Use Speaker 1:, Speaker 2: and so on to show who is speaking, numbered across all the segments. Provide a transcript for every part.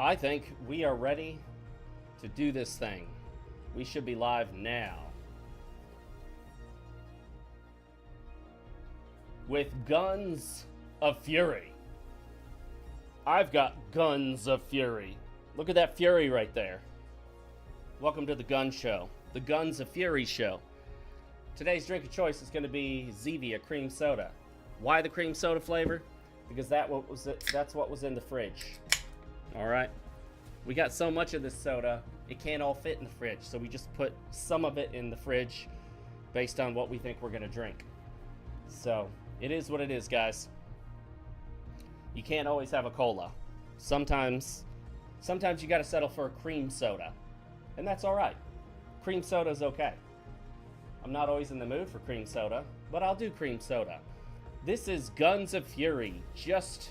Speaker 1: I think we are ready to do this thing. We should be live now. With Guns of Fury. I've got Guns of Fury. Look at that Fury right there. Welcome to the Gun Show. The Guns of Fury Show. Today's drink of choice is going to be Zevia cream soda. Why the cream soda flavor? Because that's what was in the fridge. Alright. We got so much of this soda, it can't all fit in the fridge. So we just put some of it in the fridge based on what we think we're going to drink. So, it is what it is, guys. You can't always have a cola. Sometimes you got to settle for a cream soda. And that's alright. Cream soda is okay. I'm not always in the mood for cream soda, but I'll do cream soda. This is Guns of Fury, just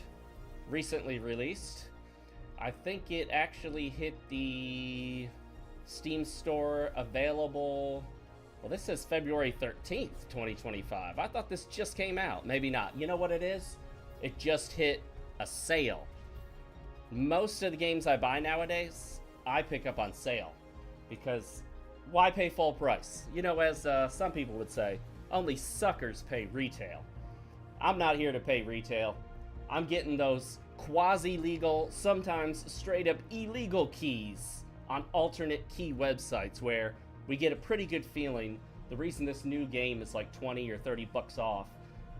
Speaker 1: recently released. I think it actually hit the Steam store available. Well, this says February 13th, 2025. I thought this just came out. Maybe not. You know what it is? It just hit a sale. Most of the games I buy nowadays, I pick up on sale. Because why pay full price? You know, as some people would say, only suckers pay retail. I'm not here to pay retail. I'm getting those quasi-legal, sometimes straight-up illegal keys on alternate key websites where we get a pretty good feeling. The reason this new game is like 20 or 30 bucks off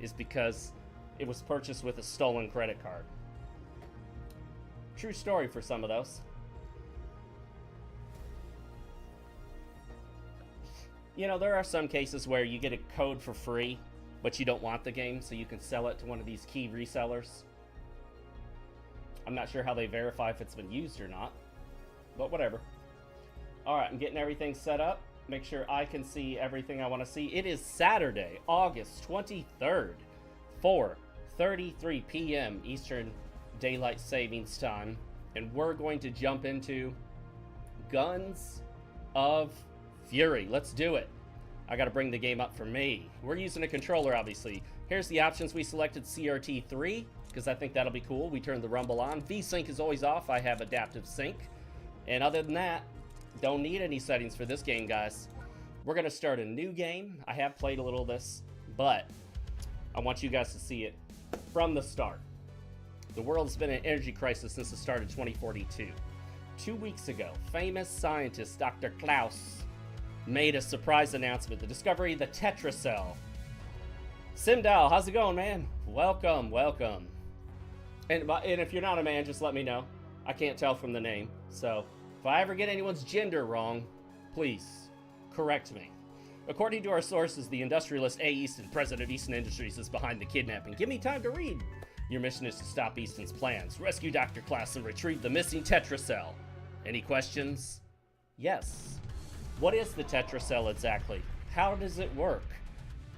Speaker 1: is because it was purchased with a stolen credit card. True story for some of those. You know, there are some cases where you get a code for free, but you don't want the game, so you can sell it to one of these key resellers. I'm not sure how they verify if it's been used or not, but whatever. Alright, I'm getting everything set up. Make sure I can see everything I want to see. It is Saturday, August 23rd, 4:33 p.m. Eastern Daylight Savings Time, and we're going to jump into Guns of Fury. Let's do it. I gotta bring the game up for me. We're using a controller, obviously. Here's the options. We selected CRT3 because I think that'll be cool. We turned the rumble on. VSync is always off. I have adaptive sync. And other than that, don't need any settings for this game, guys. We're gonna start a new game. I have played a little of this, but I want you guys to see it from the start. The world's been in an energy crisis since the start of 2042. 2 weeks ago, famous scientist Dr. Klaus made a surprise announcement, the discovery of the tetracell. Simdal, how's it going, man? Welcome, welcome. And if you're not a man, just let me know. I can't tell from the name. So, if I ever get anyone's gender wrong, please correct me. According to our sources, the industrialist A. Easton, president of Easton Industries, is behind the kidnapping. Give me time to read. Your mission is to stop Easton's plans, rescue Dr. Klaus, and retrieve the missing tetracell. Any questions? Yes. What is the tetracell exactly? How does it work?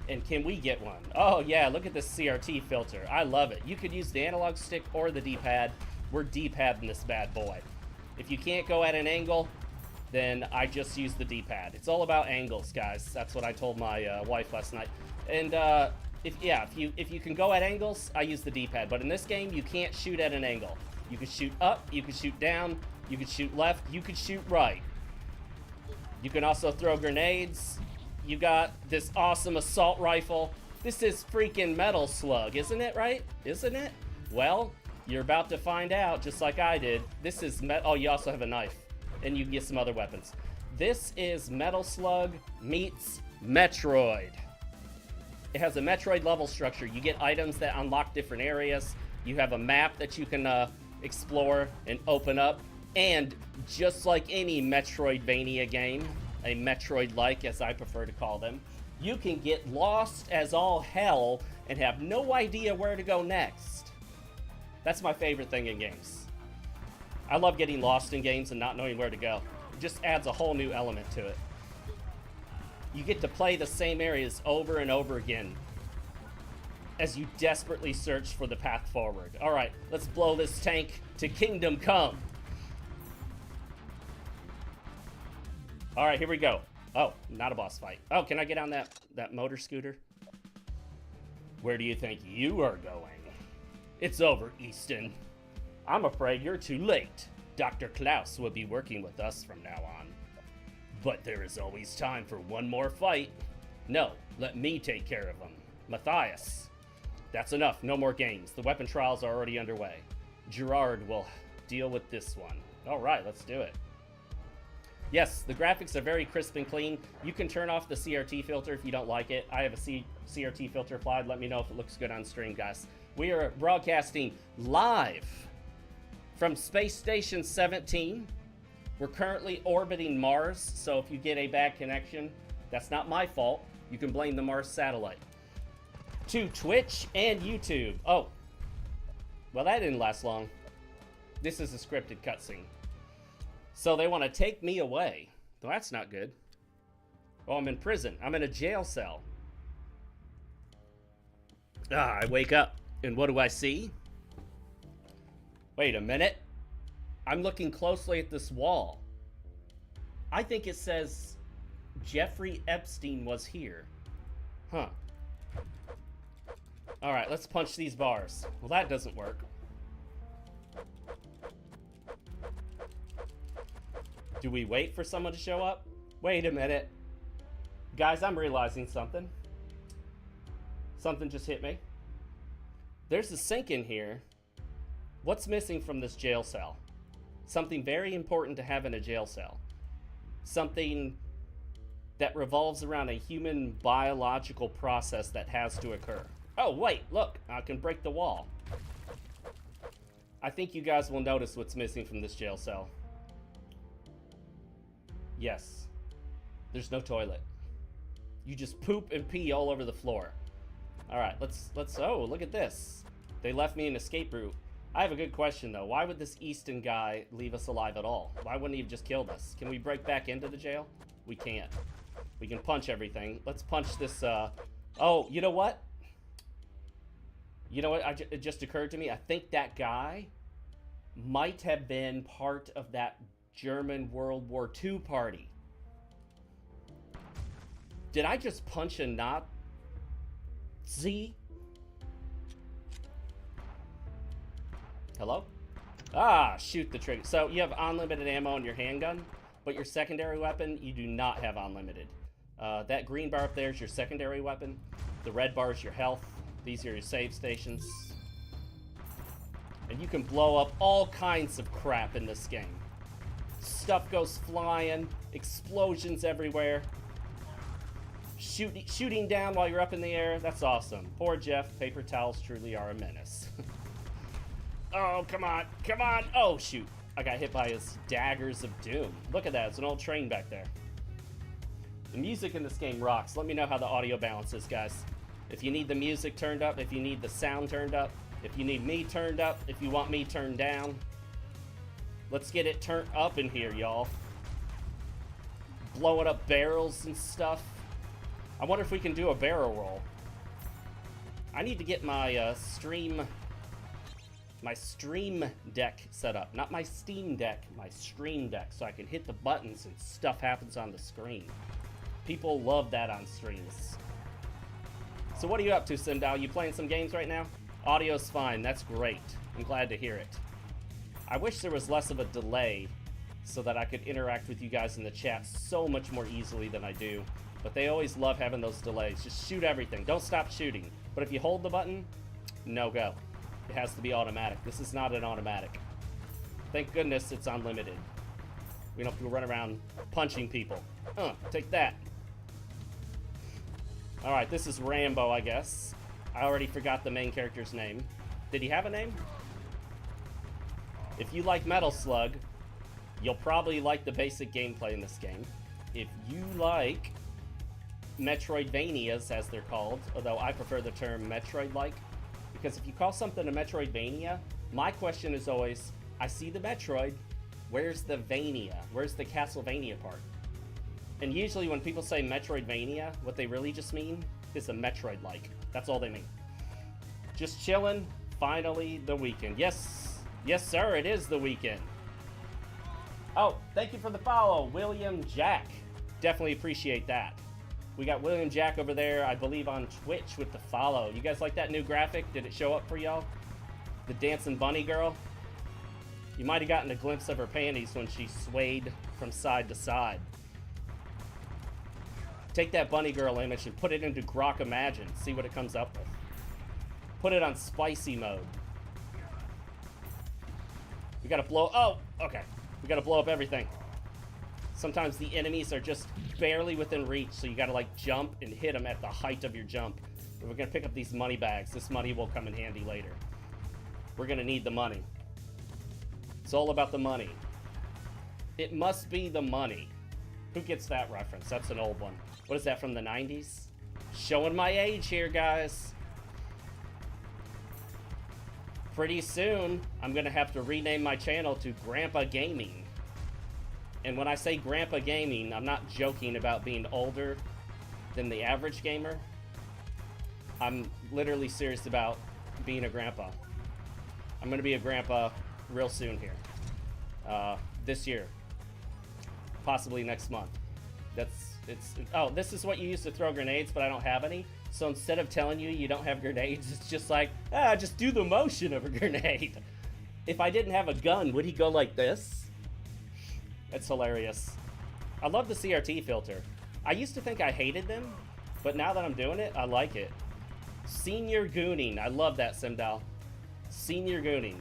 Speaker 1: And can we get one? Oh yeah, look at this CRT filter. I love it. You could use the analog stick or the D-pad. We're D-padding this bad boy. If you can't go at an angle, then I just use the D-pad. It's all about angles, guys. That's what I told my wife last night. And if you can go at angles, I use the D-pad. But in this game, you can't shoot at an angle. You can shoot up, you can shoot down, you can shoot left, you can shoot right. You can also throw grenades. You got this awesome assault rifle. This is freaking Metal Slug, isn't it, right? Isn't it? Well, you're about to find out, just like I did. This is oh, you also have a knife. And you can get some other weapons. This is Metal Slug meets Metroid. It has a Metroid level structure. You get items that unlock different areas. You have a map that you can explore and open up. And just like any Metroidvania game, a Metroid-like as I prefer to call them, you can get lost as all hell and have no idea where to go next. That's my favorite thing in games. I love getting lost in games and not knowing where to go. It just adds a whole new element to it. You get to play the same areas over and over again as you desperately search for the path forward. Alright, let's blow this tank to Kingdom Come. Alright, here we go. Oh, not a boss fight. Oh, can I get on that motor scooter? Where do you think you are going? It's over, Easton. I'm afraid you're too late. Dr. Klaus will be working with us from now on. But there is always time for one more fight. No, let me take care of him. Matthias. That's enough, no more games. The weapon trials are already underway. Gerard will deal with this one. All right, let's do it. Yes, the graphics are very crisp and clean. You can turn off the CRT filter if you don't like it. I have a CRT filter applied. Let me know if it looks good on stream, guys. We are broadcasting live from Space Station 17. We're currently orbiting Mars, so if you get a bad connection, that's not my fault. You can blame the Mars satellite. To Twitch and YouTube. Oh, well, that didn't last long. This is a scripted cutscene. So they want to take me away. Well, that's not good. Oh, I'm in prison. I'm in a jail cell. I wake up, and what do I see? Wait a minute. I'm looking closely at this wall. I think it says Jeffrey Epstein was here. Huh. Alright, let's punch these bars. Well, that doesn't work. Do we wait for someone to show up? Wait a minute. Guys, I'm realizing something. Something just hit me. There's a sink in here. What's missing from this jail cell? Something very important to have in a jail cell. Something that revolves around a human biological process that has to occur. Oh, wait, look, I can break the wall. I think you guys will notice what's missing from this jail cell. Yes, there's no toilet. You just poop and pee all over the floor. All right, let's, oh, look at this. They left me an escape route. I have a good question, though. Why would this Easton guy leave us alive at all? Why wouldn't he have just killed us? Can we break back into the jail? We can't. We can punch everything. Let's punch this, oh, you know what? You know what? It just occurred to me. I think that guy might have been part of that German World War II party. Did I just punch a Nazi? Hello? Ah, shoot the trigger. So you have unlimited ammo on your handgun, but your secondary weapon, you do not have unlimited. That green bar up there is your secondary weapon. The red bar is your health. These are your save stations. And you can blow up all kinds of crap in this game. Stuff goes flying, explosions everywhere. Shooting down while you're up in the air, that's awesome. Poor Jeff, paper towels truly are a menace. Oh, come on, come on. Oh, shoot. I got hit by his daggers of doom. Look at that, it's an old train back there. The music in this game rocks. Let me know how the audio balances, guys. If you need the music turned up, if you need the sound turned up, if you need me turned up, if you want me turned down. Let's get it turned up in here, y'all. Blowing up barrels and stuff. I wonder if we can do a barrel roll. I need to get my stream deck set up. Not my Steam Deck, my stream deck, so I can hit the buttons and stuff happens on the screen. People love that on streams. So what are you up to, Simdow? You playing some games right now? Audio's fine, that's great. I'm glad to hear it. I wish there was less of a delay so that I could interact with you guys in the chat so much more easily than I do. But they always love having those delays. Just shoot everything. Don't stop shooting. But if you hold the button, no go. It has to be automatic. This is not an automatic. Thank goodness it's unlimited. We don't have to run around punching people. Take that. Alright, this is Rambo, I guess. I already forgot the main character's name. Did he have a name? If you like Metal Slug, you'll probably like the basic gameplay in this game. If you like Metroidvanias, as they're called, although I prefer the term Metroid-like, because if you call something a Metroidvania, my question is always, I see the Metroid, where's the Vania? Where's the Castlevania part? And usually when people say Metroidvania, what they really just mean is a Metroid-like. That's all they mean. Just chilling, finally the weekend. Yes, yes sir, it is the weekend. Oh, thank you for the follow, William Jack. Definitely appreciate that. We got William Jack over there, I believe on Twitch with the follow. You guys like that new graphic? Did it show up for y'all? The dancing bunny girl? You might have gotten a glimpse of her panties when she swayed from side to side. Take that bunny girl image and put it into Grok Imagine. See what it comes up with. Put it on spicy mode. We gotta blow... Oh, okay. We gotta blow up everything. Sometimes the enemies are just barely within reach, so you gotta, like, jump and hit them at the height of your jump. But we're gonna pick up these money bags. This money will come in handy later. We're gonna need the money. It's all about the money. It must be the money. Who gets that reference? That's an old one. What is that, from the 90s? Showing my age here, guys. Pretty soon, I'm gonna have to rename my channel to Grandpa Gaming. And when I say Grandpa Gaming, I'm not joking about being older than the average gamer. I'm literally serious about being a grandpa. I'm gonna be a grandpa real soon here. This year. Possibly next month. Oh, this is what you use to throw grenades, but I don't have any. So instead of telling you you don't have grenades, it's just like, just do the motion of a grenade. If I didn't have a gun, would he go like this? It's hilarious. I love the CRT filter. I used to think I hated them, but now that I'm doing it, I like it. Senior Gooning. I love that, Simdal. Senior Gooning.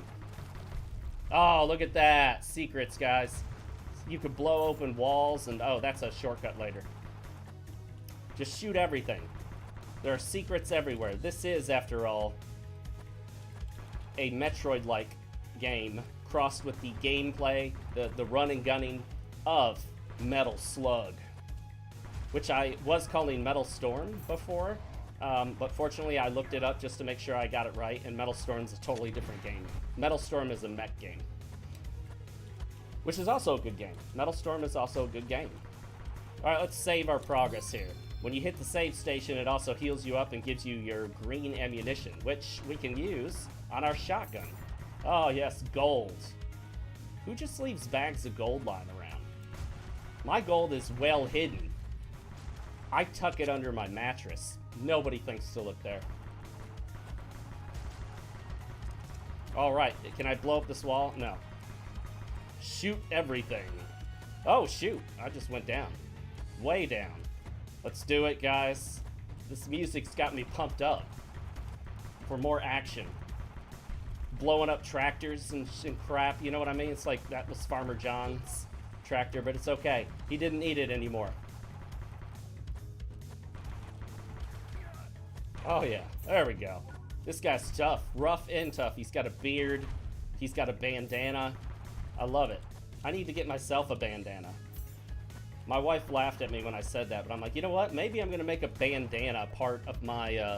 Speaker 1: Oh, look at that. Secrets, guys. You could blow open walls, and oh, that's a shortcut later. Just shoot everything. There are secrets everywhere. This is, after all, a Metroid-like game crossed with the gameplay, the run and gunning of Metal Slug, which I was calling Metal Storm before, but fortunately I looked it up just to make sure I got it right, and Metal Storm's a totally different game. Metal Storm is a mech game, which is also a good game. Metal Storm is also a good game. Alright, let's save our progress here. When you hit the save station, it also heals you up and gives you your green ammunition, which we can use on our shotgun. Oh yes, gold. Who just leaves bags of gold lying around? My gold is well hidden. I tuck it under my mattress. Nobody thinks to look there. Alright, can I blow up this wall? No. Shoot everything. Oh shoot, I just went down. Way down. Let's do it, guys. This music's got me pumped up for more action. Blowing up tractors and crap, you know what I mean? It's like that was Farmer John's tractor, but it's okay. He didn't need it anymore. Oh yeah, there we go. This guy's tough, rough and tough. He's got a beard. He's got a bandana. I love it. I need to get myself a bandana. My wife laughed at me when I said that, but I'm like, you know what? Maybe I'm gonna make a bandana part of my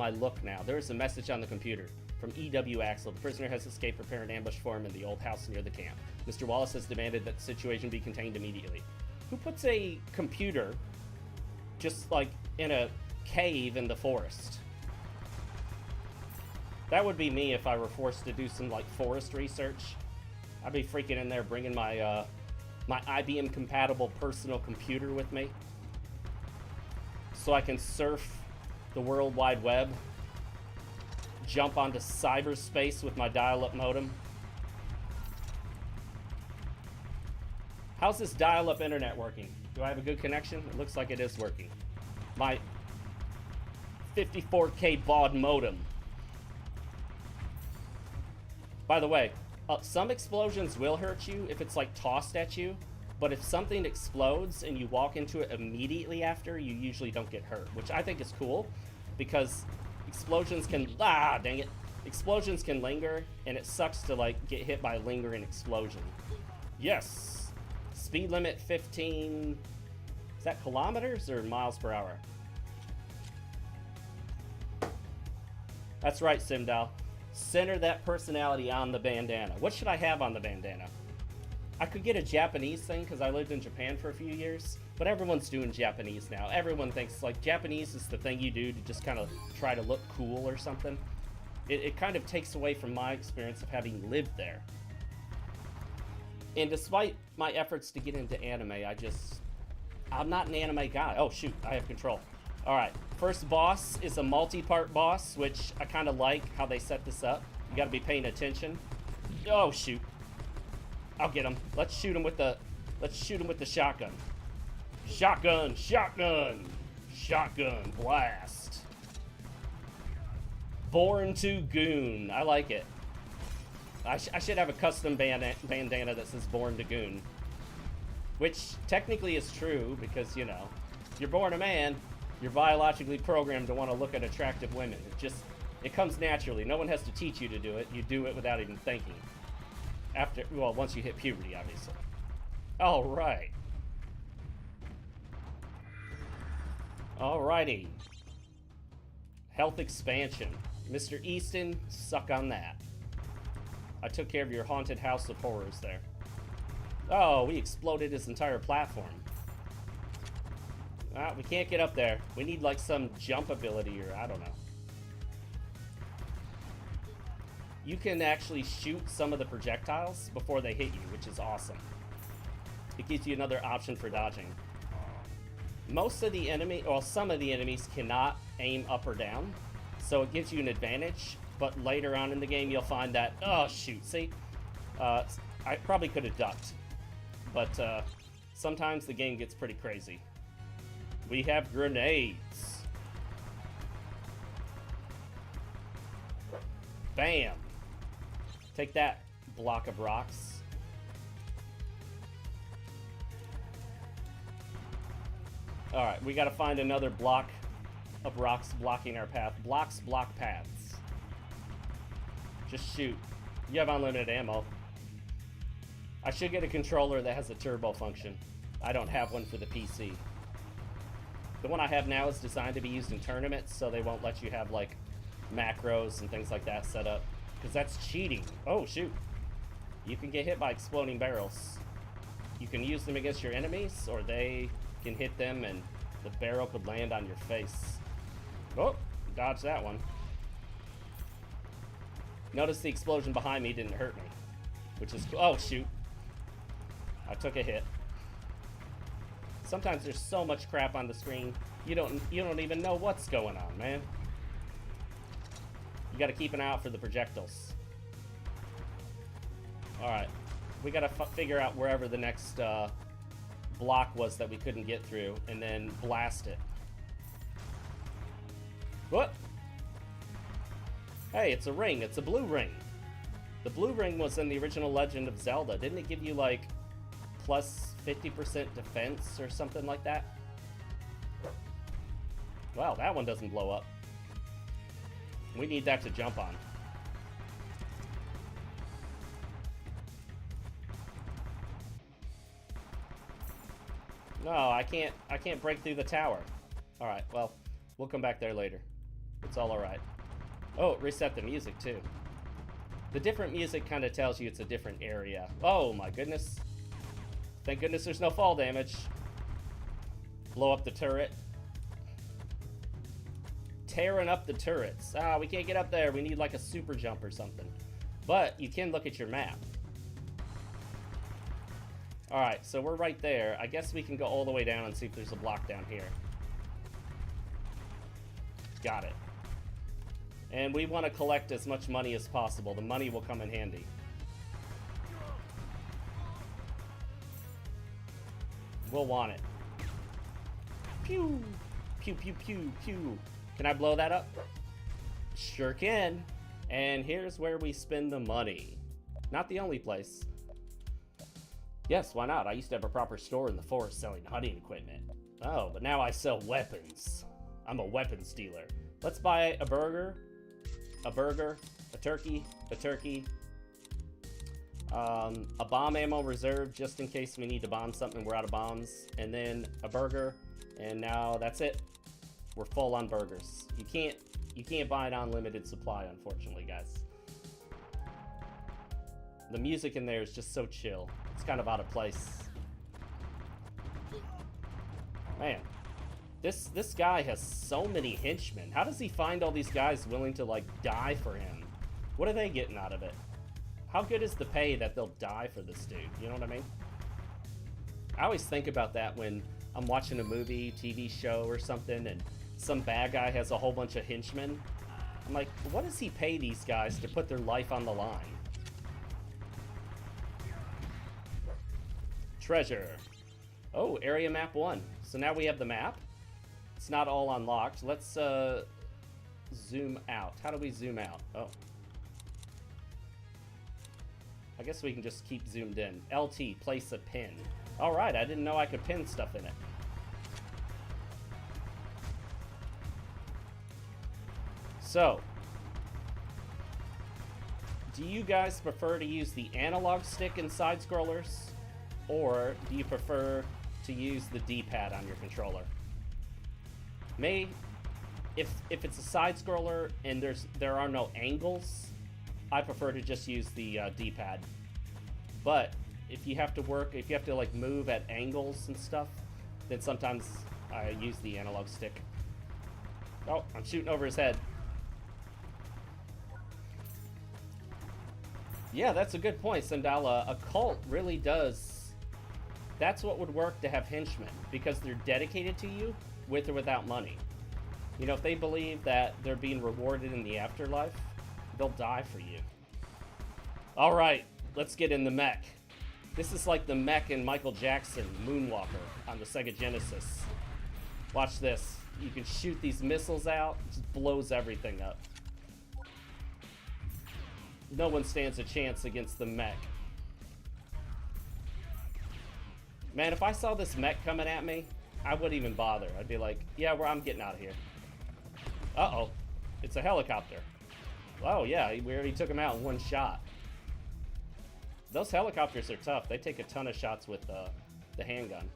Speaker 1: look now. There is a message on the computer from E.W. Axel. The prisoner has escaped. Prepare an ambush for him in the old house near the camp. Mr. Wallace has demanded that the situation be contained immediately. Who puts a computer just like in a cave in the forest? That would be me if I were forced to do some like forest research. I'd be freaking in there bringing my my IBM compatible personal computer with me so I can surf the World Wide Web, jump onto cyberspace with my dial-up modem. How's this dial-up internet working? Do I have a good connection? It looks like it is working. My 54K baud modem. By the way, some explosions will hurt you if it's like tossed at you, but if something explodes and you walk into it immediately after, you usually don't get hurt, which I think is cool because explosions can, dang it, explosions can linger, and it sucks to like get hit by a lingering explosion. Yes, speed limit 15, is that kilometers or miles per hour? That's right, Simdal. Center that personality on the bandana. What should I have on the bandana? I could get a Japanese thing because I lived in Japan for a few years, but everyone's doing Japanese now. Everyone thinks like Japanese is the thing you do to just kind of try to look cool or something. It kind of takes away from my experience of having lived there. And despite my efforts to get into anime, I'm not an anime guy. Oh shoot, I have control. Alright, first boss is a multi-part boss, which I kind of like how they set this up. You gotta be paying attention. Oh, shoot. I'll get him. Let's shoot him with the shotgun. Shotgun, shotgun, shotgun blast. Born to Goon. I like it. I should have a custom bandana that says Born to Goon. Which technically is true because, you know, you're born a man, you're biologically programmed to want to look at attractive women. It comes naturally. No one has to teach you to do it. You do it without even thinking. Once you hit puberty, obviously. All right. Alrighty. Health expansion. Mr. Easton, suck on that. I took care of your haunted house of horrors there. Oh, we exploded his entire platform. We can't get up there. We need like some jump ability or I don't know. You can actually shoot some of the projectiles before they hit you, which is awesome. It gives you another option for dodging. Most of the some of the enemies cannot aim up or down, so it gives you an advantage, but later on in the game you'll find that, oh shoot, see? I probably could have ducked, but sometimes the game gets pretty crazy. We have grenades. Bam! Take that, block of rocks. Alright, we gotta find another block of rocks blocking our path. Blocks block paths. Just shoot. You have unlimited ammo. I should get a controller that has a turbo function. I don't have one for the PC. The one I have now is designed to be used in tournaments, so they won't let you have, like, macros and things like that set up. Because that's cheating. Oh, shoot. You can get hit by exploding barrels. You can use them against your enemies, or they can hit them and the barrel could land on your face. Oh, dodge that one. Notice the explosion behind me didn't hurt me, which is cool. Oh, shoot. I took a hit. Sometimes there's so much crap on the screen, you don't even know what's going on, man. You gotta keep an eye out for the projectiles. Alright. We gotta figure out wherever the next block was that we couldn't get through, and then blast it. What? Hey, it's a ring. It's a blue ring. The blue ring was in the original Legend of Zelda. Didn't it give you, like, plus 50% defense or something like that? Wow, that one doesn't blow up. We need that to jump on. No, I can't break through the tower. Alright, well, we'll come back there later. It's all alright. Oh, reset the music too. The different music kind of tells you it's a different area. Oh my goodness. Thank goodness there's no fall damage. Blow up the turret. Tearing up the turrets. Ah, we can't get up there. We need like a super jump or something. But you can look at your map. Alright, so we're right there. I guess we can go all the way down and see if there's a block down here. Got it. And we want to collect as much money as possible. The money will come in handy. We'll want it. Pew! Pew, pew, pew, pew. Can I blow that up? Sure can. And here's where we spend the money. Not the only place. Yes, why not? I used to have a proper store in the forest selling hunting equipment. Oh, but now I sell weapons. I'm a weapons dealer. Let's buy a burger, a turkey, a bomb ammo reserve just in case we need to bomb something, we're out of bombs, and then a burger, and now that's it. We're full on burgers. You can't buy an unlimited supply, unfortunately, guys. The music in there is just so chill. It's kind of out of place. Man, this guy has so many henchmen. How does he find all these guys willing to, like, die for him? What are they getting out of it? How good is the pay that they'll die for this dude? You know what I mean? I always think about that when I'm watching a movie, TV show, or something, and some bad guy has a whole bunch of henchmen. I'm like, what does he pay these guys to put their life on the line? treasure. Oh, area map 1. So now we have the map. It's not all unlocked. Let's zoom out. How do we zoom out? Oh. I guess we can just keep zoomed in. LT, place a pin. Alright, I didn't know I could pin stuff in it. So, do you guys prefer to use the analog stick in side-scrollers? Or do you prefer to use the D-pad on your controller? If it's a side-scroller and there are no angles, I prefer to just use the D-pad. But if you have to like move at angles and stuff, then sometimes I use the analog stick. Oh, I'm shooting over his head. Yeah, that's a good point, Sandala. A cult really does. That's what would work to have henchmen, because they're dedicated to you with or without money. You know, if they believe that they're being rewarded in the afterlife, they'll die for you. All right, let's get in the mech. This is like the mech in Michael Jackson Moonwalker on the Sega Genesis. Watch this. You can shoot these missiles out, it just blows everything up. No one stands a chance against the mech. Man, if I saw this mech coming at me, I wouldn't even bother. I'd be like, yeah, I'm getting out of here. Uh-oh. It's a helicopter. Oh, yeah, we already took him out in one shot. Those helicopters are tough. They take a ton of shots with the handgun.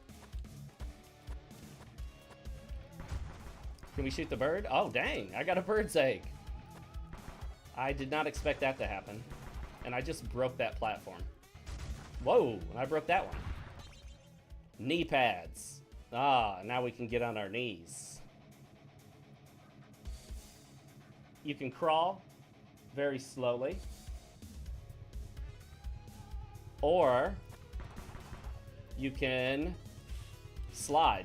Speaker 1: Can we shoot the bird? Oh, dang. I got a bird's egg. I did not expect that to happen. And I just broke that platform. Whoa, I broke that one. Knee pads. Ah, now we can get on our knees. You can crawl very slowly. Or you can slide.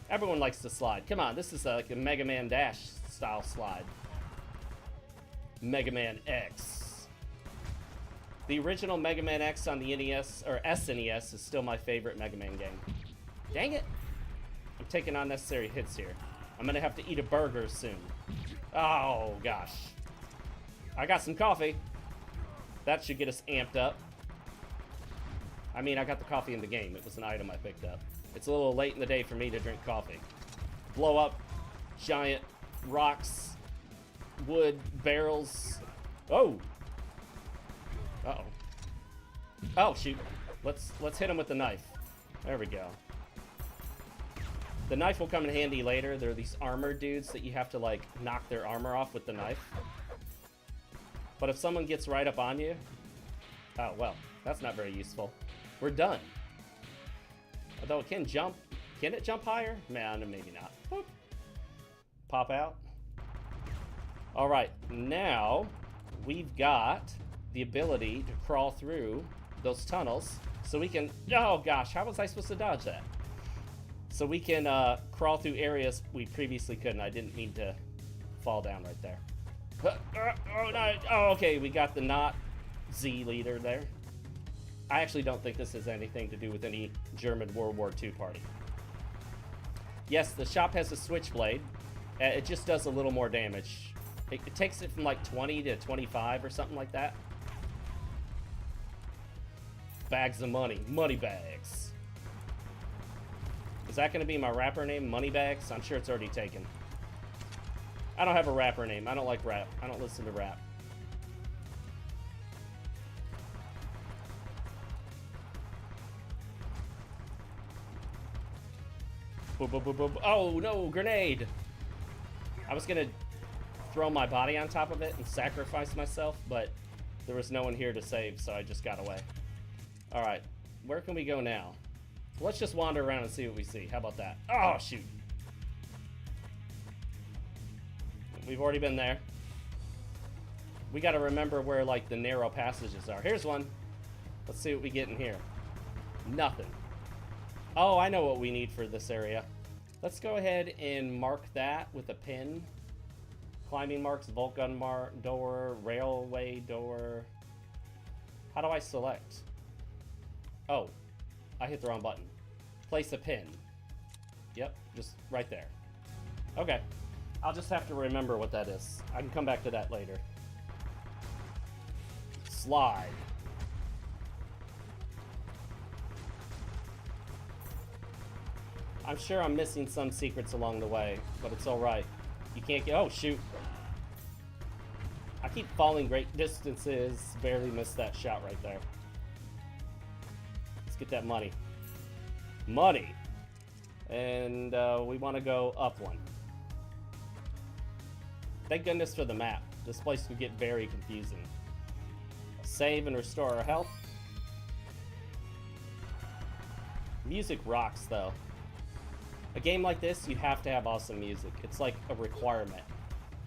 Speaker 1: Everyone likes to slide. Come on, this is like a Mega Man Dash style slide. Mega Man X. The original Mega Man X on the NES, or SNES, is still my favorite Mega Man game. Dang it! I'm taking unnecessary hits here. I'm gonna have to eat a burger soon. Oh, gosh. I got some coffee. That should get us amped up. I mean, I got the coffee in the game. It was an item I picked up. It's a little late in the day for me to drink coffee. Blow up giant rocks, wood, barrels. Oh! Uh-oh. Oh, shoot. Let's hit him with the knife. There we go. The knife will come in handy later. There are these armored dudes that you have to, like, knock their armor off with the knife. But if someone gets right up on you... Oh, well, that's not very useful. We're done. Although it can jump. Can it jump higher? Man, maybe not. Boop. Pop out. Alright, now we've got the ability to crawl through those tunnels. So we can... Oh, gosh, how was I supposed to dodge that? So we can crawl through areas we previously couldn't. I didn't mean to fall down right there. Oh, no. Oh, okay, we got the not Z leader there. I actually don't think this has anything to do with any German World War II party. Yes, the shop has a switchblade. It just does a little more damage. It takes it from like 20 to 25 or something like that. Bags of money. Money bags. Is that going to be my rapper name? Money bags? I'm sure it's already taken. I don't have a rapper name. I don't like rap. I don't listen to rap. Oh, no, grenade! I was gonna throw my body on top of it and sacrifice myself, but there was no one here to save, so I just got away. Alright, where can we go now? Let's just wander around and see what we see. How about that? Oh, shoot! We've already been there. We gotta remember where, like, the narrow passages are. Here's one. Let's see what we get in here. Nothing. Oh, I know what we need for this area. Let's go ahead and mark that with a pin. Climbing marks, vault gun door, railway door. How do I select? Oh. I hit the wrong button. Place a pin. Yep, just right there. Okay. I'll just have to remember what that is. I can come back to that later. Slide. I'm sure I'm missing some secrets along the way, but it's alright. You can't get... Oh, shoot. I keep falling great distances. Barely missed that shot right there. Let's get that money. Money! And we want to go up one. Thank goodness for the map. This place could get very confusing. Save and restore our health. Music rocks, though. A game like this, you have to have awesome music. It's like a requirement.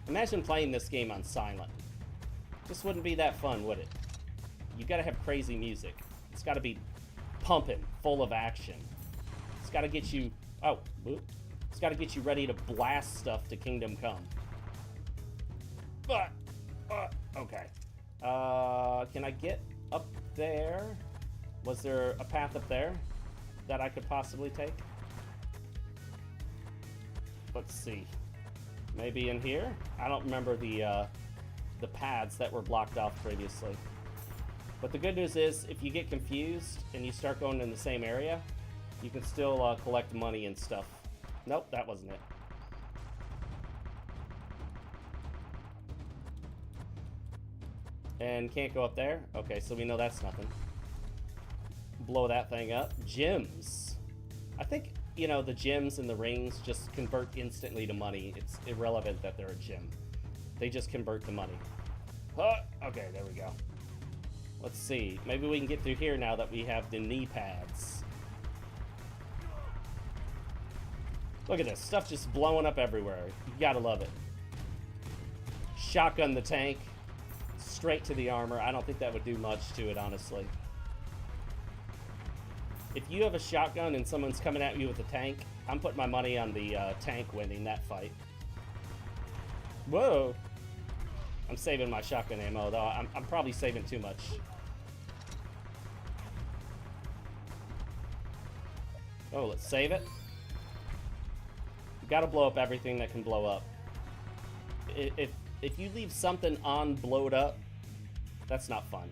Speaker 1: Imagine playing this game on silent. This wouldn't be that fun, would it? You gotta have crazy music. It's gotta be pumping, full of action. It's gotta get you... Oh, whoop. It's gotta get you ready to blast stuff to Kingdom Come. Okay. Can I get up there? Was there a path up there that I could possibly take? Let's see. Maybe in here? I don't remember the paths that were blocked off previously. But the good news is, if you get confused and you start going in the same area, you can still collect money and stuff. Nope, that wasn't it. And can't go up there? Okay, so we know that's nothing. Blow that thing up. Gems. I think, you know, the gems and the rings just convert instantly to money. It's irrelevant that they're a gem. They just convert to money. Okay, there we go. Let's see. Maybe we can get through here now that we have the knee pads. Look at this. Stuff just blowing up everywhere. You gotta love it. Shotgun the tank. Straight to the armor. I don't think that would do much to it, honestly. If you have a shotgun and someone's coming at you with a tank, I'm putting my money on the tank winning that fight. Whoa! I'm saving my shotgun ammo, though. I'm probably saving too much. Oh, let's save it. You gotta blow up everything that can blow up. If you leave something on blowed up, that's not fun.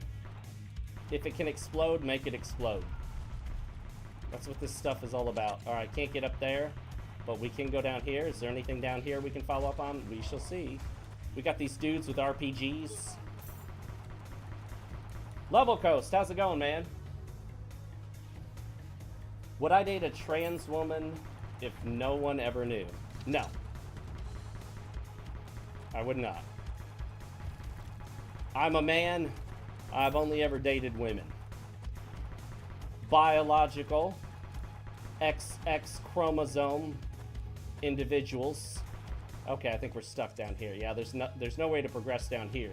Speaker 1: If it can explode, make it explode. That's what this stuff is all about. Alright, can't get up there, but we can go down here. Is there anything down here we can follow up on? We shall see. We got these dudes with RPGs. Level Coast, how's it going, man? Would I date a trans woman if no one ever knew? No. I would not. I'm a man. I've only ever dated women. Biological XX chromosome individuals. Okay, I think we're stuck down here. Yeah, there's no way to progress down here.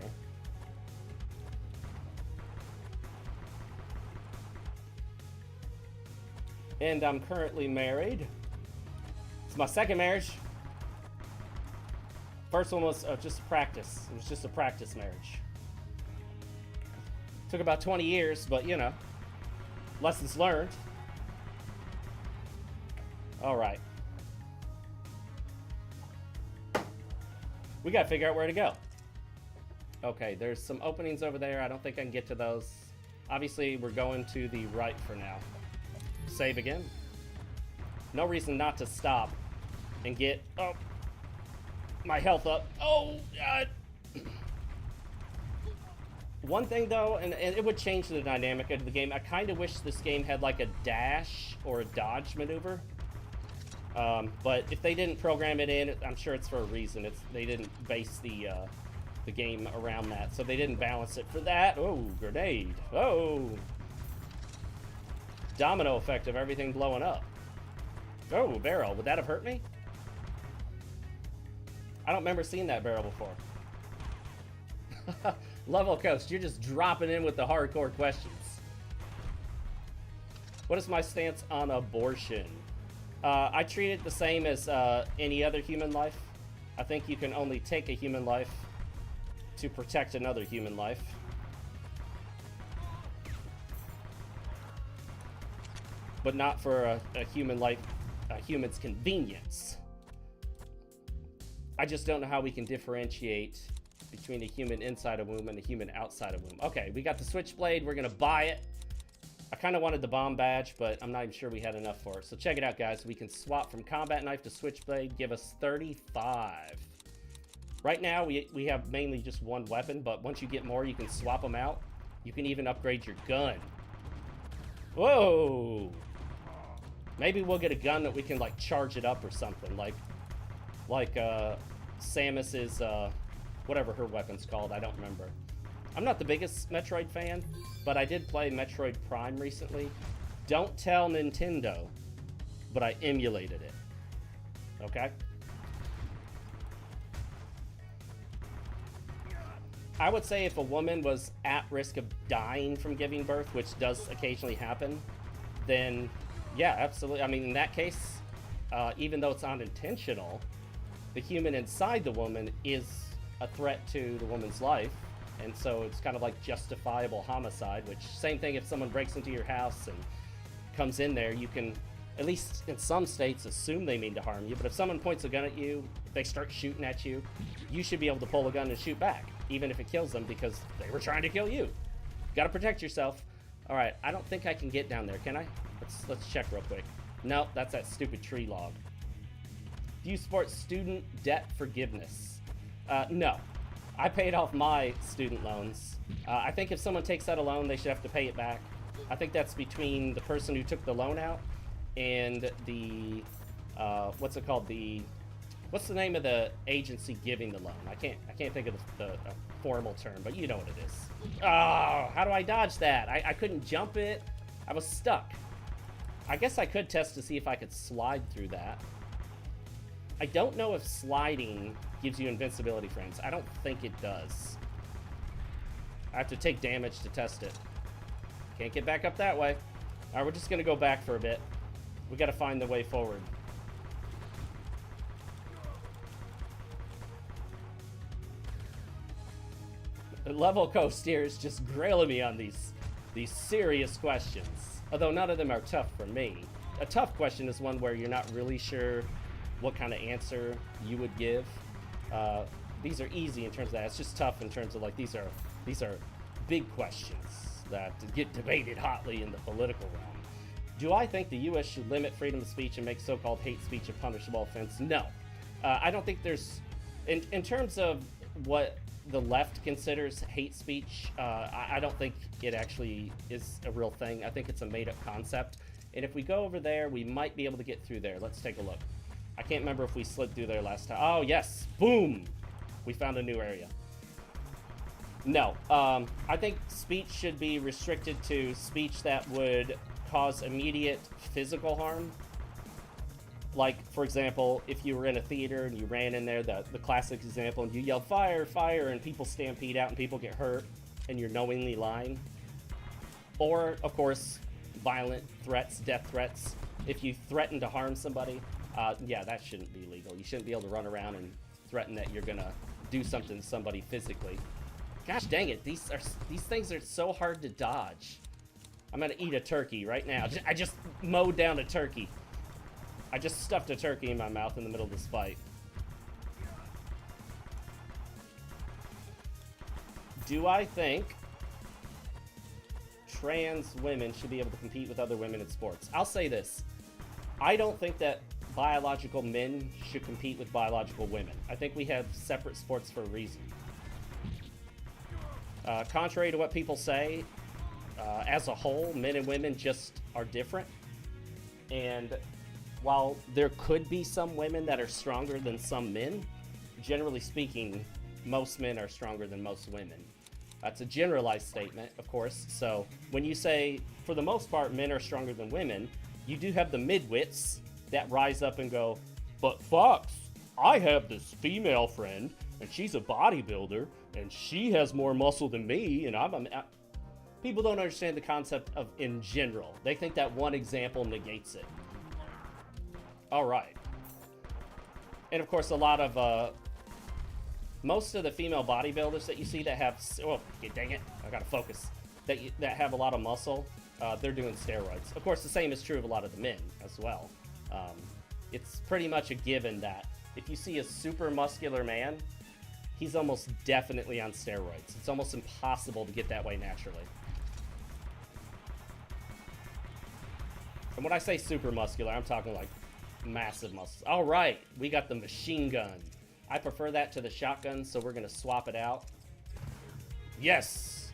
Speaker 1: And I'm currently married. It's my second marriage. First one was just a practice. It was just a practice marriage. Took about 20 years, but you know, lessons learned. All right. We gotta figure out where to go. Okay, there's some openings over there. I don't think I can get to those. Obviously, we're going to the right for now. Save again. No reason not to stop and get my health up. Oh, God. One thing, though, and it would change the dynamic of the game, I kind of wish this game had like a dash or a dodge maneuver. But if they didn't program it in, I'm sure it's for a reason. They didn't base the game around that, so they didn't balance it for that. Oh, grenade. Oh. Domino effect of everything blowing up. Oh, barrel. Would that have hurt me? I don't remember seeing that barrel before. Level Coast, you're just dropping in with the hardcore questions. What is my stance on abortion? I treat it the same as any other human life. I think you can only take a human life to protect another human life. but not for a human's convenience. I just don't know how we can differentiate between a human inside a womb and a human outside a womb. Okay, we got the switchblade. We're gonna buy it. I kind of wanted the bomb badge, but I'm not even sure we had enough for it. So check it out, guys. We can swap from combat knife to switchblade. Give us 35. Right now, we have mainly just one weapon, but once you get more, you can swap them out. You can even upgrade your gun. Whoa! Maybe we'll get a gun that we can, like, charge it up or something. Like Samus's, whatever her weapon's called. I don't remember. I'm not the biggest Metroid fan, but I did play Metroid Prime recently. Don't tell Nintendo, but I emulated it. Okay? I would say if a woman was at risk of dying from giving birth, which does occasionally happen, then yeah, absolutely. I mean, in that case, even though it's unintentional, the human inside the woman is a threat to the woman's life, and so it's kind of like justifiable homicide, which, same thing if someone breaks into your house and comes in there, you can, at least in some states, assume they mean to harm you, but if someone points a gun at you, if they start shooting at you, you should be able to pull a gun and shoot back, even if it kills them, because they were trying to kill you. Gotta protect yourself. All right, I don't think I can get down there, can I? Let's check real quick. No, that's that stupid tree log. Do you support student debt forgiveness? No. I paid off my student loans. I think if someone takes out a loan, they should have to pay it back. I think that's between the person who took the loan out and the, what's it called? What's the name of the agency giving the loan? I can't think of the formal term, but you know what it is. Oh, how do I dodge that? I couldn't jump it. I was stuck. I guess I could test to see if I could slide through that. I don't know if sliding gives you invincibility, friends. I don't think it does. I have to take damage to test it. Can't get back up that way. All right, we're just gonna go back for a bit. We gotta find the way forward. Level Coast here is just grilling me on these serious questions. Although none of them are tough for me. A tough question is one where you're not really sure what kind of answer you would give. These are easy in terms of that. It's just tough in terms of, like, these are big questions that get debated hotly in the political realm. Do I think the U.S. should limit freedom of speech and make so-called hate speech a punishable offense? No. I don't think there's... In terms of what the left considers hate speech, I don't think it actually is a real thing. I think it's a made-up concept. And if we go over there, we might be able to get through there. Let's take a look. I can't remember if we slid through there last time. Oh, yes. Boom. We found a new area. No. I think speech should be restricted to speech that would cause immediate physical harm. Like, for example, if you were in a theater and you ran in there, the classic example, and you yell, fire, fire, and people stampede out and people get hurt, and you're knowingly lying. Or, of course, violent threats, death threats. If you threaten to harm somebody, yeah, that shouldn't be legal. You shouldn't be able to run around and threaten that you're gonna do something to somebody physically. Gosh dang it, these things are so hard to dodge. I'm gonna eat a turkey right now. I just mowed down a turkey. I just stuffed a turkey in my mouth in the middle of this fight. Do I think trans women should be able to compete with other women in sports? I'll say this. I don't think that biological men should compete with biological women. I think we have separate sports for a reason. Contrary to what people say, as a whole, men and women just are different. And while there could be some women that are stronger than some men, generally speaking, most men are stronger than most women. That's a generalized statement, of course. So when you say, for the most part, men are stronger than women, you do have the midwits that rise up and go, but Fox, I have this female friend, and she's a bodybuilder, and she has more muscle than me, and people don't understand the concept of in general. They think that one example negates it. All right. And of course, a lot of, most of the female bodybuilders that you see that have, oh, dang it, I gotta focus, that have a lot of muscle, they're doing steroids. Of course, the same is true of a lot of the men as well. It's pretty much a given that if you see a super muscular man, he's almost definitely on steroids. It's almost impossible to get that way naturally. And when I say super muscular, I'm talking like massive muscles. All right, we got the machine gun. I prefer that to the shotgun, so we're gonna swap it out. Yes!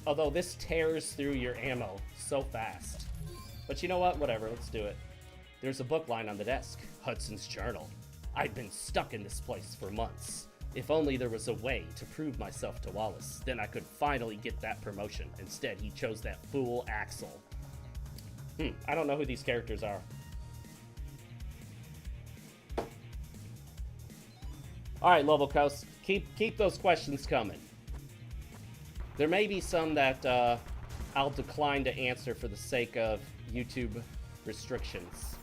Speaker 1: Although this tears through your ammo so fast. But you know what? Whatever, let's do it. There's a book line on the desk. Hudson's Journal. I'd been stuck in this place for months. If only there was a way to prove myself to Wallace, then I could finally get that promotion. Instead, he chose that fool Axel. I don't know who these characters are. Alright, Level Coast, keep those questions coming. There may be some that I'll decline to answer for the sake of YouTube restrictions.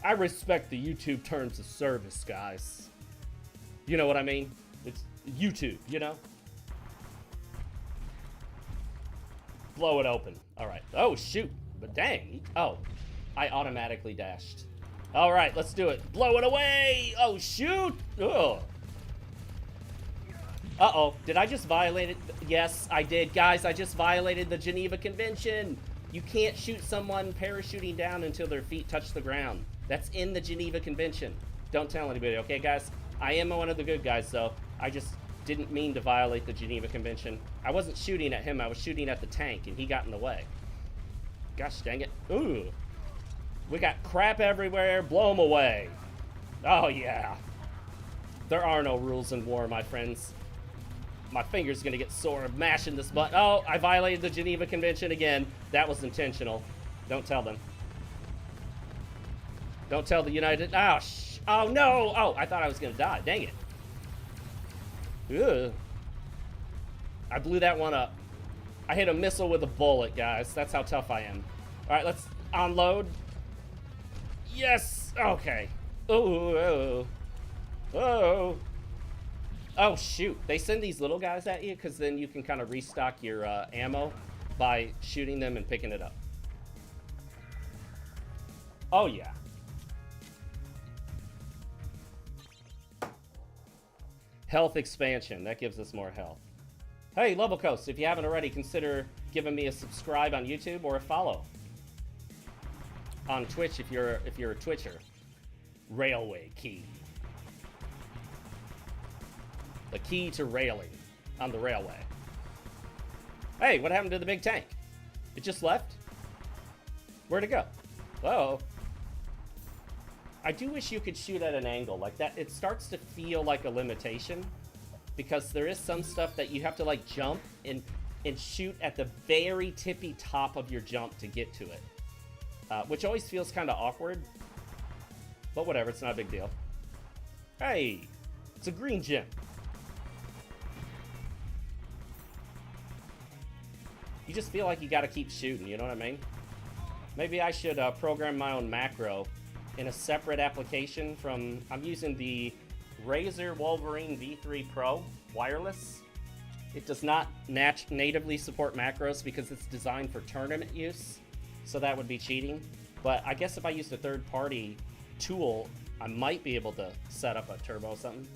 Speaker 1: I respect the YouTube terms of service, guys. You know what I mean? It's YouTube, you know? Blow it open. Alright. Oh, shoot. But dang. Oh, I automatically dashed. Alright, let's do it. Blow it away! Oh, shoot! Ugh. Uh-oh. Did I just violate it? Yes, I did. Guys, I just violated the Geneva Convention. You can't shoot someone parachuting down until their feet touch the ground. That's in the Geneva Convention. Don't tell anybody, okay, guys? I am one of the good guys, though. I just didn't mean to violate the Geneva Convention. I wasn't shooting at him. I was shooting at the tank, and he got in the way. Gosh dang it. Ooh. We got crap everywhere. Blow them away. Oh, yeah. There are no rules in war, my friends. My finger's gonna get sore mashing this button. Oh, I violated the Geneva Convention again. That was intentional. Don't tell them. Don't tell the United... Oh, oh, no! Oh, I thought I was gonna die. Dang it. Ugh. I blew that one up. I hit a missile with a bullet, guys. That's how tough I am. Alright, let's unload. Yes! Okay. Oh, oh. Oh. Oh, shoot. They send these little guys at you because then you can kind of restock your ammo by shooting them and picking it up. Oh, yeah. Health expansion. That gives us more health. Hey, Level Coast, if you haven't already, consider giving me a subscribe on YouTube or a follow on Twitch if you're a Twitcher. Railway key. The key to railing on the railway. Hey, what happened to the big tank? It just left? Where'd it go? Whoa. I do wish you could shoot at an angle like that. It starts to feel like a limitation. Because there is some stuff that you have to like jump and shoot at the very tippy top of your jump to get to it. Which always feels kind of awkward. But whatever, it's not a big deal. Hey, it's a green gem. You just feel like you gotta keep shooting, you know what I mean? Maybe I should program my own macro in a separate application from... I'm using the Razer Wolverine V3 Pro wireless. It does not natively support macros because it's designed for tournament use, so that would be cheating. But I guess if I used a third-party tool, I might be able to set up a turbo or something.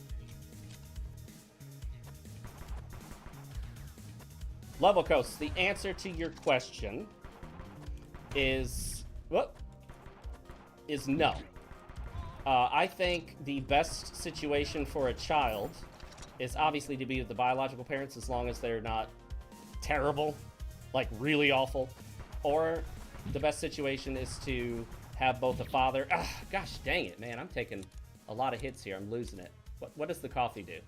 Speaker 1: Level Coast, the answer to your question is... Whoop, is no. I think the best situation for a child is obviously to be with the biological parents as long as they're not terrible, like really awful. Or the best situation is to have both a father... gosh dang it, man. I'm taking a lot of hits here. I'm losing it. What does the coffee do?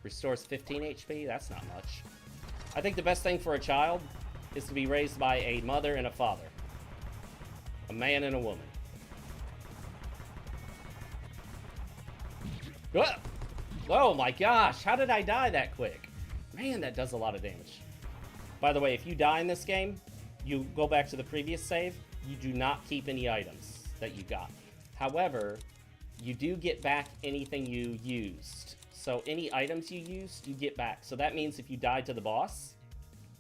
Speaker 1: Restores 15 HP? That's not much. I think the best thing for a child is to be raised by a mother and a father. A man and a woman. Oh my gosh, how did I die that quick? Man, that does a lot of damage. By the way, if you die in this game, you go back to the previous save, you do not keep any items that you got. However, you do get back anything you used. So any items you used, you get back. So that means if you died to the boss,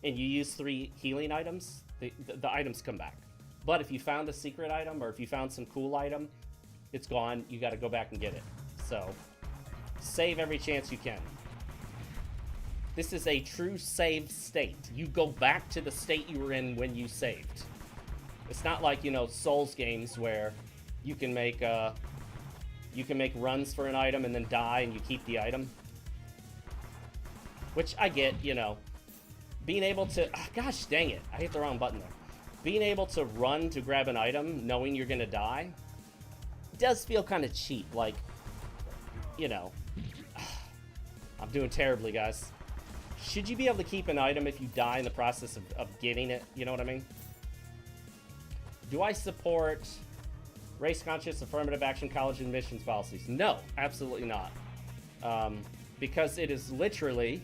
Speaker 1: and you use 3 healing items, the items come back. But if you found a secret item, or if you found some cool item, it's gone. You got to go back and get it. So save every chance you can. This is a true save state. You go back to the state you were in when you saved. It's not like, you know, Souls games where you can make runs for an item and then die and you keep the item. Which I get, you know. Being able to... Oh, gosh dang it. I hit the wrong button there. Being able to run to grab an item knowing you're going to die does feel kind of cheap. Like, you know. I'm doing terribly, guys. Should you be able to keep an item if you die in the process of getting it? You know what I mean? Do I support race-conscious affirmative action college admissions policies? No, absolutely not. Because it is literally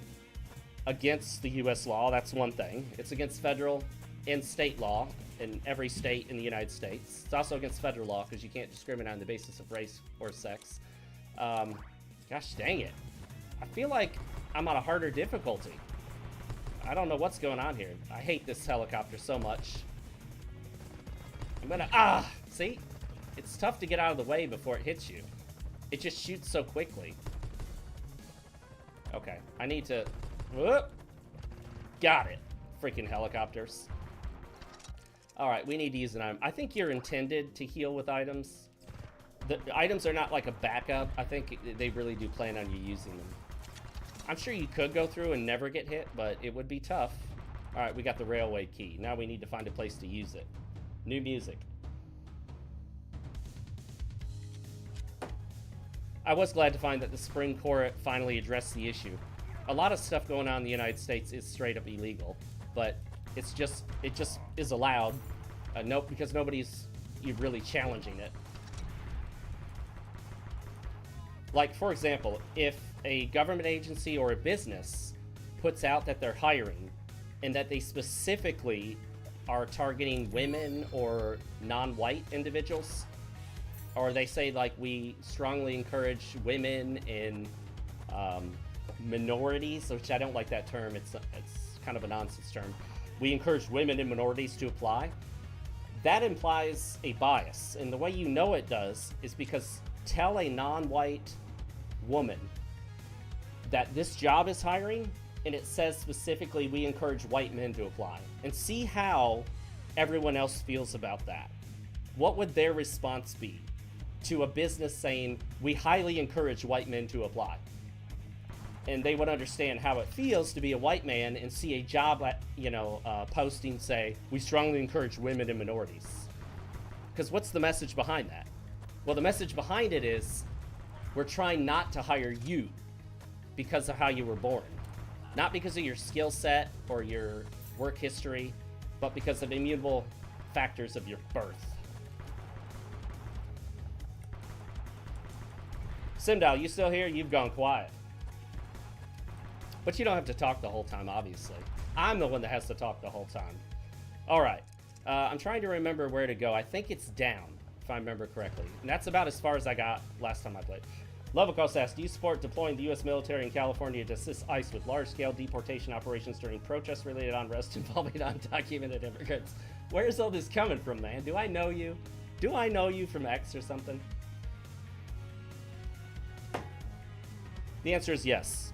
Speaker 1: against the U.S. law. That's one thing. It's against federal and state law in every state in the United States. It's also against federal law because you can't discriminate on the basis of race or sex. Gosh dang it. I feel like I'm on a harder difficulty. I don't know what's going on here. I hate this helicopter so much. I'm gonna... See? It's tough to get out of the way before it hits you. It just shoots so quickly. Okay, I need to... Whoop! Got it. Freaking helicopters. Alright, we need to use an item. I think you're intended to heal with items. The items are not like a backup. I think they really do plan on you using them. I'm sure you could go through and never get hit, but it would be tough. Alright, we got the railway key. Now we need to find a place to use it. New music. I was glad to find that the Supreme Court finally addressed the issue. A lot of stuff going on in the United States is straight up illegal, but it just is allowed. Nope, because nobody's really challenging it. Like, for example, if a government agency or a business puts out that they're hiring and that they specifically are targeting women or non-white individuals, or they say, like, we strongly encourage women in minorities, which I don't like that term. It's kind of a nonsense term. We encourage women and minorities to apply. That implies a bias, and the way you know it does is because tell a non-white woman that this job is hiring, and it says specifically we encourage white men to apply, and see how everyone else feels about that. What would their response be to a business saying we highly encourage white men to apply? And they would understand how it feels to be a white man and see a job, posting say we strongly encourage women and minorities. Because what's the message behind that? Well, the message behind it is we're trying not to hire you because of how you were born, not because of your skill set or your work history, but because of immutable factors of your birth. Simdal, you still here? You've gone quiet. But you don't have to talk the whole time, obviously. I'm the one that has to talk the whole time. All right. I'm trying to remember where to go. I think it's down, if I remember correctly. And that's about as far as I got last time I played. Lovacos asks, do you support deploying the U.S. military in California to assist ICE with large-scale deportation operations during protest-related unrest involving undocumented immigrants? Where's all this coming from, man? Do I know you? Do I know you from X or something? The answer is yes.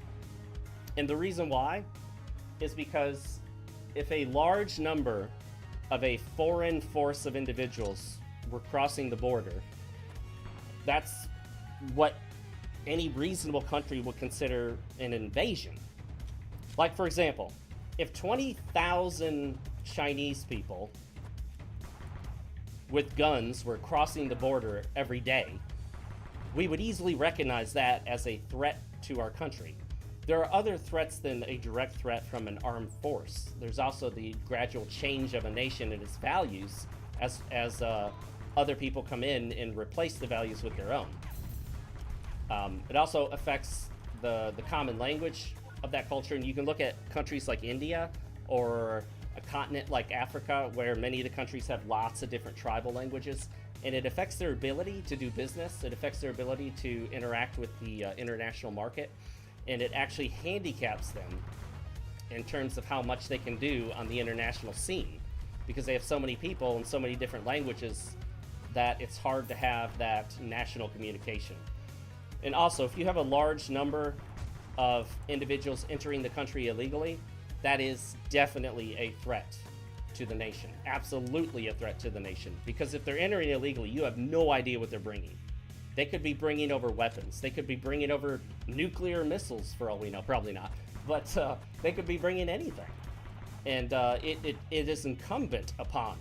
Speaker 1: And the reason why is because if a large number of a foreign force of individuals were crossing the border, that's what any reasonable country would consider an invasion. Like, for example, if 20,000 Chinese people with guns were crossing the border every day, we would easily recognize that as a threat to our country. There are other threats than a direct threat from an armed force. There's also the gradual change of a nation and its values as other people come in and replace the values with their own. It also affects the common language of that culture, and you can look at countries like India or a continent like Africa, where many of the countries have lots of different tribal languages, and it affects their ability to do business. It affects their ability to interact with the international market, and it actually handicaps them in terms of how much they can do on the international scene. because they have so many people and so many different languages that it's hard to have that national communication. And also, if you have a large number of individuals entering the country illegally, that is definitely a threat to the nation. Absolutely a threat to the nation. Because if they're entering illegally, you have no idea what they're bringing. They could be bringing over weapons. They could be bringing over nuclear missiles, for all we know. Probably not. But they could be bringing anything. And it is incumbent upon,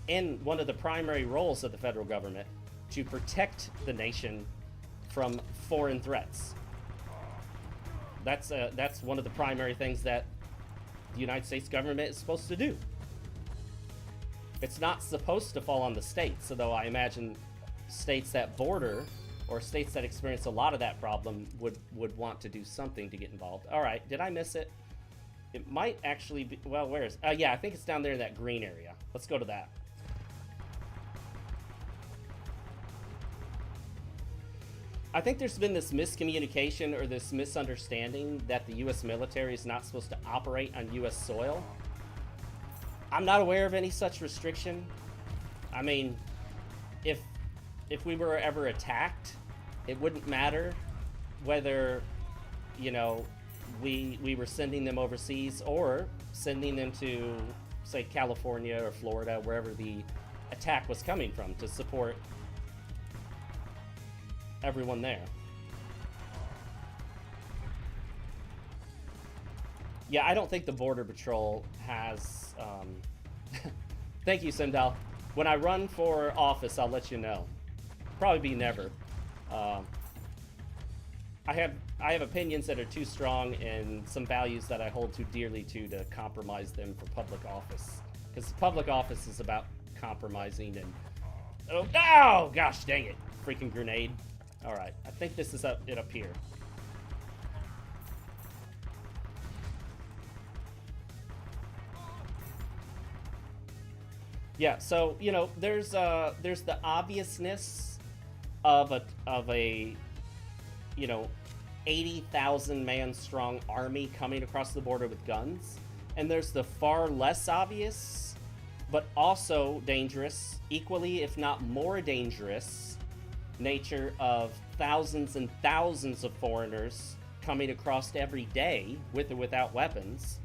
Speaker 1: and one of the primary roles of the federal government, to protect the nation from foreign threats. That's one of the primary things that the United States government is supposed to do. It's not supposed to fall on the states, although I imagine states that border or states that experience a lot of that problem would want to do something to get involved. All right, did I miss it? It might actually be, well, where is, yeah, I think it's down there in that green area. Let's go to that. I think there's been this miscommunication or this misunderstanding that the U.S. military is not supposed to operate on U.S. soil. I'm not aware of any such restriction. I mean, if we were ever attacked, it wouldn't matter whether, you know, we were sending them overseas or sending them to, say, California or Florida, wherever the attack was coming from, to support everyone there. Yeah, I don't think the Border Patrol has... Thank you, Sindal. When I run for office, I'll let you know. Probably be never. I have opinions that are too strong and some values that I hold too dearly to compromise them for public office. Because public office is about compromising and... Oh, gosh, dang it. Freaking grenade. All right, I think this is up here. Yeah, so, you know, there's the obviousness of a you know, 80,000 man strong army coming across the border with guns, and there's the far less obvious but also dangerous, equally if not more dangerous, nature of thousands and thousands of foreigners coming across every day with or without weapons,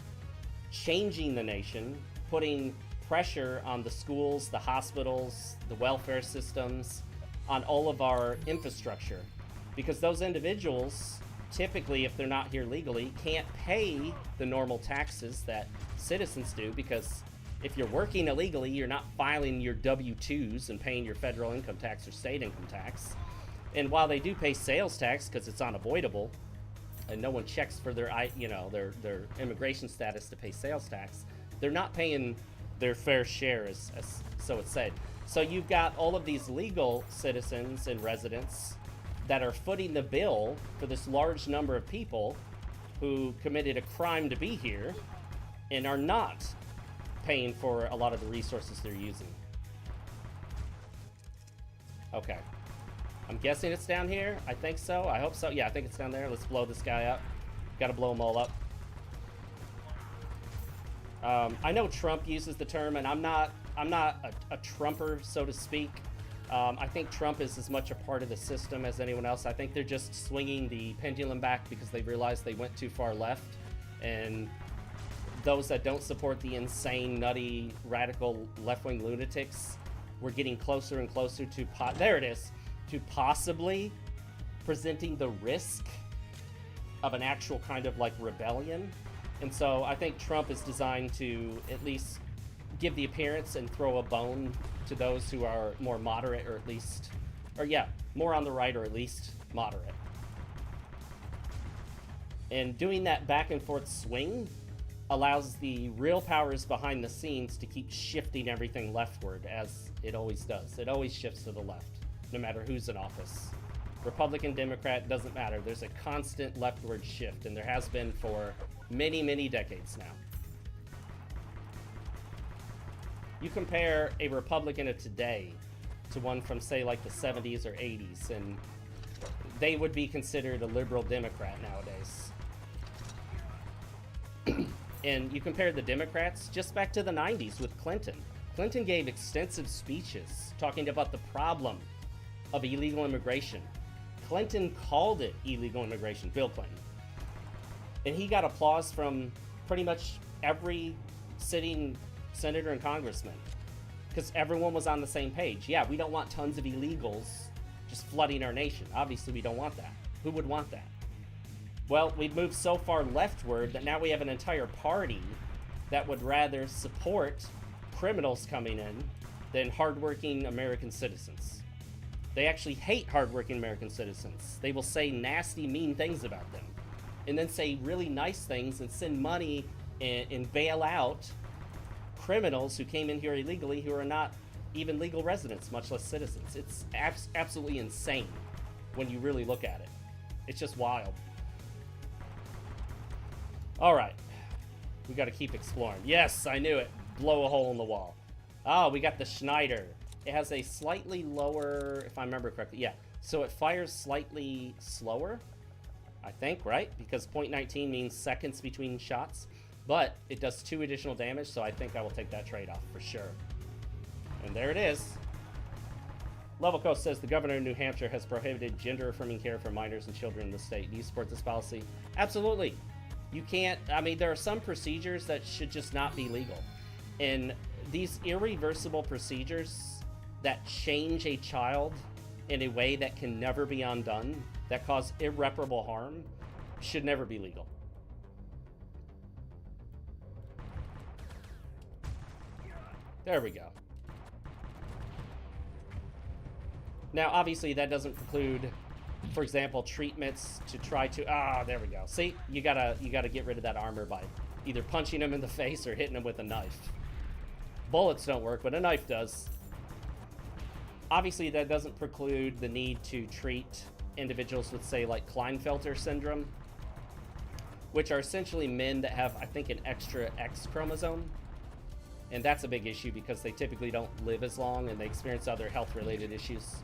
Speaker 1: changing the nation, putting pressure on the schools, the hospitals, the welfare systems, on all of our infrastructure. Because those individuals, typically, if they're not here legally, can't pay the normal taxes that citizens do, because if you're working illegally, you're not filing your W-2s and paying your federal income tax or state income tax. And while they do pay sales tax because it's unavoidable, and no one checks for their, you know, their immigration status to pay sales tax, they're not paying their fair share, as so it's said. So you've got all of these legal citizens and residents that are footing the bill for this large number of people who committed a crime to be here and are not paying for a lot of the resources they're using. Okay. I'm guessing it's down here. I think so. I hope so. Yeah, I think it's down there. Let's blow this guy up. Gotta blow them all up. I know Trump uses the term, and I'm not a Trumper, so to speak. I think Trump is as much a part of the system as anyone else. I think they're just swinging the pendulum back because they realized they went too far left, and those that don't support the insane, nutty, radical left-wing lunatics, we're getting closer and closer to there it is, to possibly presenting the risk of an actual kind of like rebellion. And so I think Trump is designed to at least give the appearance and throw a bone to those who are more moderate, or at least, or yeah, more on the right, or at least moderate. And doing that back and forth swing allows the real powers behind the scenes to keep shifting everything leftward, as it always does. It always shifts to the left, no matter who's in office. Republican, Democrat, doesn't matter. There's a constant leftward shift, and there has been for many, many decades now. You compare a Republican of today to one from, say, like the 70s or 80s, and they would be considered a liberal Democrat nowadays. And you compare the Democrats just back to the 90s with Clinton. Clinton gave extensive speeches talking about the problem of illegal immigration. Clinton called it illegal immigration, Bill Clinton. And he got applause from pretty much every sitting senator and congressman because everyone was on the same page. Yeah, we don't want tons of illegals just flooding our nation. Obviously, we don't want that. Who would want that? Well, we've moved so far leftward that now we have an entire party that would rather support criminals coming in than hardworking American citizens. They actually hate hardworking American citizens. They will say nasty, mean things about them and then say really nice things and send money and bail out criminals who came in here illegally who are not even legal residents, much less citizens. It's absolutely insane when you really look at it. It's just wild. All right, we got to keep exploring. Yes, I knew it. Blow a hole in the wall. Oh, we got the Schneider. It has a slightly lower, if I remember correctly. Yeah, so it fires slightly slower, I think, right? Because .19 means seconds between shots, but it does 2 additional damage, so I think I will take that trade-off for sure. And there it is. Level Coast says the governor of New Hampshire has prohibited gender-affirming care for minors and children in the state. Do you support this policy? Absolutely. You can't, I mean, there are some procedures that should just not be legal. And these irreversible procedures that change a child in a way that can never be undone, that cause irreparable harm, should never be legal. There we go. Now, obviously, that doesn't preclude, for example, treatments to try to... there we go. See, you gotta get rid of that armor by either punching him in the face or hitting him with a knife. Bullets don't work, but a knife does. Obviously, that doesn't preclude the need to treat individuals with, say, like Klinefelter syndrome, which are essentially men that have, I think, an extra X chromosome. And that's a big issue because they typically don't live as long and they experience other health-related issues.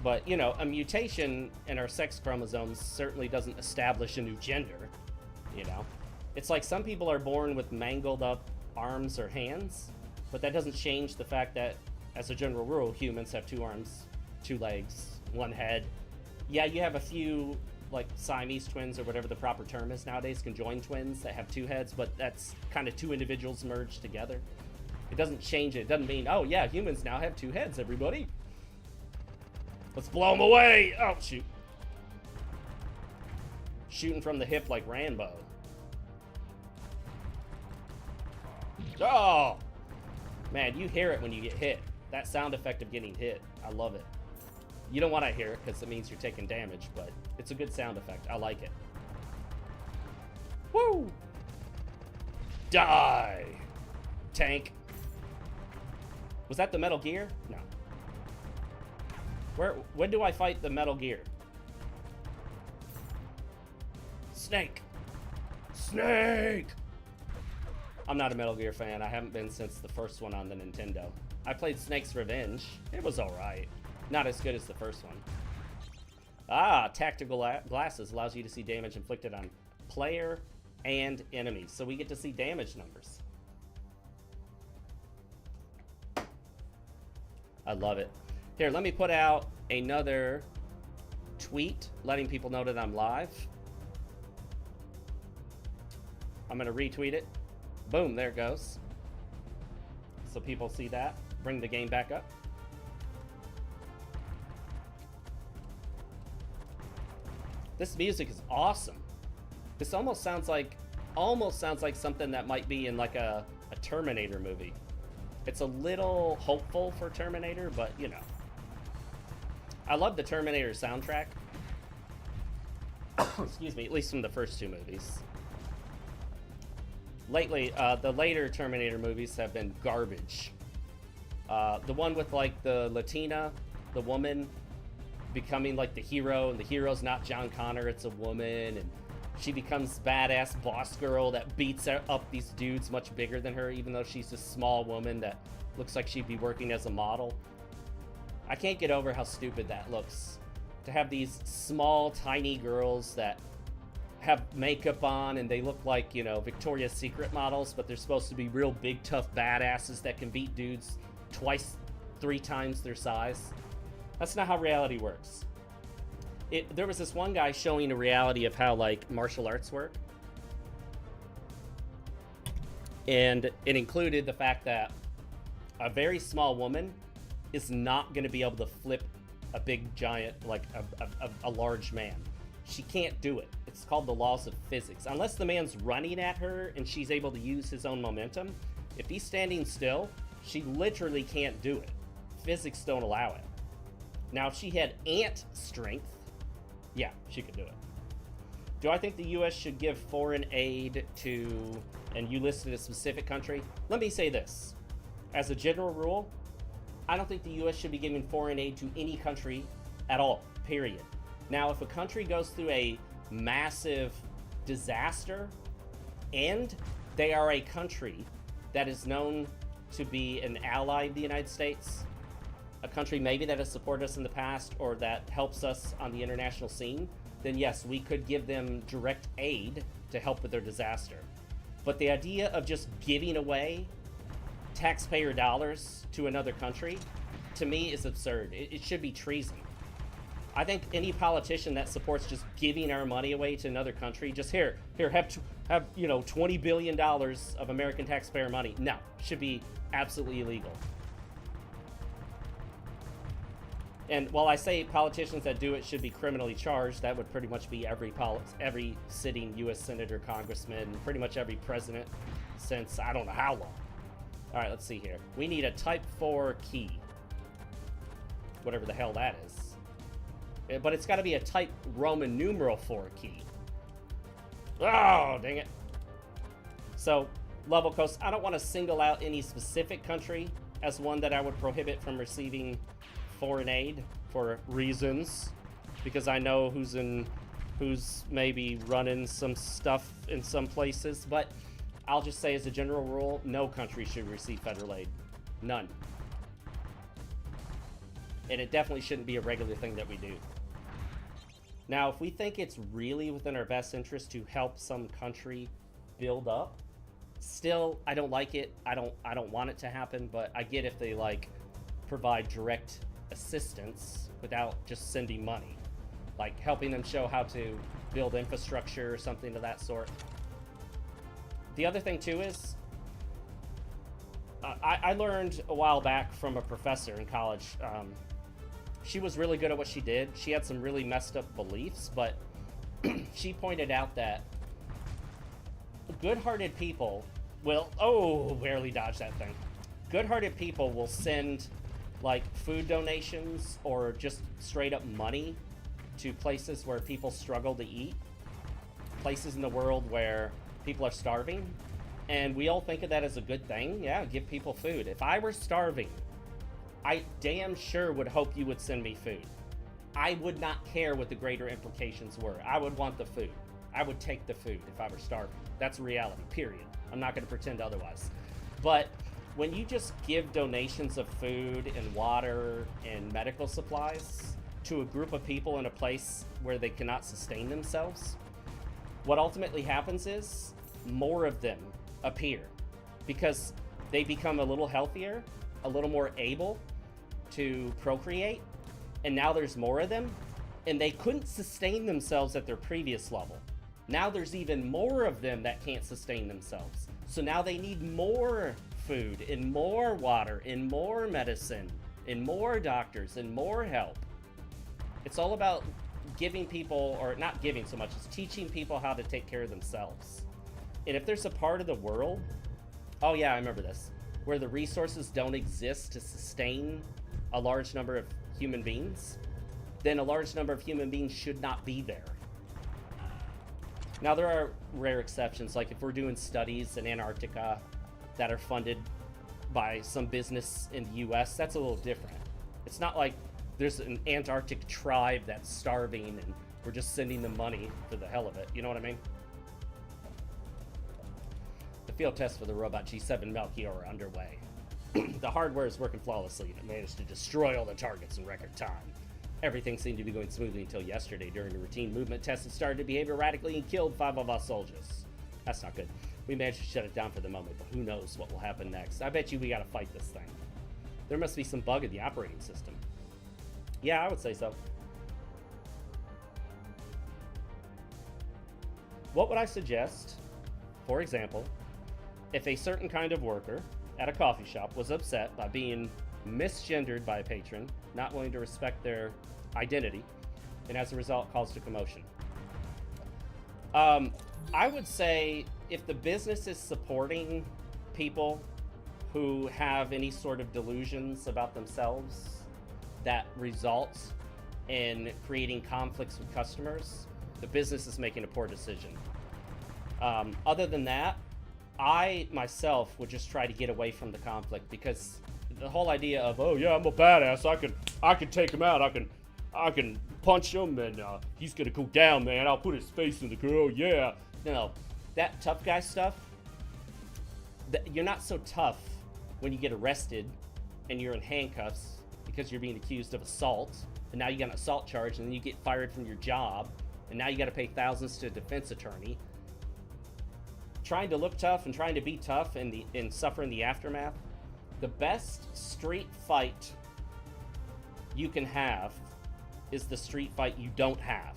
Speaker 1: But, you know, a mutation in our sex chromosomes certainly doesn't establish a new gender, you know? It's like some people are born with mangled up arms or hands, but that doesn't change the fact that, as a general rule, humans have 2 arms, 2 legs, 1 head. Yeah, you have a few, like, Siamese twins or whatever the proper term is nowadays, conjoined twins that have 2 heads, but that's kind of 2 individuals merged together. It doesn't change it. It doesn't mean, oh, yeah, humans now have 2 heads, everybody. Let's blow them away! Oh, shoot. Shooting from the hip like Rambo. Oh! Man, you hear it when you get hit. That sound effect of getting hit. I love it. You don't want to hear it because it means you're taking damage, but it's a good sound effect. I like it. Woo! Die! Tank. Was that the Metal Gear? No. When do I fight the Metal Gear? Snake! Snake! I'm not a Metal Gear fan. I haven't been since the first one on the Nintendo. I played Snake's Revenge. It was alright. Not as good as the first one. Tactical glasses allows you to see damage inflicted on player and enemies. So we get to see damage numbers. I love it. Here, let me put out another tweet letting people know that I'm live. I'm going to retweet it. Boom, there it goes. So people see that. Bring the game back up. This music is awesome. This almost sounds like something that might be in like a Terminator movie. It's a little hopeful for Terminator, but you know. I love the Terminator soundtrack. Excuse me, at least from the first 2 movies. Lately, the later Terminator movies have been garbage. The one with like the Latina, the woman becoming like the hero, and the hero's not John Connor, it's a woman, and she becomes badass boss girl that beats up these dudes much bigger than her, even though she's a small woman that looks like she'd be working as a model. I can't get over how stupid that looks. To have these small, tiny girls that have makeup on and they look like, you know, Victoria's Secret models, but they're supposed to be real big, tough badasses that can beat dudes twice, 3 times their size. That's not how reality works. There was this one guy showing a reality of how, like, martial arts work. And it included the fact that a very small woman is not going to be able to flip a big giant, like a large man. She can't do it. It's called the laws of physics. Unless the man's running at her and she's able to use his own momentum, if he's standing still, she literally can't do it. Physics don't allow it. Now, if she had ant strength, yeah, she could do it. Do I think the U.S. should give foreign aid to, and you listed a specific country? Let me say this. As a general rule, I don't think the U.S. should be giving foreign aid to any country at all, period. Now, if a country goes through a massive disaster and they are a country that is known to be an ally of the United States, a country maybe that has supported us in the past or that helps us on the international scene, then yes, we could give them direct aid to help with their disaster. But the idea of just giving away taxpayer dollars to another country, to me, is absurd. It should be treason. I think any politician that supports just giving our money away to another country, just here, have you know, $20 billion of American taxpayer money. No, should be absolutely illegal. And while I say politicians that do it should be criminally charged, that would pretty much be every sitting U.S. senator, congressman, pretty much every president since I don't know how long. All right, let's see here. We need a Type 4 key, whatever the hell that is. But it's got to be a Type Roman numeral 4 key. Oh, dang it. So, Level Coast, I don't want to single out any specific country as one that I would prohibit from receiving foreign aid for reasons, because I know who's maybe running some stuff in some places, but I'll just say as a general rule, no country should receive federal aid. None. And it definitely shouldn't be a regular thing that we do. Now, if we think it's really within our best interest to help some country build up, still, I don't like it. I don't want it to happen, but I get if they, like, provide direct assistance without just sending money, like helping them show how to build infrastructure or something of that sort. The other thing too is I learned a while back from a professor in college. She was really good at what she did. She had some really messed up beliefs, but she pointed out that good-hearted people will barely dodged that thing. Good-hearted people will send like food donations or just straight up money to places where people struggle to eat, places in the world where people are starving, and we all think of that as a good thing. Yeah, give people food. If I were starving, I damn sure would hope you would send me food. I would not care what the greater implications were. I would want the food. I would take the food if I were starving. That's reality, period. I'm not going to pretend otherwise. But when you just give donations of food and water and medical supplies to a group of people in a place where they cannot sustain themselves, what ultimately happens is more of them appear because they become a little healthier, a little more able to procreate, and now there's more of them, and they couldn't sustain themselves at their previous level. Now there's even more of them that can't sustain themselves. So now they need more food and more water and more medicine and more doctors and more help. It's all about giving people, or not giving so much, as teaching people how to take care of themselves. And if there's a part of the world, oh yeah, I remember this, where the resources don't exist to sustain a large number of human beings, then a large number of human beings should not be there. Now, there are rare exceptions, like if we're doing studies in Antarctica that are funded by some business in the US, that's a little different. It's not like there's an Antarctic tribe that's starving and we're just sending them money for the hell of it. You know what I mean? The field tests for the robot G7 Melchior are underway. The hardware is working flawlessly and it managed to destroy all the targets in record time. Everything seemed to be going smoothly until yesterday. During a routine movement test, it started to behave erratically and killed 5 of our soldiers. That's not good. We managed to shut it down for the moment, but who knows what will happen next. I bet you we gotta fight this thing. There must be some bug in the operating system. Yeah, I would say so. What would I suggest, for example, if a certain kind of worker at a coffee shop was upset by being misgendered by a patron, not willing to respect their identity, and as a result caused a commotion? I would say if the business is supporting people who have any sort of delusions about themselves that results in creating conflicts with customers, the business is making a poor decision. Other than that, I myself would just try to get away from the conflict, because the whole idea of, oh yeah, I'm a badass, I can take him out, I can punch him and he's gonna go down, man. I'll put his face in the girl, yeah. No, that tough guy stuff, you're not so tough when you get arrested and you're in handcuffs because you're being accused of assault, and now you got an assault charge, and then you get fired from your job, and now you got to pay thousands to a defense attorney. Trying to look tough and trying to be tough and suffering the aftermath. The best street fight you can have is the street fight you don't have.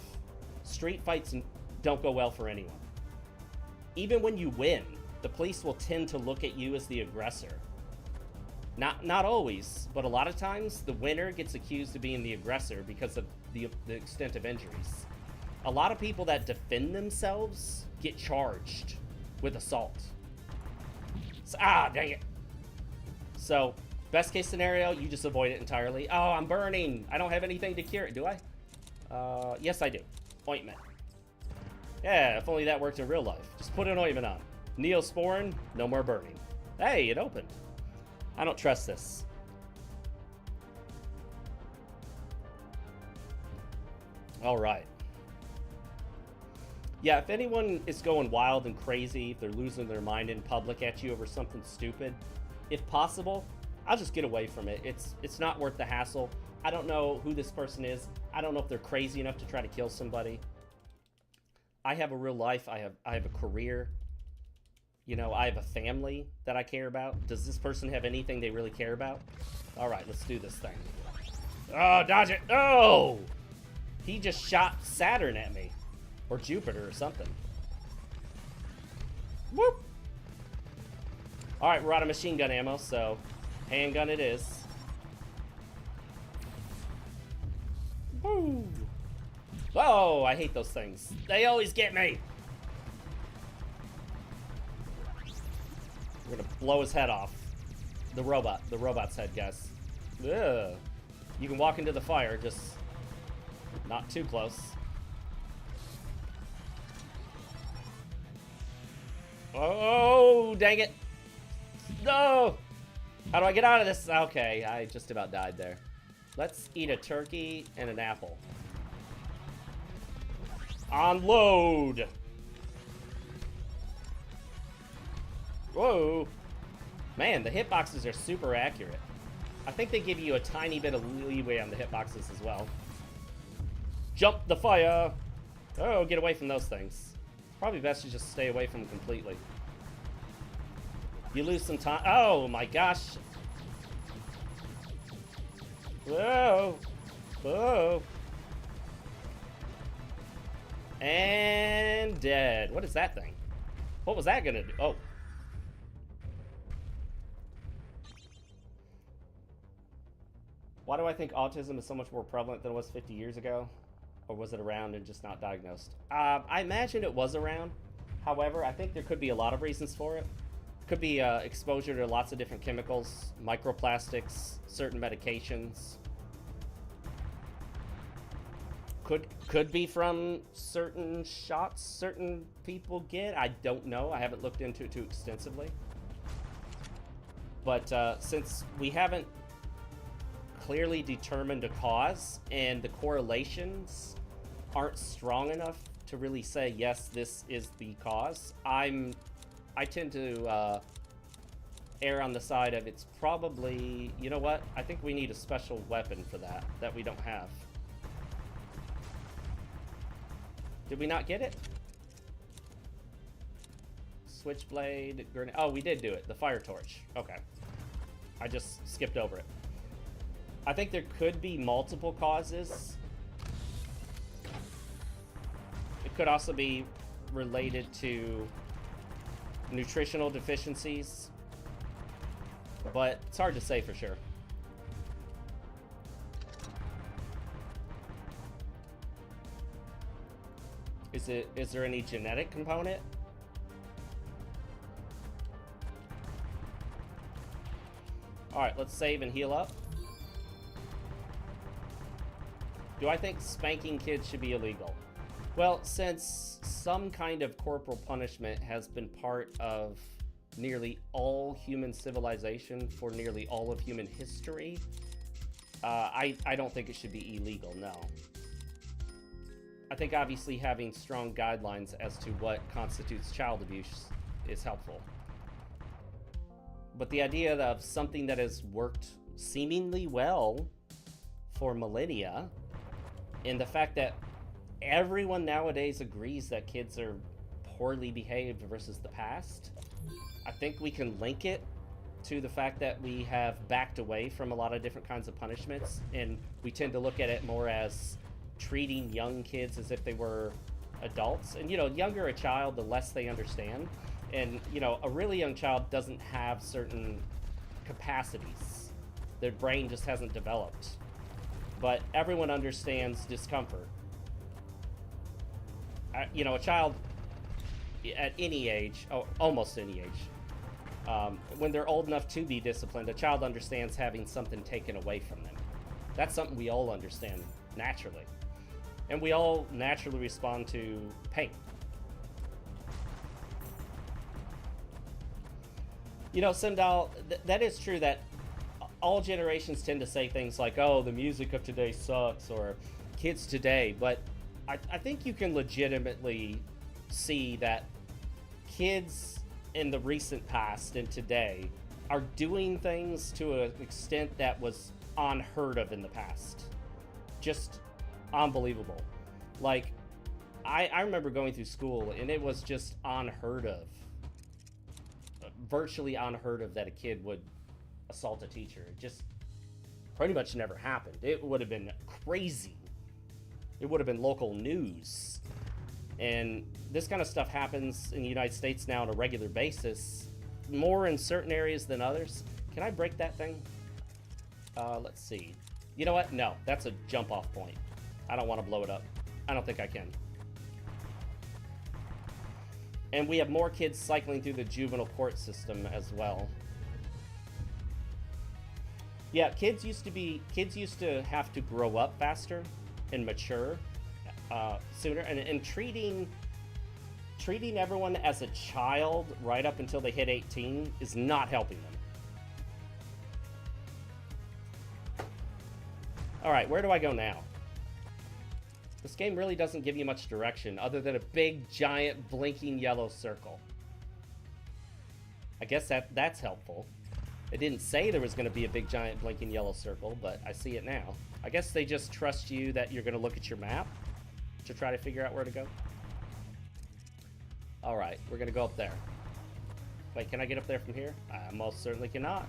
Speaker 1: Street fights don't go well for anyone. Even when you win, the police will tend to look at you as the aggressor. Not always, but a lot of times the winner gets accused of being the aggressor because of the extent of injuries. A lot of people that defend themselves get charged with assault. So, dang it. So, best case scenario, you just avoid it entirely. Oh, I'm burning. I don't have anything to cure it, do I? Yes, I do. Ointment. Yeah, if only that worked in real life. Just put an ointment on. Neosporin, no more burning. Hey, it opened. I don't trust this. All right. Yeah, if anyone is going wild and crazy, if they're losing their mind in public at you over something stupid, if possible, I'll just get away from it. It's not worth the hassle. I don't know who this person is. I don't know if they're crazy enough to try to kill somebody. I have a real life. I have a career. You know, I have a family that I care about. Does this person have anything they really care about? All right, let's do this thing. Oh, dodge it. Oh! He just shot Saturn at me. Or Jupiter or something. Whoop! All right, we're out of machine gun ammo, so handgun it is. Woo! Oh, I hate those things. They always get me. We're gonna blow his head off. The robot's head, guys. Ugh. You can walk into the fire, just not too close. Oh, dang it. No! How do I get out of this? Okay, I just about died there. Let's eat a turkey and an apple. Unload! Whoa! Man, the hitboxes are super accurate. I think they give you a tiny bit of leeway on the hitboxes as well. Jump the fire! Oh, get away from those things. Probably best to just stay away from them completely. You lose some time. Oh my gosh! Whoa! Whoa! And dead. What is that thing? What was that gonna do? Oh. Why do I think autism is so much more prevalent than it was 50 years ago? Or was it around and just not diagnosed? I imagine it was around. However, I think there could be a lot of reasons for it. Could be exposure to lots of different chemicals, microplastics, certain medications. Could be from certain shots certain people get. I don't know. I haven't looked into it too extensively. But since we haven't clearly determined a cause and the correlations aren't strong enough to really say, yes, this is the cause, I tend to err on the side of it's probably, you know what? I think we need a special weapon for that we don't have. Did we not get it? Switchblade, grenade. Oh, we did do it. The fire torch. Okay. I just skipped over it. I think there could be multiple causes. It could also be related to nutritional deficiencies, but it's hard to say for sure. Is there any genetic component? All right, let's save and heal up. Do I think spanking kids should be illegal? Well, since some kind of corporal punishment has been part of nearly all human civilization for nearly all of human history, I don't think it should be illegal, no. I think obviously having strong guidelines as to what constitutes child abuse is helpful. But the idea of something that has worked seemingly well for millennia, and the fact that everyone nowadays agrees that kids are poorly behaved versus the past, I think we can link it to the fact that we have backed away from a lot of different kinds of punishments, and we tend to look at it more as treating young kids as if they were adults. And, you know, younger a child, the less they understand. And, you know, a really young child doesn't have certain capacities. Their brain just hasn't developed. But everyone understands discomfort. You know, a child at any age, almost any age, when they're old enough to be disciplined, a child understands having something taken away from them. That's something we all understand naturally. And we all naturally respond to pain. You know, Simdal, that is true that all generations tend to say things like, oh, the music of today sucks, or kids today, but I think you can legitimately see that kids in the recent past and today are doing things to an extent that was unheard of in the past. Just unbelievable. Like, I remember going through school and it was just unheard of. Virtually unheard of that a kid would assault a teacher. It just pretty much never happened. It would have been crazy. It would have been local news. And this kind of stuff happens in the United States now on a regular basis, more in certain areas than others. Can I break that thing? Let's see. You know what? No, that's a jump off point. I don't want to blow it up. I don't think I can. And we have more kids cycling through the juvenile court system as well. Yeah, kids used to have to grow up faster and mature sooner, and treating everyone as a child right up until they hit 18 is not helping them. All right, where do I go now? This game really doesn't give you much direction other than a big, giant, blinking yellow circle. I guess that's helpful. It didn't say there was going to be a big, giant, blinking yellow circle, but I see it now. I guess they just trust you that you're going to look at your map to try to figure out where to go. All right, we're going to go up there. Wait, can I get up there from here? I most certainly cannot.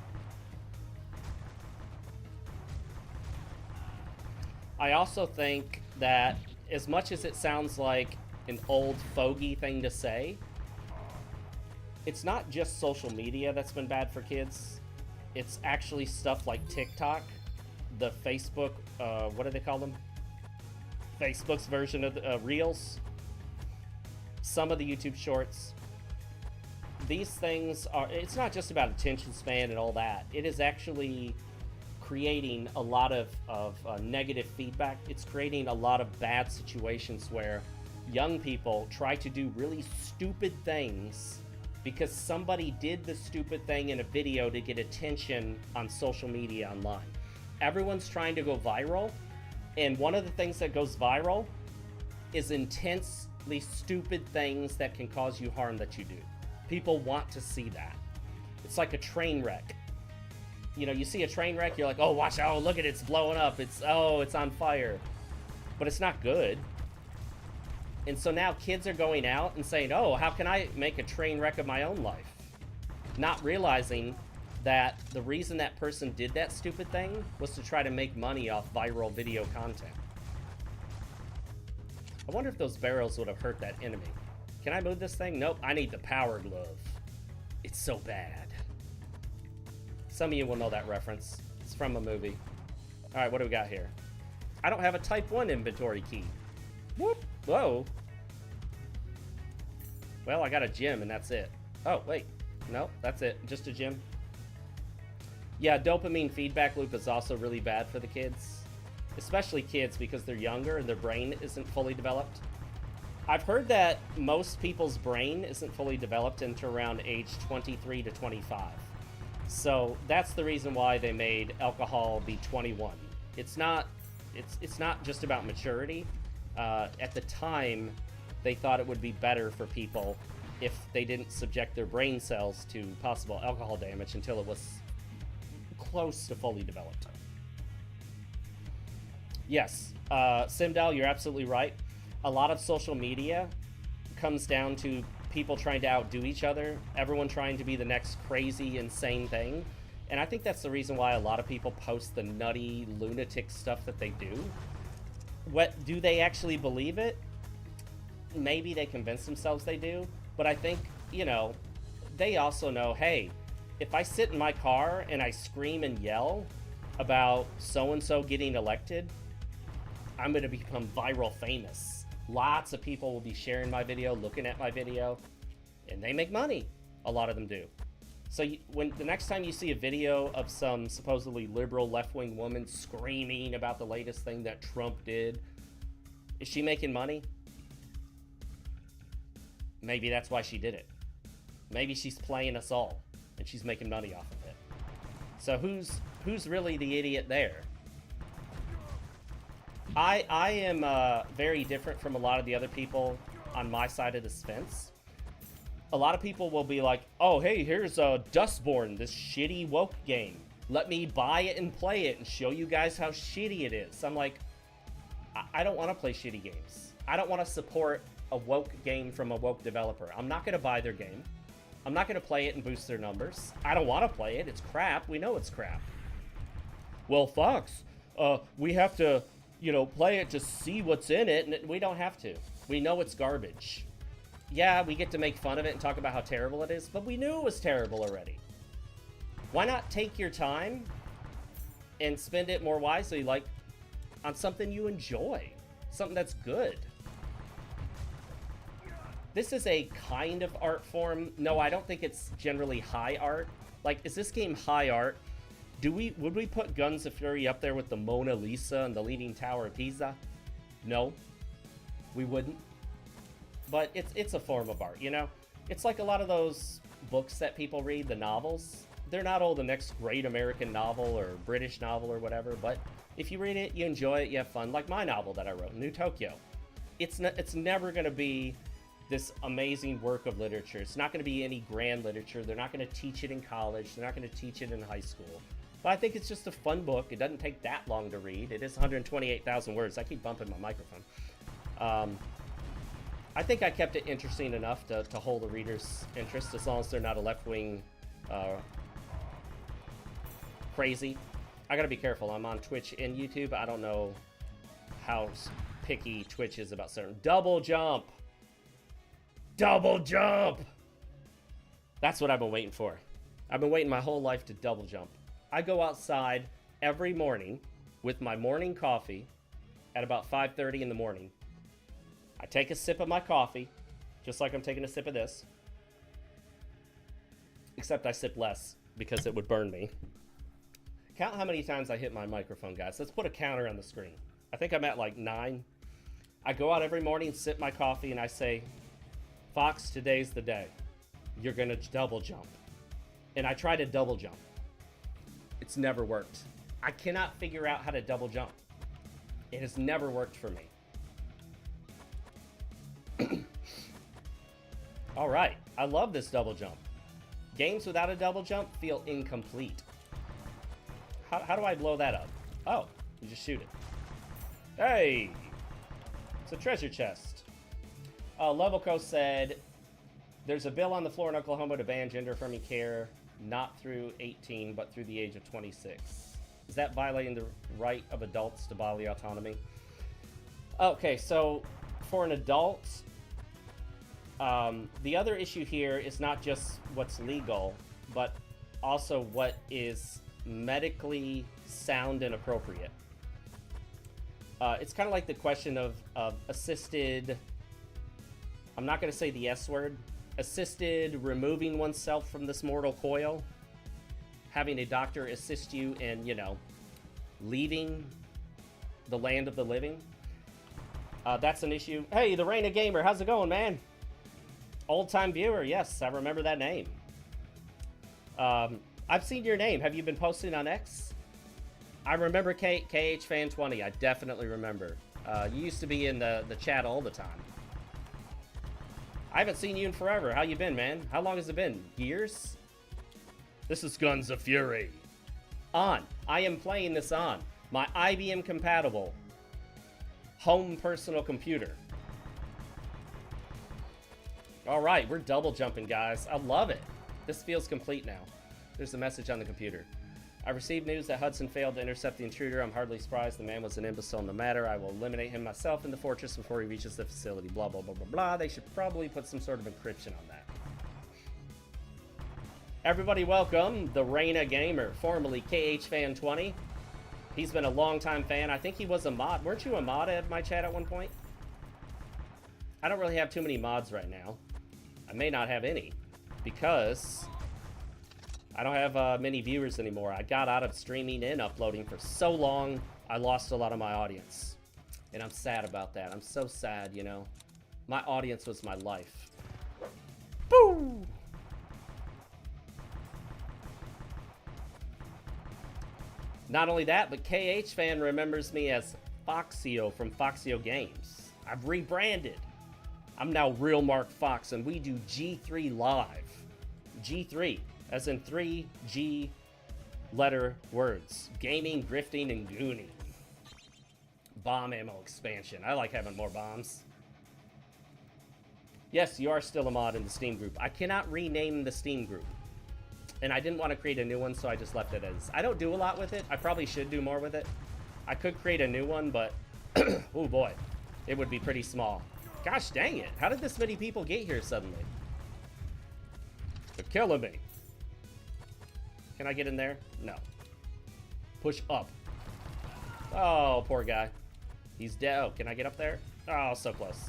Speaker 1: I also think that as much as it sounds like an old fogey thing to say, it's not just social media that's been bad for kids. It's actually stuff like TikTok, the Facebook, what do they call them? Facebook's version of the, Reels. Some of the YouTube Shorts. These things are, it's not just about attention span and all that. It is actually creating a lot of negative feedback. It's creating a lot of bad situations where young people try to do really stupid things because somebody did the stupid thing in a video to get attention on social media online. Everyone's trying to go viral, and one of the things that goes viral is intensely stupid things that can cause you harm that you do. People want to see that. It's like a train wreck. You know, you see a train wreck, you're like, oh, watch, oh, look at it, it's blowing up, it's on fire. But it's not good. And so now kids are going out and saying, oh, how can I make a train wreck of my own life? Not realizing that the reason that person did that stupid thing was to try to make money off viral video content. I wonder if those barrels would have hurt that enemy. Can I move this thing? Nope, I need the power glove. It's so bad. Some of you will know that reference. It's from a movie. All right, what do we got here? I don't have a type 1 inventory key. Whoop, whoa. Well, I got a gem and that's it. Oh, wait, no, that's it, just a gem. Yeah, dopamine feedback loop is also really bad for the kids. Especially kids because they're younger and their brain isn't fully developed. I've heard that most people's brain isn't fully developed until around age 23 to 25. So that's the reason why they made alcohol be 21. It's not just about maturity. At the time, they thought it would be better for people if they didn't subject their brain cells to possible alcohol damage until it was close to fully developed. Yes, Simdal, you're absolutely right. A lot of social media comes down to people trying to outdo each other, everyone trying to be the next crazy, insane thing. And I think that's the reason why a lot of people post the nutty, lunatic stuff that they do. What do they actually believe it? Maybe they convince themselves they do, but I think, you know, they also know, hey, if I sit in my car and I scream and yell about so-and-so getting elected, I'm going to become viral famous. Lots of people will be sharing my video, looking at my video, and they make money. A lot of them do. So when the next time you see a video of some supposedly liberal left-wing woman screaming about the latest thing that Trump did, is she making money? Maybe that's why she did it. Maybe she's playing us all, and she's making money off of it. So who's really the idiot there? I am very different from a lot of the other people on my side of this fence. A lot of people will be like, oh, hey, here's Dustborn, this shitty woke game. Let me buy it and play it and show you guys how shitty it is. I'm like, I don't want to play shitty games. I don't want to support a woke game from a woke developer. I'm not going to buy their game. I'm not going to play it and boost their numbers. I don't want to play it. It's crap. We know it's crap. Well, Fox, we have to, you know, play it to see what's in it, and we don't have to. We know it's garbage. Yeah, we get to make fun of it and talk about how terrible it is, but we knew it was terrible already. Why not take your time and spend it more wisely, like on something you enjoy, something that's good? This is a kind of art form. No, I don't think it's generally high art. Like, is this game high art? Would we put Guns of Fury up there with the Mona Lisa and the Leaning Tower of Pisa? No, we wouldn't. But it's a form of art, you know? It's like a lot of those books that people read, the novels. They're not all the next great American novel or British novel or whatever, but if you read it, you enjoy it, you have fun. Like my novel that I wrote, New Tokyo. It's never going to be this amazing work of literature. It's not going to be any grand literature. They're not going to teach it in college. They're not going to teach it in high school. But I think it's just a fun book. It doesn't take that long to read. It is 128,000 words. I keep bumping my microphone. I think I kept it interesting enough to hold the reader's interest, as long as they're not a left-wing crazy. I gotta be careful. I'm on Twitch and YouTube. I don't know how picky Twitch is about certain. Double jump! Double jump! That's what I've been waiting for. I've been waiting my whole life to double jump. I go outside every morning with my morning coffee at about 5:30 in the morning. I take a sip of my coffee, just like I'm taking a sip of this. Except I sip less, because it would burn me. Count how many times I hit my microphone, guys. Let's put a counter on the screen. I think I'm at like 9. I go out every morning, sip my coffee, and I say, Fox, today's the day. You're gonna double jump. And I try to double jump. It's never worked. I cannot figure out how to double jump. It has never worked for me. All right, I love this double jump. Games without a double jump feel incomplete. How do I blow that up? Oh, you just shoot it. Hey, it's a treasure chest. Levelco said, there's a bill on the floor in Oklahoma to ban gender-affirming care, not through 18, but through the age of 26. Is that violating the right of adults to bodily autonomy? Okay, so for an adult, the other issue here is not just what's legal, but also what is medically sound and appropriate. It's kind of like the question of assisted, I'm not going to say the S word, assisted removing oneself from this mortal coil, having a doctor assist you in, you know, leaving the land of the living. That's an issue. Hey, the Reina Gamer, how's it going, man? Old-time viewer, yes, I remember that name. I've seen your name. Have you been posting on X? I remember KHFan20. I definitely remember. You used to be in the chat all the time. I haven't seen you in forever. How you been, man? How long has it been? Years? This is Guns of Fury. On. I am playing this on my IBM compatible home personal computer. All right, we're double jumping, guys. I love it. This feels complete now. There's a message on the computer. I received news that Hudson failed to intercept the intruder. I'm hardly surprised. The man was an imbecile in the matter. I will eliminate him myself in the fortress before he reaches the facility. Blah, blah, blah, blah, blah. They should probably put some sort of encryption on that. Everybody welcome the Reina Gamer, formerly KHFan20. He's been a long-time fan. I think he was a mod. Weren't you a mod at my chat at one point? I don't really have too many mods right now. I may not have any because I don't have many viewers anymore. I got out of streaming and uploading for so long, I lost a lot of my audience. And I'm sad about that. I'm so sad, you know. My audience was my life. Boo! Not only that, but KHFan remembers me as Foxio from Foxio Games. I've rebranded. I'm now RealMarcFoxx, and we do G3 live. G3. As in 3 G letter words. Gaming, grifting, and gooning. Bomb ammo expansion. I like having more bombs. Yes, you are still a mod in the Steam group. I cannot rename the Steam group. And I didn't want to create a new one, so I just left it as. I don't do a lot with it. I probably should do more with it. I could create a new one, but oh boy, it would be pretty small. Gosh dang it. How did this many people get here suddenly? They're killing me. Can I get in there? No. Push up. Oh, poor guy. He's dead. Oh, can I get up there? Oh, so close.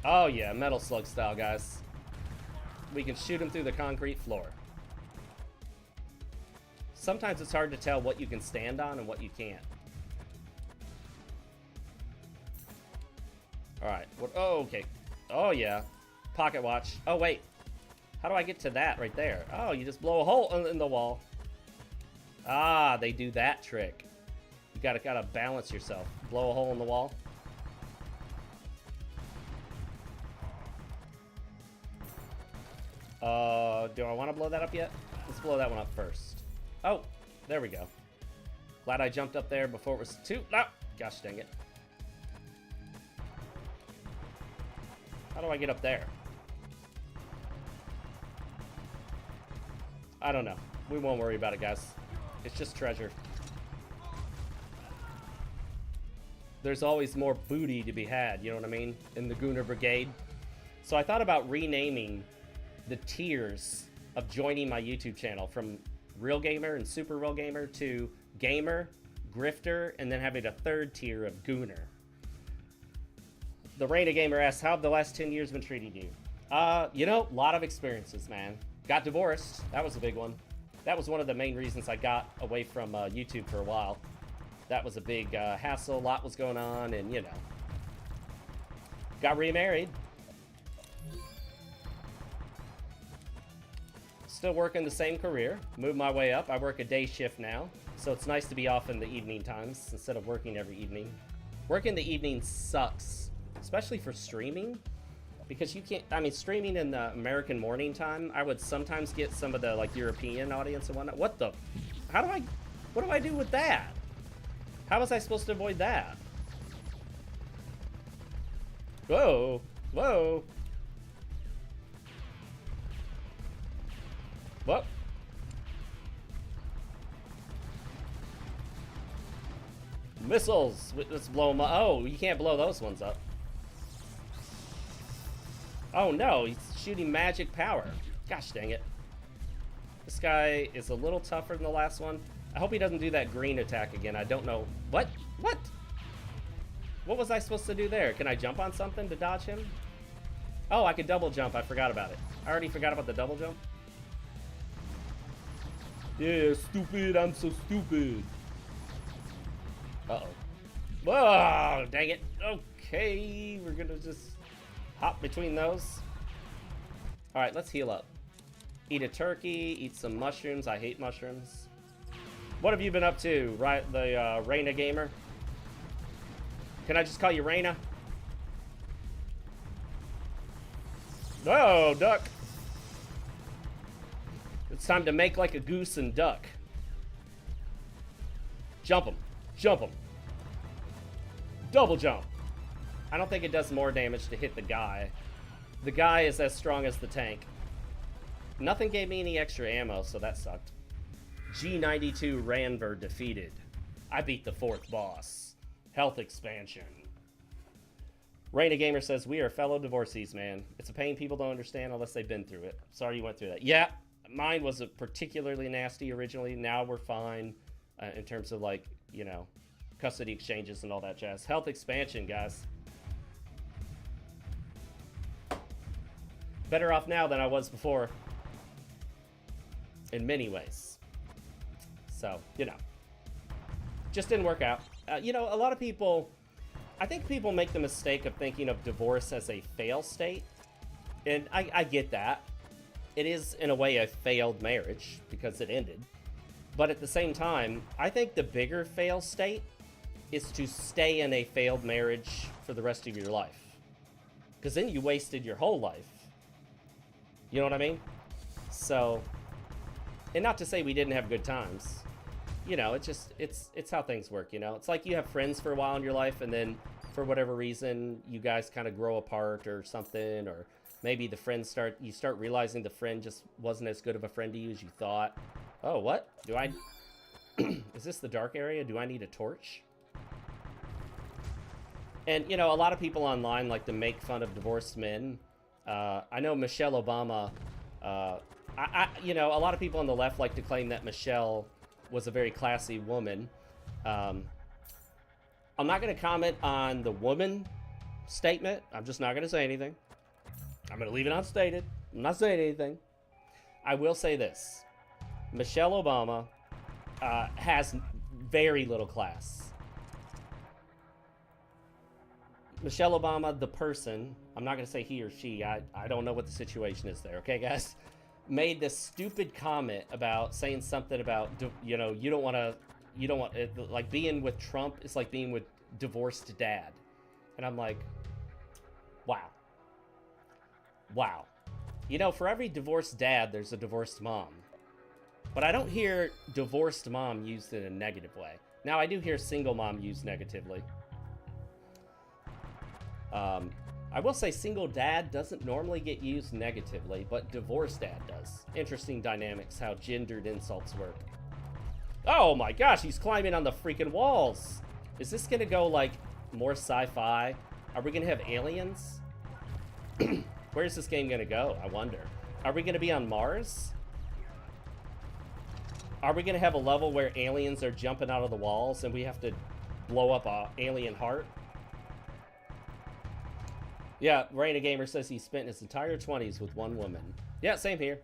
Speaker 1: Oh, yeah. Metal Slug style, guys. We can shoot him through the concrete floor. Sometimes it's hard to tell what you can stand on and what you can't. Alright. Oh, okay. Oh, yeah. Pocket watch. Oh, wait. How do I get to that right there? Oh, you just blow a hole in the wall. Ah, they do that trick. You gotta balance yourself. Blow a hole in the wall. Do I want to blow that up yet? Let's blow that one up first. Oh, there we go. Glad I jumped up there before it was too... No! Gosh dang it. How do I get up there? I don't know. We won't worry about it, guys. It's just treasure. There's always more booty to be had, you know what I mean? In the Gooner Brigade. So I thought about renaming the tiers of joining my YouTube channel from Real Gamer and Super Real Gamer to Gamer, Grifter, and then having a third tier of Gooner. The Reina Gamer asks, how have the last 10 years been treating you? You know, a lot of experiences, man. Got divorced. That was a big one. That was one of the main reasons I got away from YouTube for a while. That was a big hassle. A lot was going on, and you know. Got remarried. Still working the same career. Moved my way up. I work a day shift now, so it's nice to be off in the evening times instead of working every evening. Working the evening sucks, especially for streaming, because you can't, I mean, streaming in the American morning time, I would sometimes get some of the, like, European audience and whatnot. What the, what do I do with that? How was I supposed to avoid that? Whoa. Whoa. Whoa. Missiles. Let's blow them up. Oh, you can't blow those ones up. Oh no, he's shooting magic power. Gosh dang it. This guy is a little tougher than the last one. I hope he doesn't do that green attack again. I don't know. What? What? What was I supposed to do there? Can I jump on something to dodge him? Oh, I could double jump. I forgot about it. I already forgot about the double jump. Yeah, stupid. I'm so stupid. Uh-oh. Whoa, dang it. Okay, we're gonna just hop between those. All right, let's heal up. Eat a turkey, eat some mushrooms. I hate mushrooms. What have you been up to, right? The Reina Gamer? Can I just call you Reina? Oh, duck. It's time to make like a goose and duck. Jump him. Jump him. Double jump. I don't think it does more damage to hit the guy. The guy is as strong as the tank. Nothing gave me any extra ammo, so that sucked. G92 Ranver defeated. I beat the 4th boss. Health expansion. Reina Gamer says, we are fellow divorcees, man. It's a pain people don't understand unless they've been through it. Sorry you went through that. Yeah, mine was particularly nasty originally. Now we're fine in terms of, like, you know, custody exchanges and all that jazz. Health expansion, guys. Better off now than I was before. In many ways. So, you know. Just didn't work out. You know, a lot of people... I think people make the mistake of thinking of divorce as a fail state. And I get that. It is, in a way, a failed marriage because it ended. But at the same time, I think the bigger fail state is to stay in a failed marriage for the rest of your life. Because then you wasted your whole life. You know what I mean? So, and not to say we didn't have good times. You know, it's how things work, you know? It's like you have friends for a while in your life, and then for whatever reason, you guys kind of grow apart or something, or maybe the friends you start realizing the friend just wasn't as good of a friend to you as you thought. Oh, what? Do I... Is this the dark area? Do I need a torch? And, you know, a lot of people online like to make fun of divorced men. I know Michelle Obama, you know, a lot of people on the left like to claim that Michelle was a very classy woman. I'm not going to comment on the woman statement. I'm just not going to say anything. I'm going to leave it unstated. I'm not saying anything. I will say this. Michelle Obama has very little class. Michelle Obama, the person, I'm not going to say he or she, I don't know what the situation is there, okay, guys? Made this stupid comment about saying something about, you know, you don't want, like, being with Trump is like being with divorced dad. And I'm like, wow. Wow. You know, for every divorced dad, there's a divorced mom. But I don't hear divorced mom used in a negative way. Now, I do hear single mom used negatively. I will say single dad doesn't normally get used negatively, but divorced dad does. Interesting dynamics, how gendered insults work. Oh my gosh, he's climbing on the freaking walls. Is this gonna go, like, more sci-fi? Are we gonna have aliens? Where's this game gonna go, I wonder? Are we gonna be on Mars? Are we gonna have a level where aliens are jumping out of the walls and we have to blow up a alien heart? Yeah, Reina Gamer says he spent his entire 20s with one woman. Yeah, same here.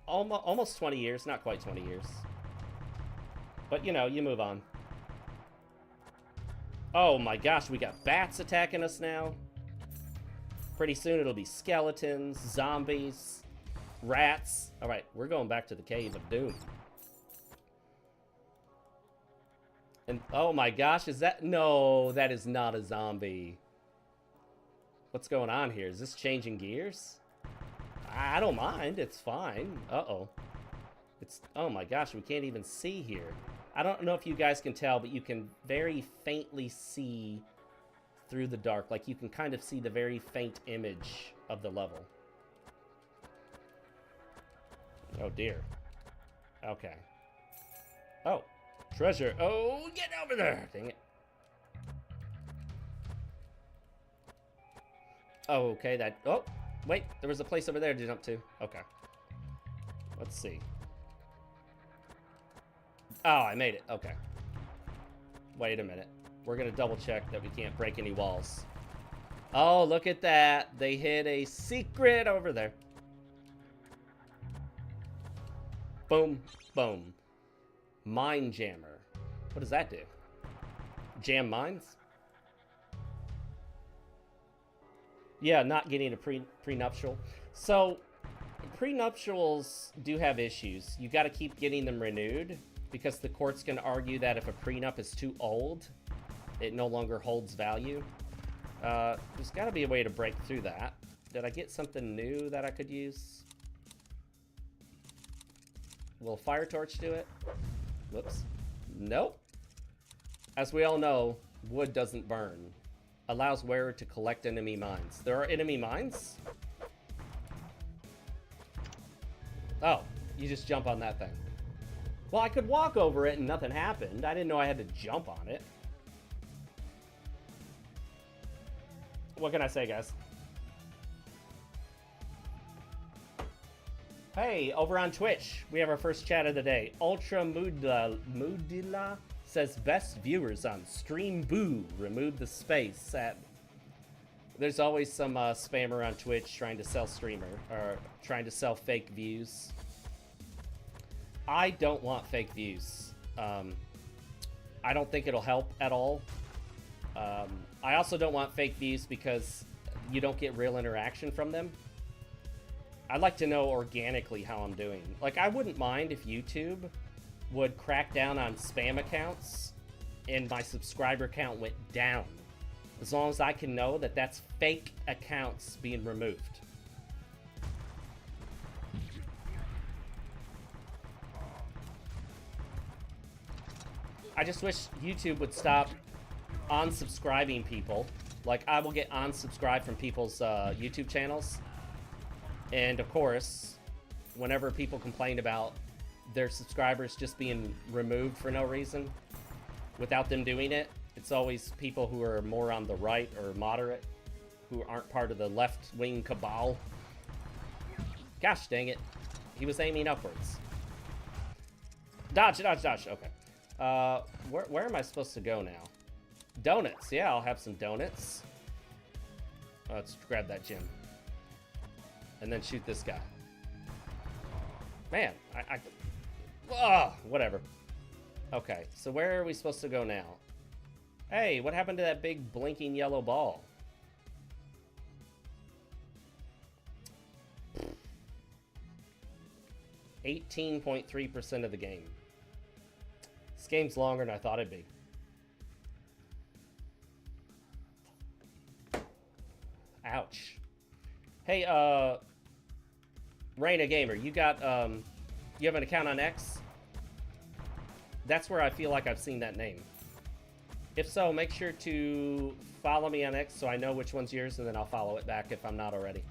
Speaker 1: Almost 20 years, not quite 20 years. But, you know, you move on. Oh my gosh, we got bats attacking us now. Pretty soon it'll be skeletons, zombies, rats. All right, we're going back to the Cave of Doom. And, oh my gosh, is that... No, that is not a zombie. What's going on here? Is this changing gears? I don't mind. It's fine. Uh-oh. It's... Oh my gosh, we can't even see here. I don't know if you guys can tell, but you can very faintly see through the dark. Like, you can kind of see the very faint image of the level. Oh, dear. Okay. Oh, treasure. Oh, get over there. Dang it. Oh, okay, that... Oh, wait, there was a place over there to jump to. Okay. Let's see. Oh, I made it. Okay. Wait a minute. We're going to double check that we can't break any walls. Oh, look at that. They hid a secret over there. Boom, boom. Mine jammer. What does that do? Jam mines? Yeah, not getting a prenuptial. So, prenuptials do have issues. You got to keep getting them renewed because the court's going to argue that if a prenup is too old, it no longer holds value. There's got to be a way to break through that. Did I get something new that I could use? Will a fire torch do it? Whoops. Nope. As we all know, wood doesn't burn. Allows wearer to collect enemy mines. There are enemy mines? Oh, you just jump on that thing. Well, I could walk over it and nothing happened. I didn't know I had to jump on it. What can I say, guys? Hey, over on Twitch, we have our first chat of the day. Ultra Mudila says best viewers on Stream Boo. Remove the space at... There's always some spammer on Twitch trying to sell streamer, or trying to sell fake views. I don't want fake views. I don't think it'll help at all. I also don't want fake views because you don't get real interaction from them. I'd like to know organically how I'm doing. Like, I wouldn't mind if YouTube would crack down on spam accounts and my subscriber count went down. As long as I can know that that's fake accounts being removed. I just wish YouTube would stop unsubscribing people. Like, I will get unsubscribed from people's YouTube channels. And of course, whenever people complain about their subscribers just being removed for no reason, without them doing it, it's always people who are more on the right or moderate, who aren't part of the left-wing cabal. Gosh dang it. He was aiming upwards. Dodge, dodge, dodge. Okay. Where am I supposed to go now? Donuts. Yeah, I'll have some donuts. Let's grab that gem. And then shoot this guy. Man, whatever. Okay, so where are we supposed to go now? Hey, what happened to that big blinking yellow ball? %18.3% of the game. This game's longer than I thought it'd be. Ouch. Hey, Reina Gamer, you got, you have an account on X? That's where I feel like I've seen that name. If so, make sure to follow me on X so I know which one's yours, and then I'll follow it back if I'm not already.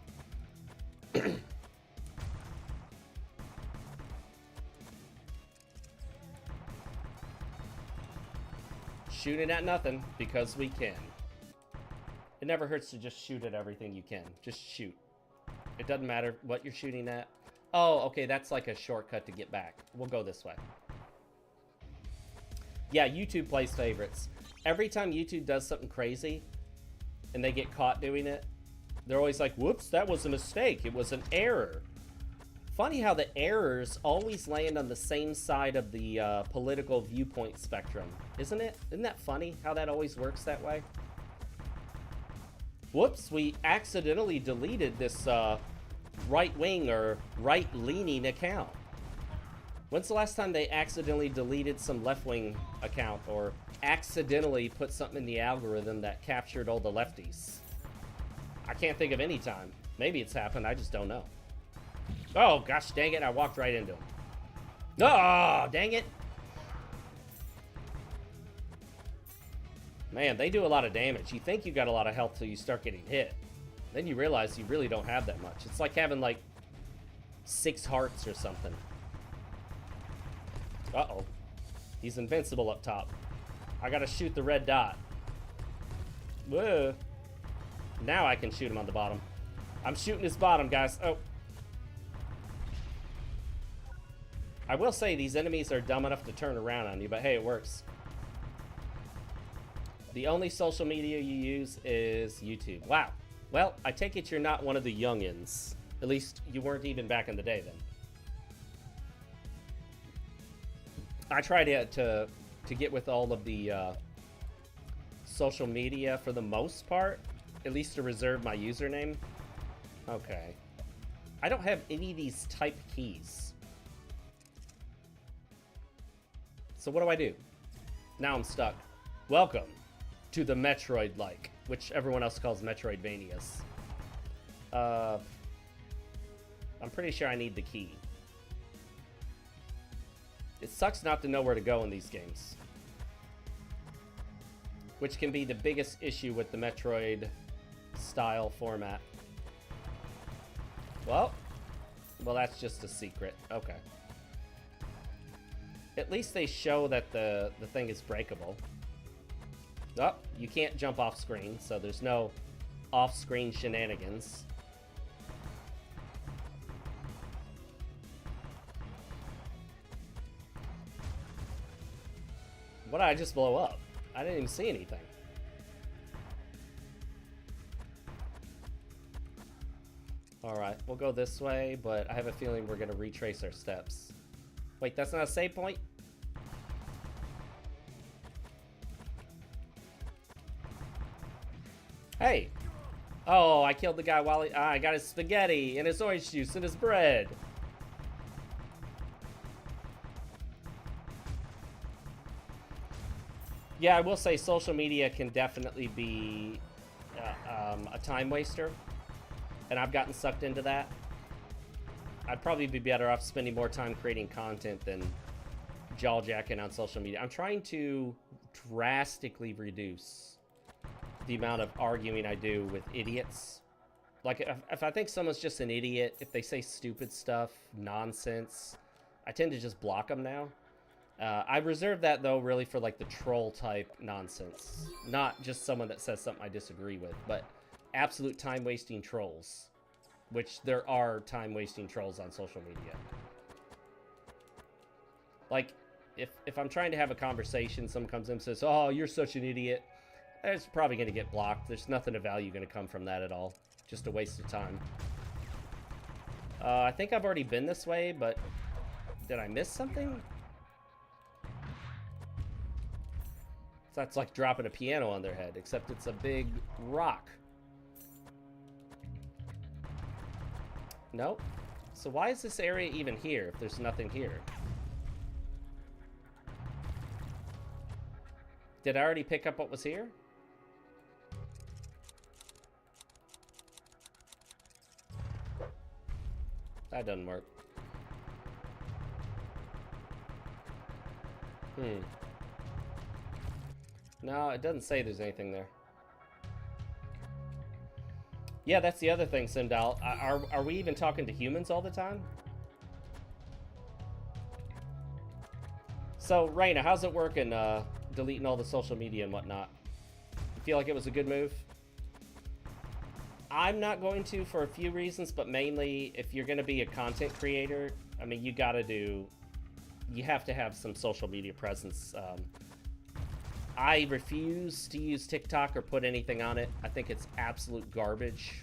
Speaker 1: Shooting at nothing, because we can. It never hurts to just shoot at everything you can. Just shoot. It doesn't matter what you're shooting at. Oh, okay, that's like a shortcut to get back. We'll go this way. Yeah, YouTube plays favorites. Every time YouTube does something crazy and they get caught doing it, they're always like, whoops, that was a mistake. It was an error. Funny how the errors always land on the same side of the political viewpoint spectrum, isn't it? Isn't that funny how that always works that way? Whoops, we accidentally deleted this right-wing or right-leaning account. When's the last time they accidentally deleted some left-wing account or accidentally put something in the algorithm that captured all the lefties? I can't think of any time. Maybe it's happened, I just don't know. Oh, gosh dang it, I walked right into him. Oh, dang it. Man, they do a lot of damage. You think you got a lot of health till you start getting hit. Then you realize you really don't have that much. It's like having, like, 6 hearts or something. Uh-oh. He's invincible up top. I gotta shoot the red dot. Whoa. Now I can shoot him on the bottom. I'm shooting his bottom, guys. Oh. I will say these enemies are dumb enough to turn around on you, but hey, it works. The only social media you use is YouTube. Wow. Well, I take it you're not one of the youngins. At least you weren't even back in the day then. I try to get with all of the social media for the most part, at least to reserve my username. Okay. I don't have any of these type keys. So what do I do? Now I'm stuck. Welcome to the Metroid-like, which everyone else calls Metroidvanias. I'm pretty sure I need the key. It sucks not to know where to go in these games, which can be the biggest issue with the Metroid style format. Well, that's just a secret. Okay. At least they show that the thing is breakable. Oh, you can't jump off screen, so there's no off-screen shenanigans. What did I just blow up? I didn't even see anything. Alright, we'll go this way, but I have a feeling we're going to retrace our steps. Wait, that's not a save point? Hey! Oh, I killed the guy while I got his spaghetti and his orange juice and his bread. Yeah, I will say social media can definitely be a time waster, and I've gotten sucked into that. I'd probably be better off spending more time creating content than jaw-jacking on social media. I'm trying to drastically reduce the amount of arguing I do with idiots. Like, if I think someone's just an idiot, if they say stupid stuff, nonsense, I tend to just block them now. I reserve that, though, really for, like, the troll-type nonsense. Not just someone that says something I disagree with, but absolute time-wasting trolls. Which there are time-wasting trolls on social media. Like, if I'm trying to have a conversation, someone comes in and says, oh, you're such an idiot, it's probably going to get blocked. There's nothing of value going to come from that at all. Just a waste of time. I think I've already been this way, but did I miss something? That's like dropping a piano on their head, except it's a big rock. Nope. So why is this area even here if there's nothing here? Did I already pick up what was here? That doesn't work. No, it doesn't say there's anything there. Yeah, that's the other thing, Simdal. Are we even talking to humans all the time? So, Raina, how's it working, deleting all the social media and whatnot? You feel like it was a good move? I'm not going to for a few reasons, but mainly if you're going to be a content creator, I mean, you have to have some social media presence. I refuse to use TikTok or put anything on it. I think it's absolute garbage.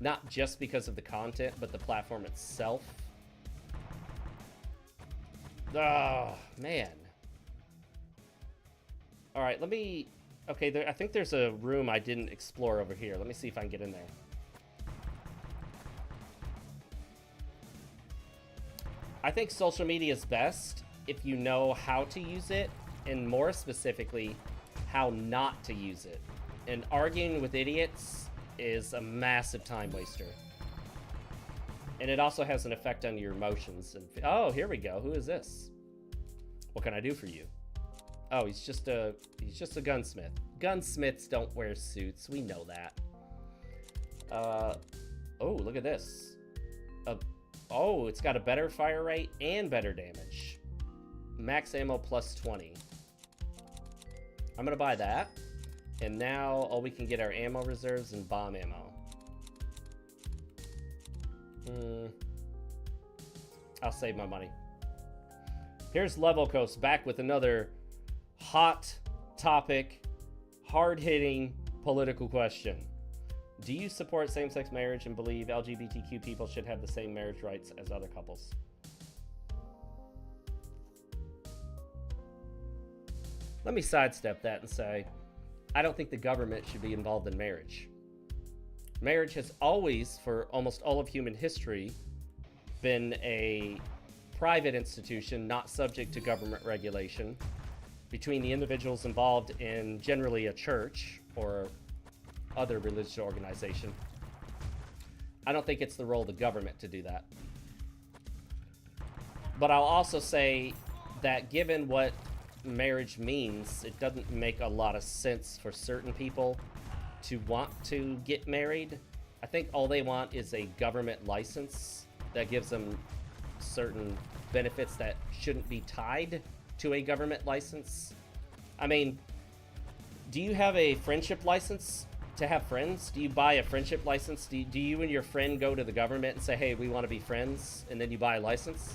Speaker 1: Not just because of the content, but the platform itself. Oh, man. Alright, let me... Okay, I think there's a room I didn't explore over here. Let me see if I can get in there. I think social media is best if you know how to use it, and more specifically, how not to use it. And arguing with idiots is a massive time waster. And it also has an effect on your emotions. And oh, here we go. Who is this? What can I do for you? Oh, he's just a gunsmith. Gunsmiths don't wear suits. We know that. Oh, look at this. Oh, it's got a better fire rate and better damage. Max ammo plus 20. I'm gonna buy that. And now, we can get our ammo reserves and bomb ammo. I'll save my money. Here's Level Coast back with another hot topic, hard-hitting political question. Do you support same-sex marriage and believe LGBTQ people should have the same marriage rights as other couples? Let me sidestep that and say, I don't think the government should be involved in marriage. Marriage has always, for almost all of human history, been a private institution not subject to government regulation between the individuals involved in generally a church or other religious organization. I don't think it's the role of the government to do that. But I'll also say that given what marriage means, it doesn't make a lot of sense for certain people to want to get married. I think all they want is a government license that gives them certain benefits that shouldn't be tied to a government license. I mean, do you have a friendship license to have friends? Do you buy a friendship license? Do you and your friend go to the government and say, hey, we want to be friends, and then you buy a license?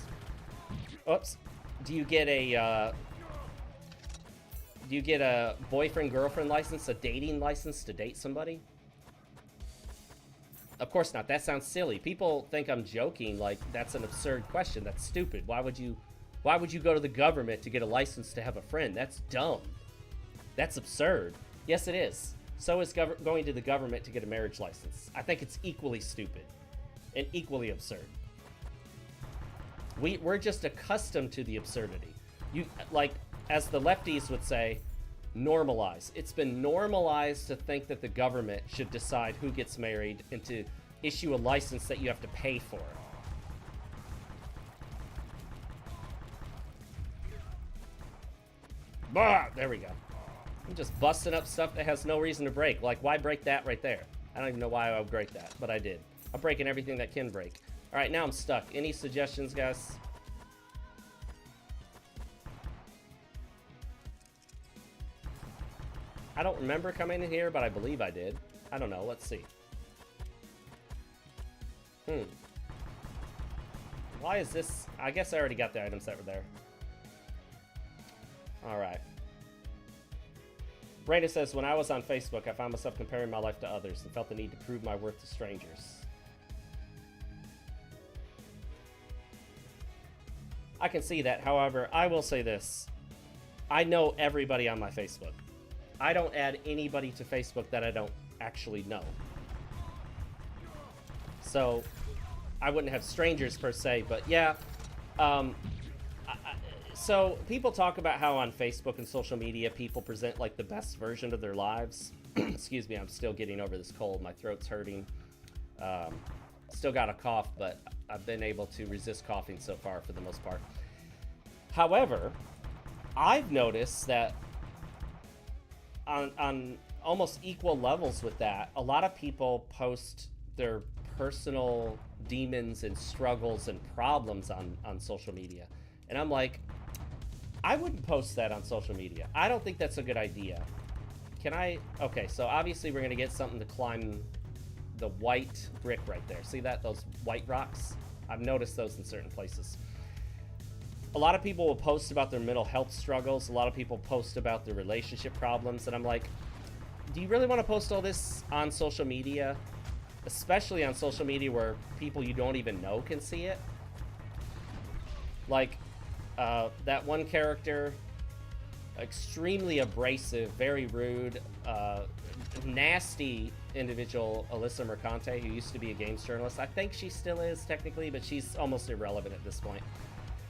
Speaker 1: Oops. Do you get a boyfriend-girlfriend license, a dating license to date somebody? Of course not. That sounds silly. People think I'm joking, like that's an absurd question. That's stupid. Why would you go to the government to get a license to have a friend? That's dumb. That's absurd. Yes, it is. So is going to the government to get a marriage license. I think it's equally stupid and equally absurd. We're just accustomed to the absurdity. Like, as the lefties would say, normalize. It's been normalized to think that the government should decide who gets married and to issue a license that you have to pay for. Bah, there we go. I'm just busting up stuff that has no reason to break. Like, why break that right there? I don't even know why I would break that, but I did. I'm breaking everything that can break. All right, now I'm stuck. Any suggestions, guys? I don't remember coming in here, but I believe I did. I don't know. Let's see. Why is this? I guess I already got the items that were there. All right. Brandon says, when I was on Facebook, I found myself comparing my life to others and felt the need to prove my worth to strangers. I can see that. However, I will say this. I know everybody on my Facebook. I don't add anybody to Facebook that I don't actually know. So, I wouldn't have strangers per se, but yeah. So, people talk about how on Facebook and social media, people present like the best version of their lives. Excuse me, I'm still getting over this cold. My throat's hurting. Still got a cough, but I've been able to resist coughing so far for the most part. However, I've noticed that on almost equal levels with that, a lot of people post their personal demons and struggles and problems on social media. And I'm like, I wouldn't post that on social media. I don't think that's a good idea. Can I? Okay, so obviously we're going to get something to climb the white brick right there. See that? Those white rocks? I've noticed those in certain places. A lot of people will post about their mental health struggles. A lot of people post about their relationship problems. And I'm like, do you really want to post all this on social media? Especially on social media where people you don't even know can see it? Like, that one character, extremely abrasive, very rude, nasty individual, Alyssa Mercante, who used to be a games journalist. I think she still is, technically, but she's almost irrelevant at this point.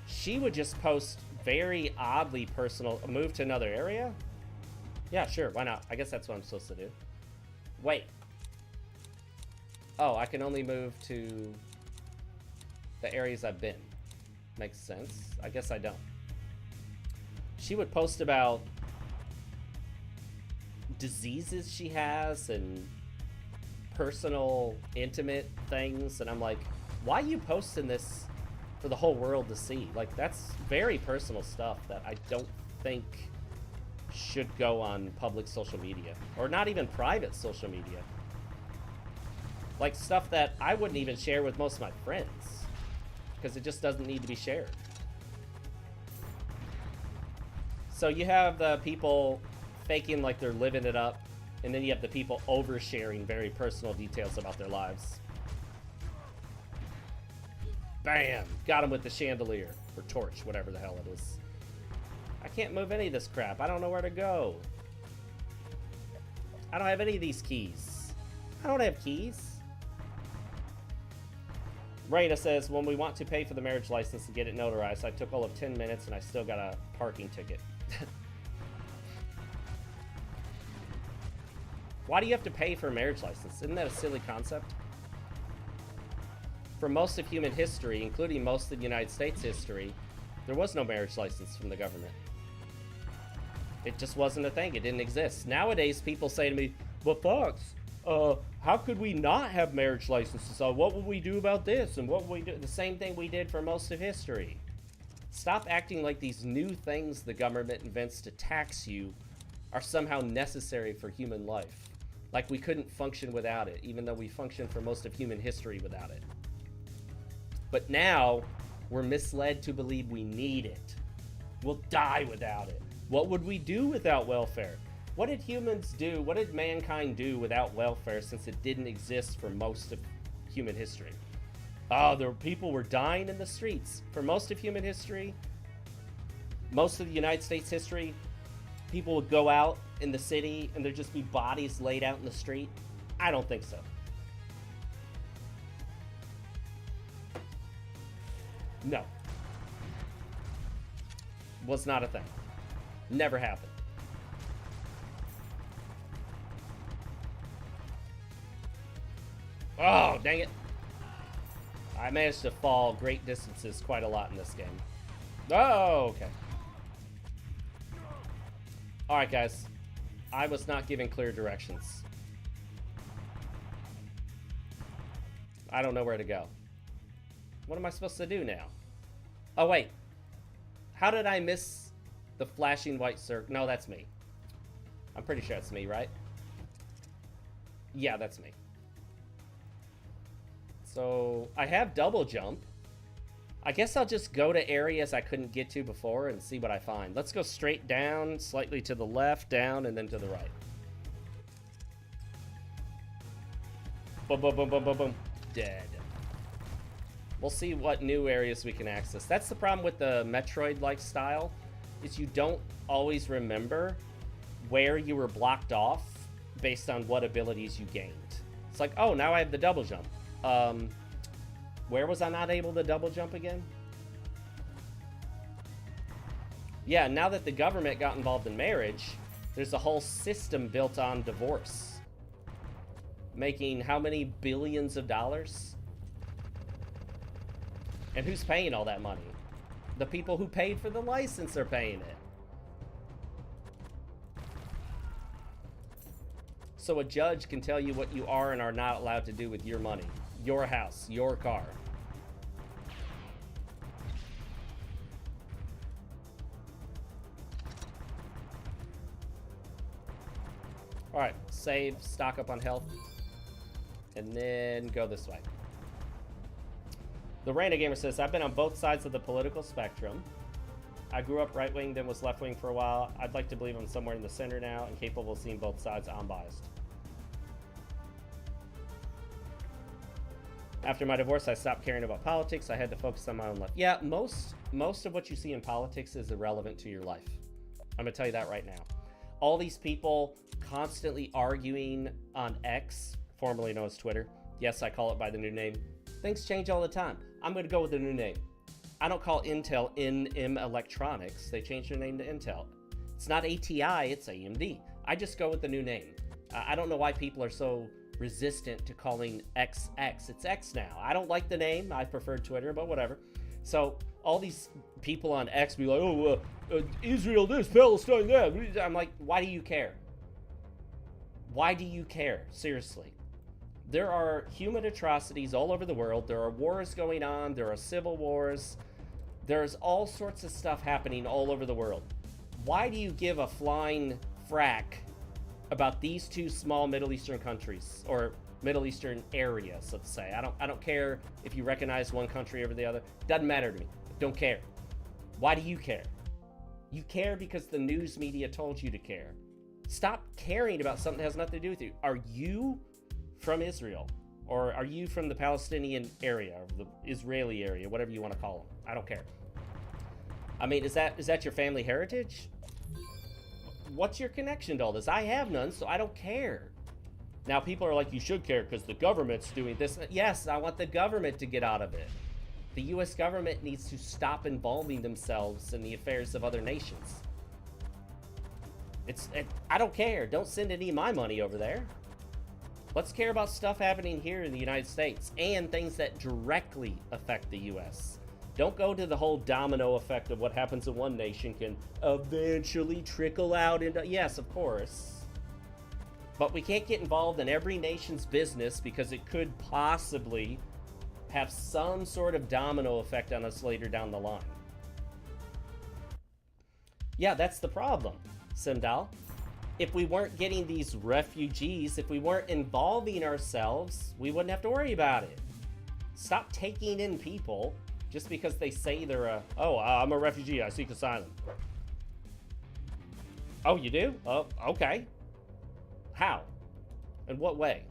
Speaker 1: She would just post very oddly personal. Move to another area? Yeah, sure, why not? I guess that's what I'm supposed to do. Wait. Oh, I can only move to the areas I've been. Makes sense. I guess I don't. she would post about diseases she has and personal, intimate things, and I'm like, why are you posting this for the whole world to see? Like, that's very personal stuff that I don't think should go on public social media, or not even private social media. Like, stuff that I wouldn't even share with most of my friends, because it just doesn't need to be shared. So you have the people faking like they're living it up, and then you have the people oversharing very personal details about their lives. Bam! Got him with the chandelier, or torch, whatever the hell it is. I can't move any of this crap. I don't know where to go. I don't have any of these keys. I don't have keys. Raina says, when we want to pay for the marriage license and get it notarized, I took all of 10 minutes and I still got a parking ticket. Why do you have to pay for a marriage license? Isn't that a silly concept? For most of human history, including most of the United States history, there was no marriage license from the government. It just wasn't a thing. It didn't exist. Nowadays, people say to me, but Fox, how could we not have marriage licenses? What would we do about this? And what would we do? The same thing we did for most of history. Stop acting like these new things the government invents to tax you are somehow necessary for human life. Like we couldn't function without it, even though we functioned for most of human history without it. But now, we're misled to believe we need it. We'll die without it. What would we do without welfare? What did humans do? What did mankind do without welfare since it didn't exist for most of human history? Oh, people were dying in the streets. For most of human history, most of the United States history, people would go out in the city and there'd just be bodies laid out in the street. I don't think so. No. Was not a thing. Never happened. Oh, dang it. I managed to fall great distances quite a lot in this game. Oh, okay. Alright, guys. I was not given clear directions. I don't know where to go. What am I supposed to do now? Oh, wait. How did I miss the flashing white circle? No, that's me. I'm pretty sure it's me, right? Yeah, that's me. So, I have double jump. I guess I'll just go to areas I couldn't get to before and see what I find. Let's go straight down, slightly to the left, down, and then to the right. Boom, boom, boom, boom, boom, boom. Dead. We'll see what new areas we can access. That's the problem with the Metroid-like style, is you don't always remember where you were blocked off based on what abilities you gained. It's like, oh, now I have the double jump. Where was I not able to double jump again? Yeah, now that the government got involved in marriage, there's a whole system built on divorce. Making how many billions of dollars? And who's paying all that money? The people who paid for the license are paying it. So a judge can tell you what you are and are not allowed to do with your money, your house, your car. Alright, save, stock up on health, and then go this way. The Raina Gamer says, I've been on both sides of the political spectrum. I grew up right-wing, then was left-wing for a while. I'd like to believe I'm somewhere in the center now and capable of seeing both sides. I'm biased. After my divorce, I stopped caring about politics. I had to focus on my own life. Yeah, most of what you see in politics is irrelevant to your life. I'm going to tell you that right now. All these people constantly arguing on X, formerly known as Twitter. Yes, I call it by the new name. Things change all the time. I'm going to go with the new name. I don't call Intel NM Electronics. They changed their name to Intel. It's not ATI, it's AMD. I just go with the new name. I don't know why people are so resistant to calling XX. It's X now. I don't like the name. I prefer Twitter, but whatever. So all these people on X be like, oh, Israel this, Palestine that. I'm like, why do you care? Why do you care? Seriously. There are human atrocities all over the world. There are wars going on. There are civil wars. There's all sorts of stuff happening all over the world. Why do you give a flying frack about these two small Middle Eastern countries, or Middle Eastern areas, let's say? I don't care if you recognize one country over the other. Doesn't matter to me. Don't care. Why do you care? You care because the news media told you to care. Stop caring about something that has nothing to do with you. Are you from Israel? Or are you from the Palestinian area, or the Israeli area, whatever you want to call them? I don't care. I mean, is that your family heritage? What's your connection to all this? I have none, so I don't care. Now, people are like, you should care because the government's doing this. Yes, I want the government to get out of it. The U.S. government needs to stop involving themselves in the affairs of other nations. I don't care. Don't send any of my money over there. Let's care about stuff happening here in the United States and things that directly affect the U.S. Don't go to the whole domino effect of what happens in one nation can eventually trickle out into... Yes, of course. But we can't get involved in every nation's business because it could possibly have some sort of domino effect on us later down the line. Yeah, that's the problem, Simdal. If we weren't getting these refugees, if we weren't involving ourselves, we wouldn't have to worry about it. Stop taking in people just because they say they're I'm a refugee, I seek asylum. Oh, you do? Oh, okay. How? In what way?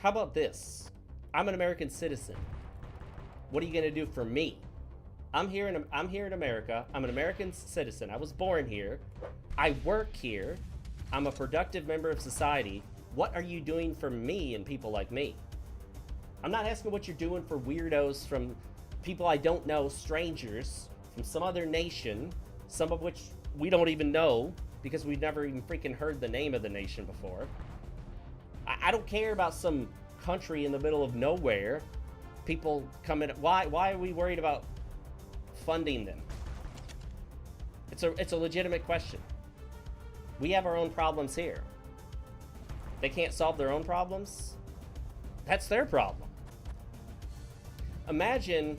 Speaker 1: How about this? I'm an American citizen. What are you going to do for me? I'm here in America. I'm an American citizen. I was born here. I work here. I'm a productive member of society. What are you doing for me and people like me? I'm not asking what you're doing for weirdos from people I don't know, strangers from some other nation, some of which we don't even know because we've never even freaking heard the name of the nation before. I don't care about some country in the middle of nowhere. People come in. Why are we worried about funding them? It's a legitimate question. We have our own problems here. They can't solve their own problems. That's their problem. Imagine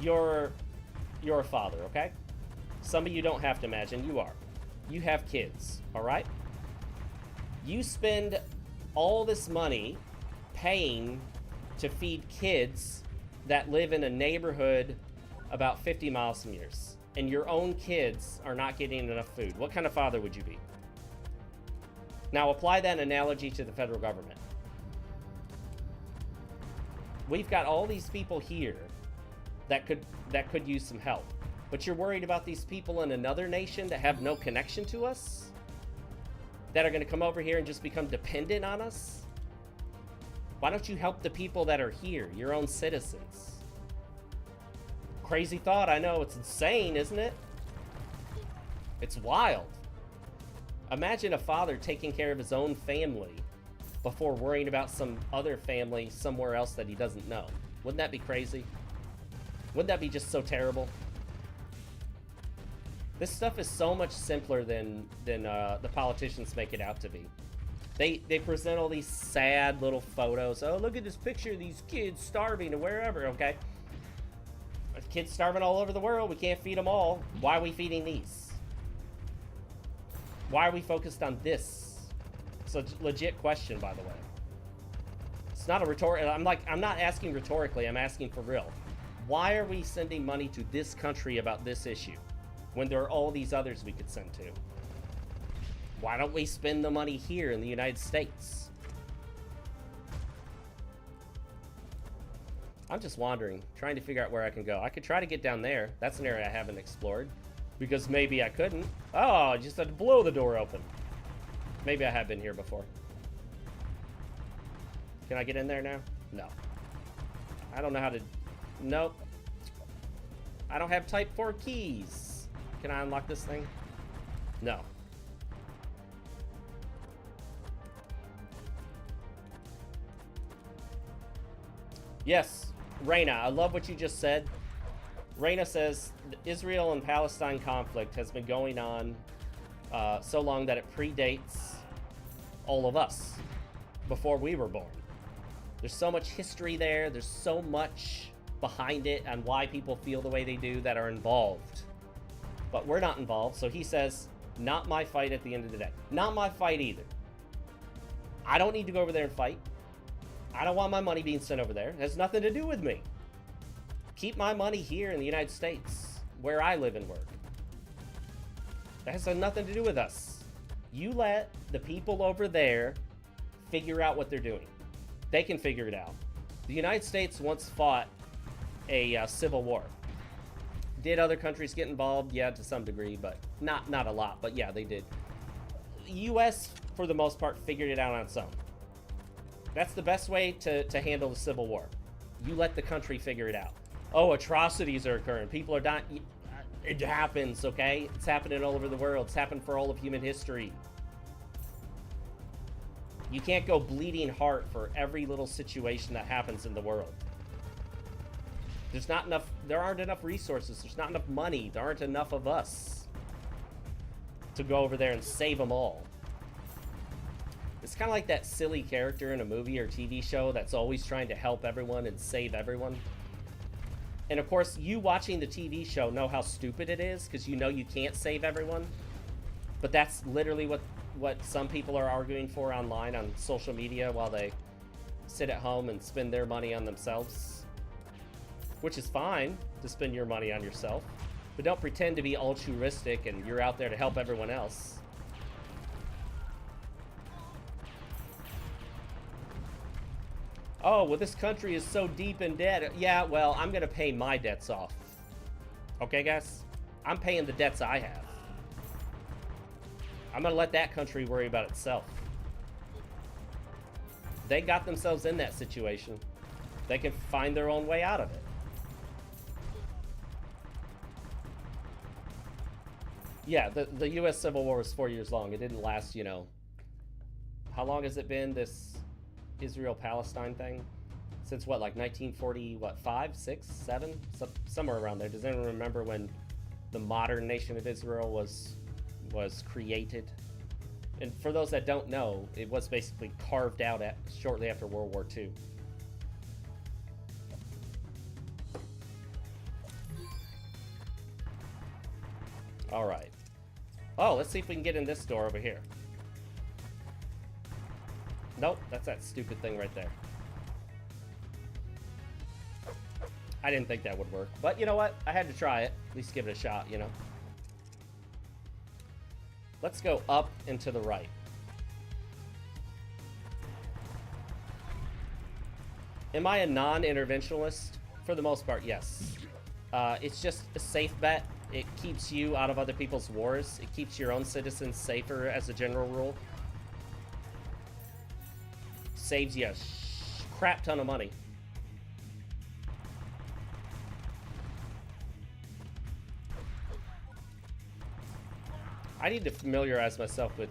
Speaker 1: you're a father, okay? Some of you don't have to imagine, you are. You have kids, all right? You spend all this money paying to feed kids that live in a neighborhood about 50 miles from yours, and your own kids are not getting enough food. What kind of father would you be? Now apply that analogy to the federal government. We've got all these people here that could use some help, but you're worried about these people in another nation that have no connection to us, that are going to come over here and just become dependent on us? Why don't you help the people that are here, your own citizens? Crazy thought, I know. It's insane, isn't it? It's wild. Imagine a father taking care of his own family before worrying about some other family somewhere else that he doesn't know. Wouldn't that be crazy? Wouldn't that be just so terrible? This stuff is so much simpler than the politicians make it out to be. They present all these sad little photos. Oh, look at this picture of these kids starving or wherever, okay? Kids starving all over the world. We can't feed them all. Why are we feeding these? Why are we focused on this? It's a legit question, by the way. It's not a rhetorical. I'm not asking rhetorically. I'm asking for real. Why are we sending money to this country about this issue when there are all these others we could send to? Why don't we spend the money here in the United States? I'm just wandering, trying to figure out where I can go. I could try to get down there. That's an area I haven't explored, because maybe I couldn't. Oh, I just had to blow the door open. Maybe I have been here before. Can I get in there now? No. I don't know how to... Nope. I don't have type 4 keys. Can I unlock this thing? No. Yes, Raina, I love what you just said. Raina says, the Israel and Palestine conflict has been going on so long that it predates all of us, before we were born. There's so much history there. There's so much behind it and why people feel the way they do that are involved. But we're not involved, so he says, not my fight at the end of the day. Not my fight either. I don't need to go over there and fight. I don't want my money being sent over there. It has nothing to do with me. Keep my money here in the United States, where I live and work. That has nothing to do with us. You let the people over there figure out what they're doing. They can figure it out. The United States once fought a civil war. Did other countries get involved? Yeah, to some degree, but not a lot. But yeah, they did. The U.S., for the most part, figured it out on its own. That's the best way to handle the Civil War. You let the country figure it out. Oh, atrocities are occurring. People are dying. It happens, okay? It's happening all over the world. It's happened for all of human history. You can't go bleeding heart for every little situation that happens in the world. There aren't enough resources. There's not enough money. There aren't enough of us to go over there and save them all. It's kind of like that silly character in a movie or TV show that's always trying to help everyone and save everyone. And of course, you watching the TV show know how stupid it is because you know you can't save everyone. But that's literally what some people are arguing for online on social media while they sit at home and spend their money on themselves. Which is fine to spend your money on yourself. But don't pretend to be altruistic and you're out there to help everyone else. Oh, well, this country is so deep in debt. Yeah, well, I'm going to pay my debts off. Okay, guys? I'm paying the debts I have. I'm going to let that country worry about itself. They got themselves in that situation. They can find their own way out of it. Yeah, the U.S. Civil War was 4 years long. It didn't last, you know... How long has it been, this Israel-Palestine thing? Since what, like 1940, what, 5, 6, 7? Somewhere around there. Does anyone remember when the modern nation of Israel was created? And for those that don't know, it was basically carved out shortly after World War II. All right. Oh, let's see if we can get in this door over here. Nope, that's that stupid thing right there. I didn't think that would work, but you know what? I had to try it. At least give it a shot, you know? Let's go up and to the right. Am I a non-interventionalist? For the most part, yes. It's just a safe bet. It keeps you out of other people's wars. It keeps your own citizens safer as a general rule. Saves you a crap ton of money. I need to familiarize myself with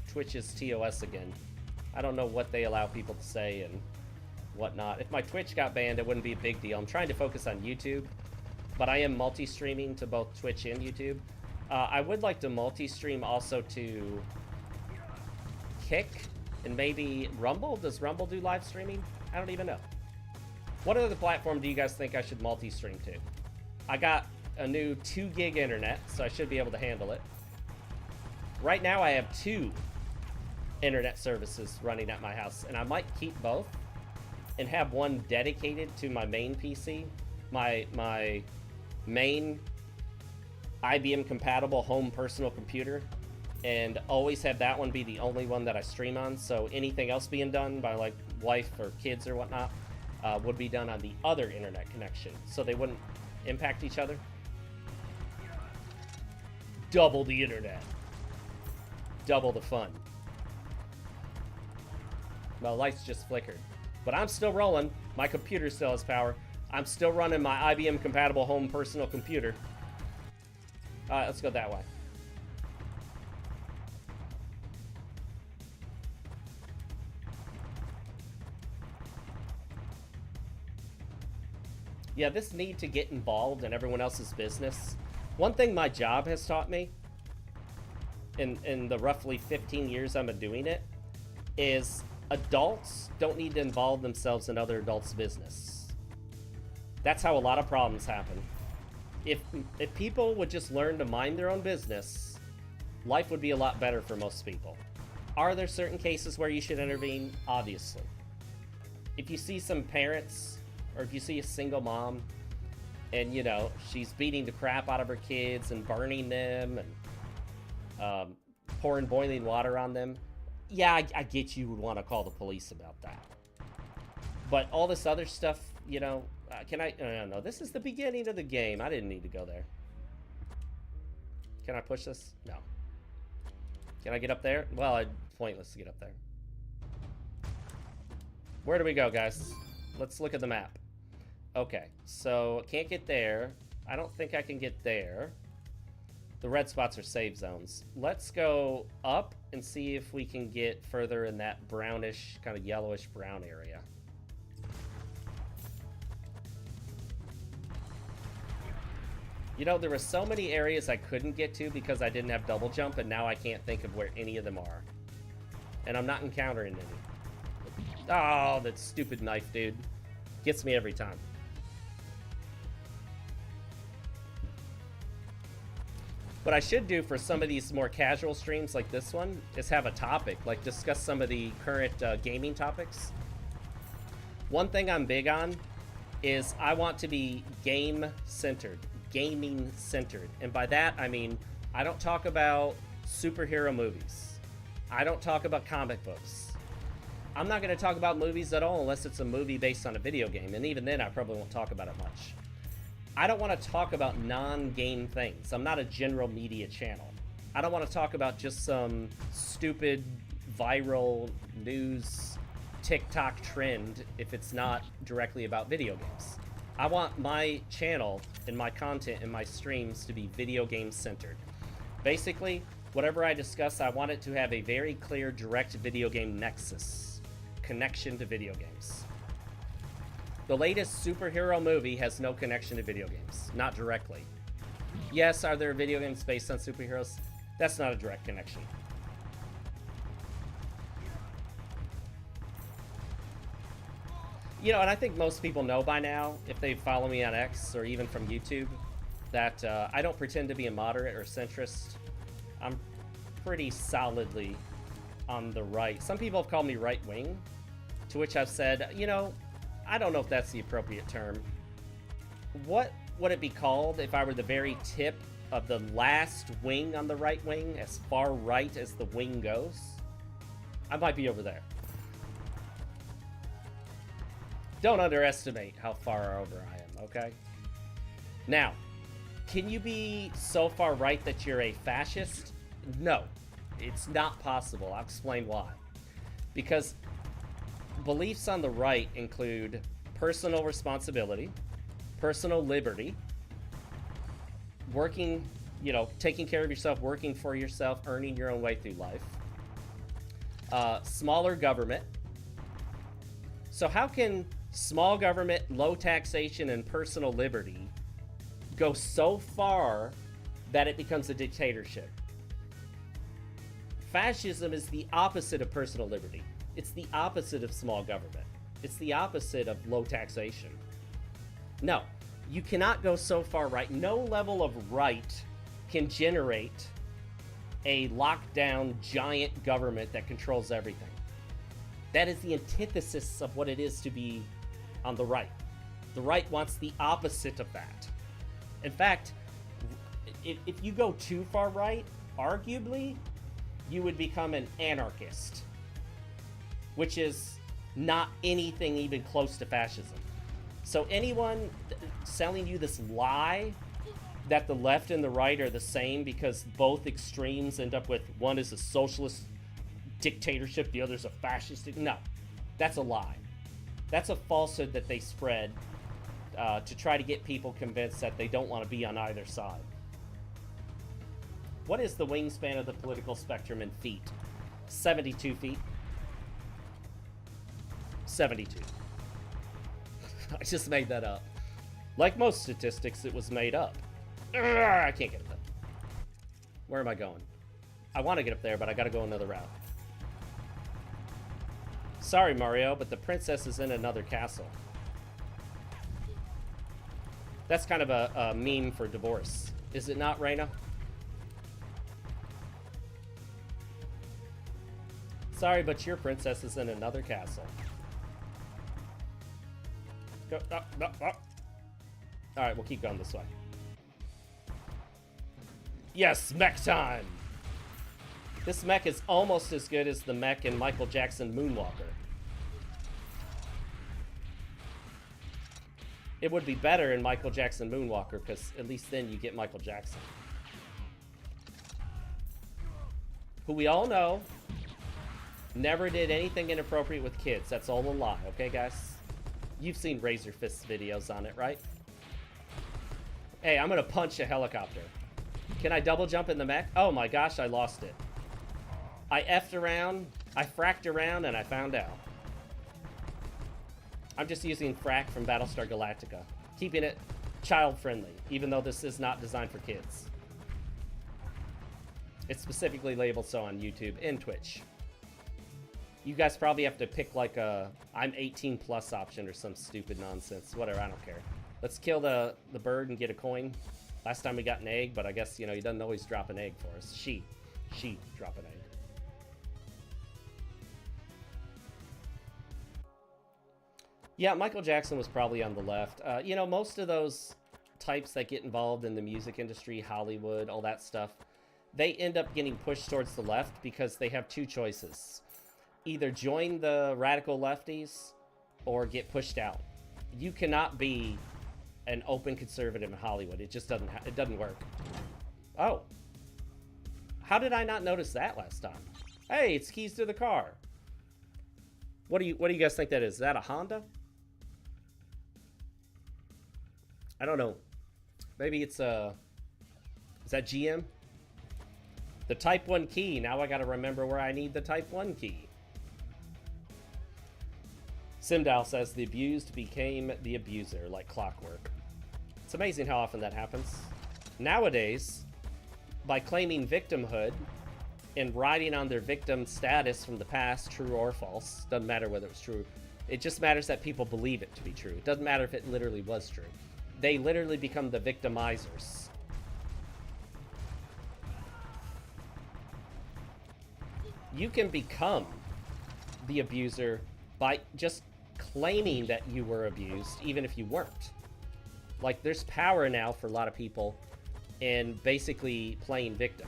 Speaker 1: Twitch's TOS again. I don't know what they allow people to say and whatnot. If my Twitch got banned, it wouldn't be a big deal. I'm trying to focus on YouTube, but I am multi-streaming to both Twitch and YouTube. I would like to multi-stream also to Kick and maybe Rumble. Does Rumble do live streaming? I don't even know. What other platform do you guys think I should multi-stream to? I got a new 2 gig internet, so I should be able to handle it. Right now I have 2 internet services running at my house, and I might keep both and have one dedicated to my main PC, my main IBM compatible home personal computer, and always have that one be the only one that I stream on, so anything else being done by like wife or kids or whatnot would be done on the other internet connection, so they wouldn't impact each other. Double the internet. Double the fun. My lights just flickered. But I'm still rolling. My computer still has power. I'm still running my IBM compatible home personal computer. Alright, let's go that way. Yeah, this need to get involved in everyone else's business. One thing my job has taught me in the roughly 15 years I've been doing it is adults don't need to involve themselves in other adults' business. That's how a lot of problems happen. If people would just learn to mind their own business, life would be a lot better for most people. Are there certain cases where you should intervene? Obviously. If you see some parents, or if you see a single mom, and, you know, she's beating the crap out of her kids and burning them and pouring boiling water on them, yeah, I get you would want to call the police about that. But all this other stuff, you know, no, this is the beginning of the game. I didn't need to go there. Can I push this? No. Can I get up there? Well, it's pointless to get up there. Where do we go, guys? Let's look at the map. Okay, so can't get there. I don't think I can get there. The red spots are save zones. Let's go up and see if we can get further in that brownish, kind of yellowish brown area. You know, there were so many areas I couldn't get to because I didn't have double jump, and now I can't think of where any of them are. And I'm not encountering any. Oh, that stupid knife, dude. Gets me every time. What I should do for some of these more casual streams like this one is have a topic, like discuss some of the current gaming topics. One thing I'm big on is I want to be game-centered, gaming-centered. And by that, I mean, I don't talk about superhero movies. I don't talk about comic books. I'm not going to talk about movies at all unless it's a movie based on a video game. And even then, I probably won't talk about it much. I don't want to talk about non-game things. I'm not a general media channel. I don't want to talk about just some stupid viral news TikTok trend if it's not directly about video games. I want my channel and my content and my streams to be video game centered. Basically, whatever I discuss, I want it to have a very clear direct video game nexus, connection to video games. The latest superhero movie has no connection to video games, not directly. Yes, are there video games based on superheroes? That's not a direct connection. You know, and I think most people know by now, if they follow me on X or even from YouTube, that I don't pretend to be a moderate or centrist. I'm pretty solidly on the right. Some people have called me right-wing, to which I've said, you know, I don't know if that's the appropriate term. What would it be called if I were the very tip of the last wing on the right wing, as far right as the wing goes? I might be over there. Don't underestimate how far over I am, okay? Now, can you be so far right that you're a fascist? No, it's not possible. I'll explain why. Because beliefs on the right include personal responsibility, personal liberty, working, you know, taking care of yourself, working for yourself, earning your own way through life, smaller government. So how can small government, low taxation, and personal liberty go so far that it becomes a dictatorship? Fascism is the opposite of personal liberty. It's the opposite of small government. It's the opposite of low taxation. No, you cannot go so far right. No level of right can generate a lockdown giant government that controls everything. That is the antithesis of what it is to be on the right. The right wants the opposite of that. In fact, if you go too far right, arguably, you would become an anarchist, which is not anything even close to fascism. So anyone selling you this lie that the left and the right are the same because both extremes end up with one is a socialist dictatorship, the other's a fascist, no, that's a lie. That's a falsehood that they spread to try to get people convinced that they don't want to be on either side. What is the wingspan of the political spectrum in feet? 72 feet. 72. I just made that up. Like most statistics, it was made up. Urgh, I can't get up there. Where am I going? I want to get up there, but I gotta go another route. Sorry, Mario, but the princess is in another castle. That's kind of a meme for divorce. Is it not, Reina? Sorry, but your princess is in another castle. Go, up, up, up. Alright, we'll keep going this way. Yes, mech time! This mech is almost as good as the mech in Michael Jackson Moonwalker. It would be better in Michael Jackson Moonwalker, because at least then you get Michael Jackson. Who we all know never did anything inappropriate with kids. That's all a lie, okay, guys? You've seen Razor Fist's videos on it, right? Hey, I'm gonna punch a helicopter. Can I double jump in the mech? Oh my gosh, I lost it. I effed around, I fracked around, and I found out. I'm just using frack from Battlestar Galactica, keeping it child-friendly, even though this is not designed for kids. It's specifically labeled so on YouTube and Twitch. You guys probably have to pick like a I'm 18 plus option or some stupid nonsense. Whatever, I don't care. Let's kill the bird and get a coin. Last time we got an egg, but I guess, you know, he doesn't always drop an egg for us. She drop an egg. Yeah, Michael Jackson was probably on the left. You know, most of those types that get involved in the music industry, Hollywood, all that stuff, they end up getting pushed towards the left because they have two choices. Either join the radical lefties or get pushed out. You cannot be an open conservative in Hollywood. It just doesn't work. Oh. How did I not notice that last time? Hey, it's keys to the car. What do you guys think that is? Is that a Honda? I don't know. Maybe it's a... Is that GM? The Type 1 key. Now I gotta remember where I need the Type 1 key. Simdal says the abused became the abuser, like clockwork. It's amazing how often that happens. Nowadays, by claiming victimhood and riding on their victim status from the past, true or false, doesn't matter whether it's true. It just matters that people believe it to be true. It doesn't matter if it literally was true. They literally become the victimizers. You can become the abuser by just claiming that you were abused, even if you weren't. Like, there's power now for a lot of people in basically playing victim.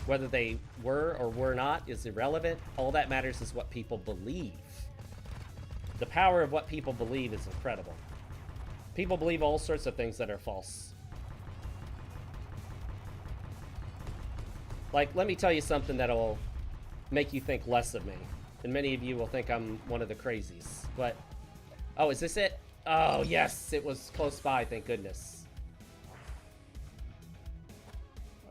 Speaker 1: Whether they were or were not is irrelevant. All that matters is what people believe. The power of what people believe is incredible. People believe all sorts of things that are false. Like, let me tell you something that'll make you think less of me. And many of you will think I'm one of the crazies. But, oh, is this it? Oh, yes, it was close by, thank goodness.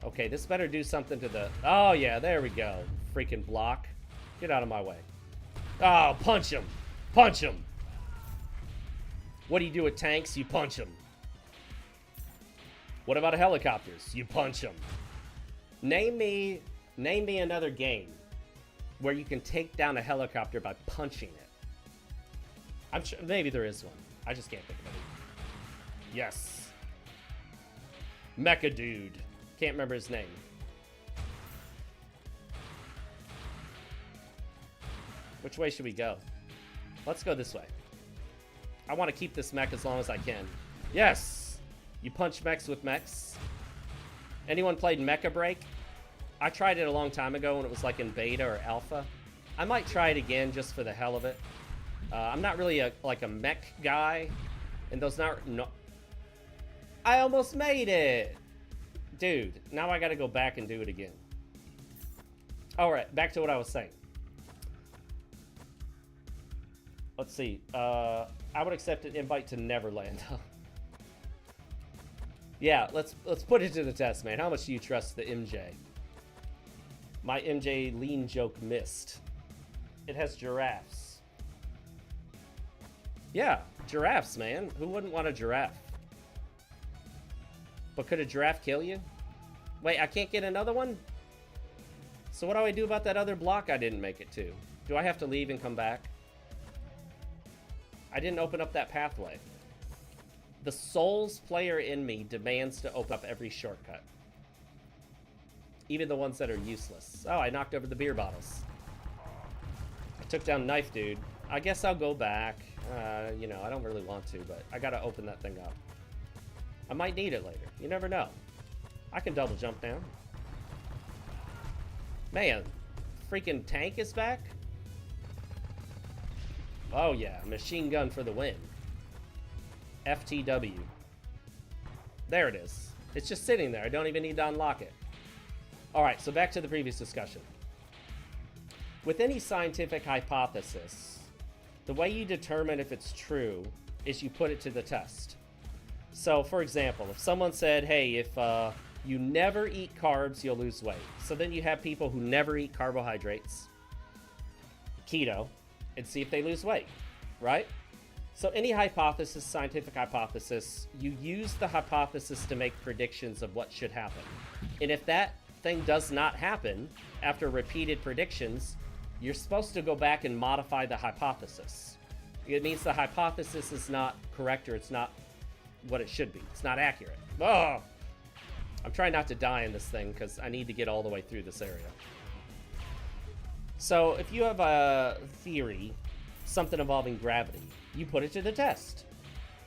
Speaker 1: Okay, this better do something to the... Oh, yeah, there we go. Freaking block. Get out of my way. Oh, punch him. Punch him. What do you do with tanks? You punch them. What about helicopters? You punch them. Name me another game where you can take down a helicopter by punching it. I'm sure maybe there is one. I just can't think of it. Yes. Mecha Dude. Can't remember his name. Which way should we go? Let's go this way. I want to keep this mech as long as I can. Yes! You punch mechs with mechs. Anyone played Mecha Break? I tried it a long time ago when it was like in beta or alpha. I might try it again just for the hell of it. I'm not really like a mech guy. And those not... No, I almost made it! Dude, now I gotta go back and do it again. Alright, back to what I was saying. Let's see. I would accept an invite to Neverland. Yeah, let's put it to the test, man. How much do you trust the MJ? My MJ lean joke missed. It has giraffes. Yeah, giraffes, man. Who wouldn't want a giraffe? But could a giraffe kill you? Wait, I can't get another one? So what do I do about that other block I didn't make it to? Do I have to leave and come back? I didn't open up that pathway. The Souls player in me demands to open up every shortcut. Even the ones that are useless. Oh, I knocked over the beer bottles. I took down Knife Dude. I guess I'll go back. You know, I don't really want to, but I gotta open that thing up. I might need it later. You never know. I can double jump down. Man, freaking tank is back? Oh yeah, machine gun for the win. FTW. There it is. It's just sitting there. I don't even need to unlock it. Alright, so back to the previous discussion. With any scientific hypothesis, the way you determine if it's true is you put it to the test. So, for example, if someone said, hey, if you never eat carbs, you'll lose weight. So then you have people who never eat carbohydrates, keto, and see if they lose weight, right? So any hypothesis, scientific hypothesis, you use the hypothesis to make predictions of what should happen. And if that thing does not happen after repeated predictions, you're supposed to go back and modify the hypothesis. It means the hypothesis is not correct, or it's not what it should be. It's not accurate. Oh! I'm trying not to die in this thing because I need to get all the way through this area. So if you have a theory, something involving gravity, you put it to the test.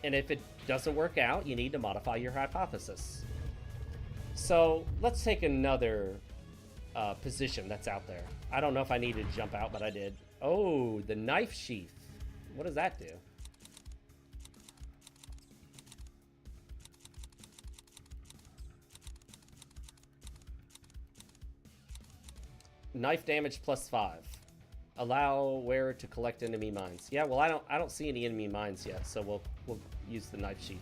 Speaker 1: And if it doesn't work out, you need to modify your hypothesis. So let's take another position that's out there. I don't know if I needed to jump out, but I did. Oh, the knife sheath. What does that do? Knife damage +5. Allow wearer to collect enemy mines. Yeah, well, I don't see any enemy mines yet, so we'll use the knife sheath.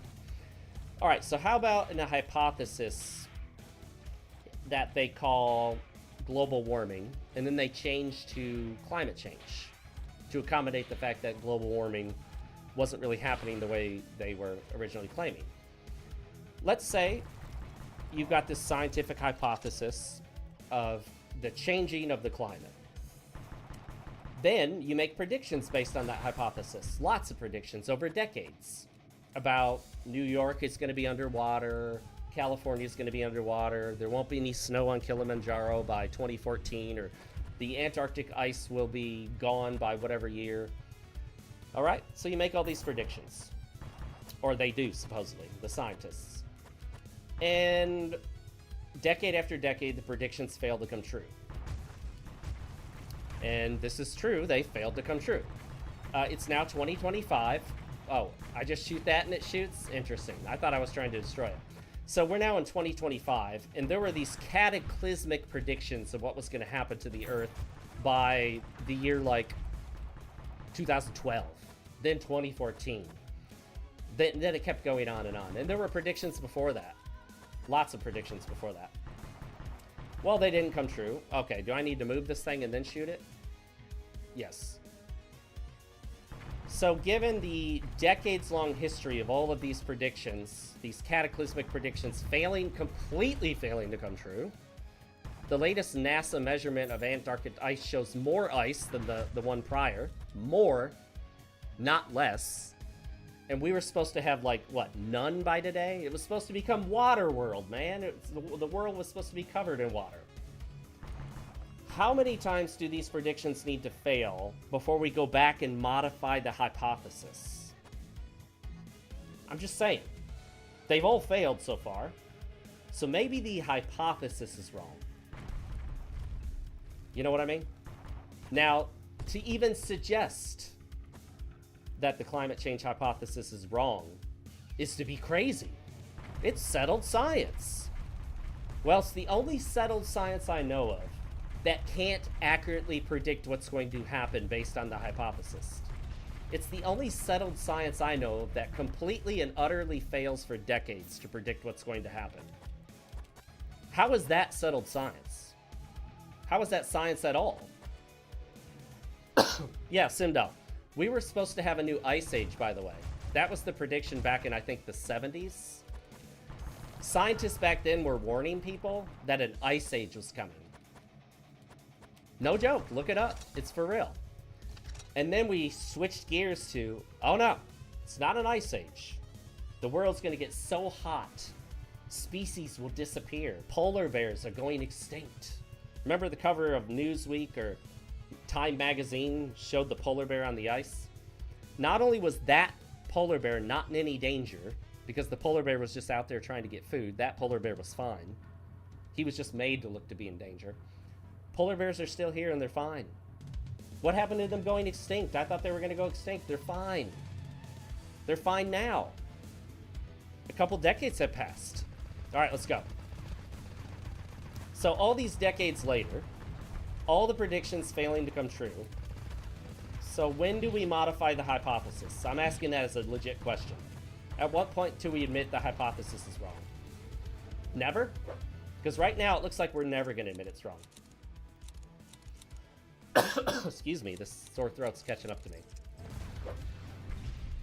Speaker 1: All right, so how about in a hypothesis that they call global warming, and then they change to climate change to accommodate the fact that global warming wasn't really happening the way they were originally claiming. Let's say you've got this scientific hypothesis of the changing of the climate. Then you make predictions based on that hypothesis. Lots of predictions over decades about New York is going to be underwater, California is going to be underwater, there won't be any snow on Kilimanjaro by 2014, or the Antarctic ice will be gone by whatever year. All right, so you make all these predictions. Or they do, supposedly, the scientists. And decade after decade, the predictions fail to come true. And this is true, they failed to come true. It's now 2025. Oh, I just shoot that and it shoots? Interesting. I thought I was trying to destroy it. So we're now in 2025, and there were these cataclysmic predictions of what was going to happen to the Earth by the year like 2012, then 2014. Then it kept going on. And there were predictions before that. Lots of predictions before that. Well, they didn't come true. Okay, do I need to move this thing and then shoot it? Yes. So given the decades-long history of all of these predictions, these cataclysmic predictions completely failing to come true, the latest NASA measurement of Antarctic ice shows more ice than the one prior. More, not less. And we were supposed to have, like, what, none by today? It was supposed to become water world, man. The world was supposed to be covered in water. How many times do these predictions need to fail before we go back and modify the hypothesis? I'm just saying. They've all failed so far. So maybe the hypothesis is wrong. You know what I mean? Now, to even suggest that the climate change hypothesis is wrong is to be crazy. It's settled science. Well, it's the only settled science I know of that can't accurately predict what's going to happen based on the hypothesis. It's the only settled science I know of that completely and utterly fails for decades to predict what's going to happen. How is that settled science? How is that science at all? Yeah, Simdal. We were supposed to have a new ice age, by the way. That was the prediction back in, I think, the 70s. Scientists back then were warning people that an ice age was coming. No joke, look it up. It's for real. And then we switched gears to, oh no, it's not an ice age. The world's gonna get so hot, species will disappear. Polar bears are going extinct. Remember the cover of Newsweek or Time magazine showed the polar bear on the ice? Not only was that polar bear not in any danger, because the polar bear was just out there trying to get food, that polar bear was fine. He was just made to look to be in danger. Polar bears are still here and they're fine. What happened to them going extinct? I thought they were going to go extinct. They're fine. They're fine now. A couple decades have passed. All right, let's go. So all these decades later, all the predictions failing to come true. So when do we modify the hypothesis? I'm asking that as a legit question. At what point do we admit the hypothesis is wrong? Never? Because right now it looks like we're never going to admit it's wrong. Excuse me, this sore throat's catching up to me.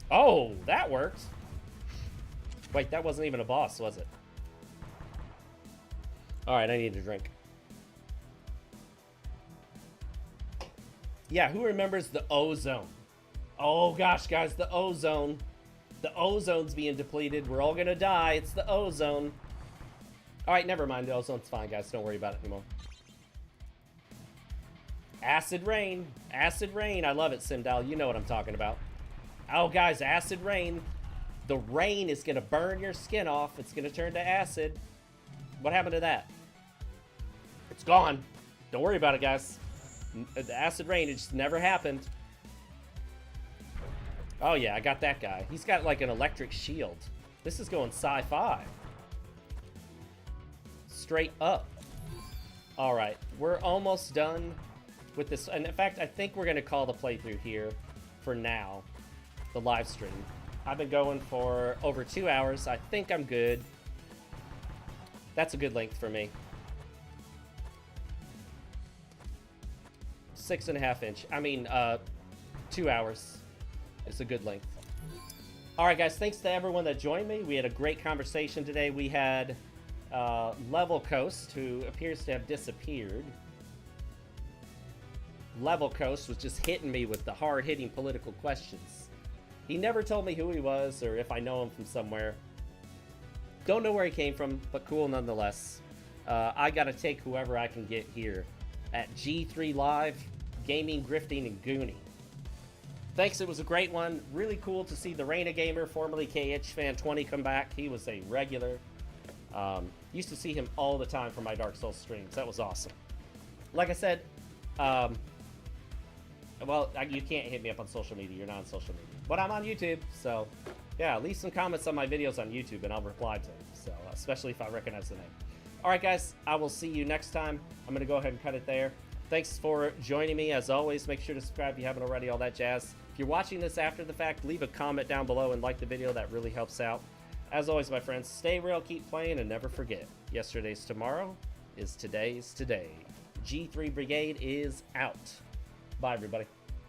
Speaker 1: Oh, that worked. Wait, that wasn't even a boss, was it? Alright, I need a drink. Yeah, who remembers the ozone? Oh gosh, guys, the ozone. The ozone's being depleted. We're all gonna die. It's the ozone. Alright, never mind. The ozone's fine, guys. Don't worry about it anymore. Acid rain. Acid rain. I love it, Simdal. You know what I'm talking about. Oh, guys, acid rain. The rain is going to burn your skin off. It's going to turn to acid. What happened to that? It's gone. Don't worry about it, guys. The acid rain, it just never happened. Oh, yeah, I got that guy. He's got, like, an electric shield. This is going sci-fi. Straight up. All right, we're almost done with this. And in fact, I think we're going to call the playthrough here for now, the live stream. I've been going for over 2 hours. I think I'm good. That's a good length for me. 6.5 inch. I mean, 2 hours. It's a good length. All right, guys, thanks to everyone that joined me. We had a great conversation today. We had Level Coast, who appears to have disappeared. Level Coast was just hitting me with the hard-hitting political questions. He never told me who he was or if I know him from somewhere. Don't know where he came from, but cool nonetheless. I gotta take whoever I can get here at G3 Live, Gaming, Grifting, and Gooning. Thanks, it was a great one. Really cool to see the Reina Gamer, formerly KHFan20, come back. He was a regular. Used to see him all the time for my Dark Souls streams. That was awesome. Like I said, well, you can't hit me up on social media. You're not on social media. But I'm on YouTube, so yeah, leave some comments on my videos on YouTube and I'll reply to them. So, especially if I recognize the name. Alright guys, I will see you next time. I'm going to go ahead and cut it there. Thanks for joining me. As always, make sure to subscribe if you haven't already, all that jazz. If you're watching this after the fact, leave a comment down below and like the video. That really helps out. As always, my friends, stay real, keep playing, and never forget, yesterday's tomorrow is today's today. G3 Brigade is out. Bye, everybody.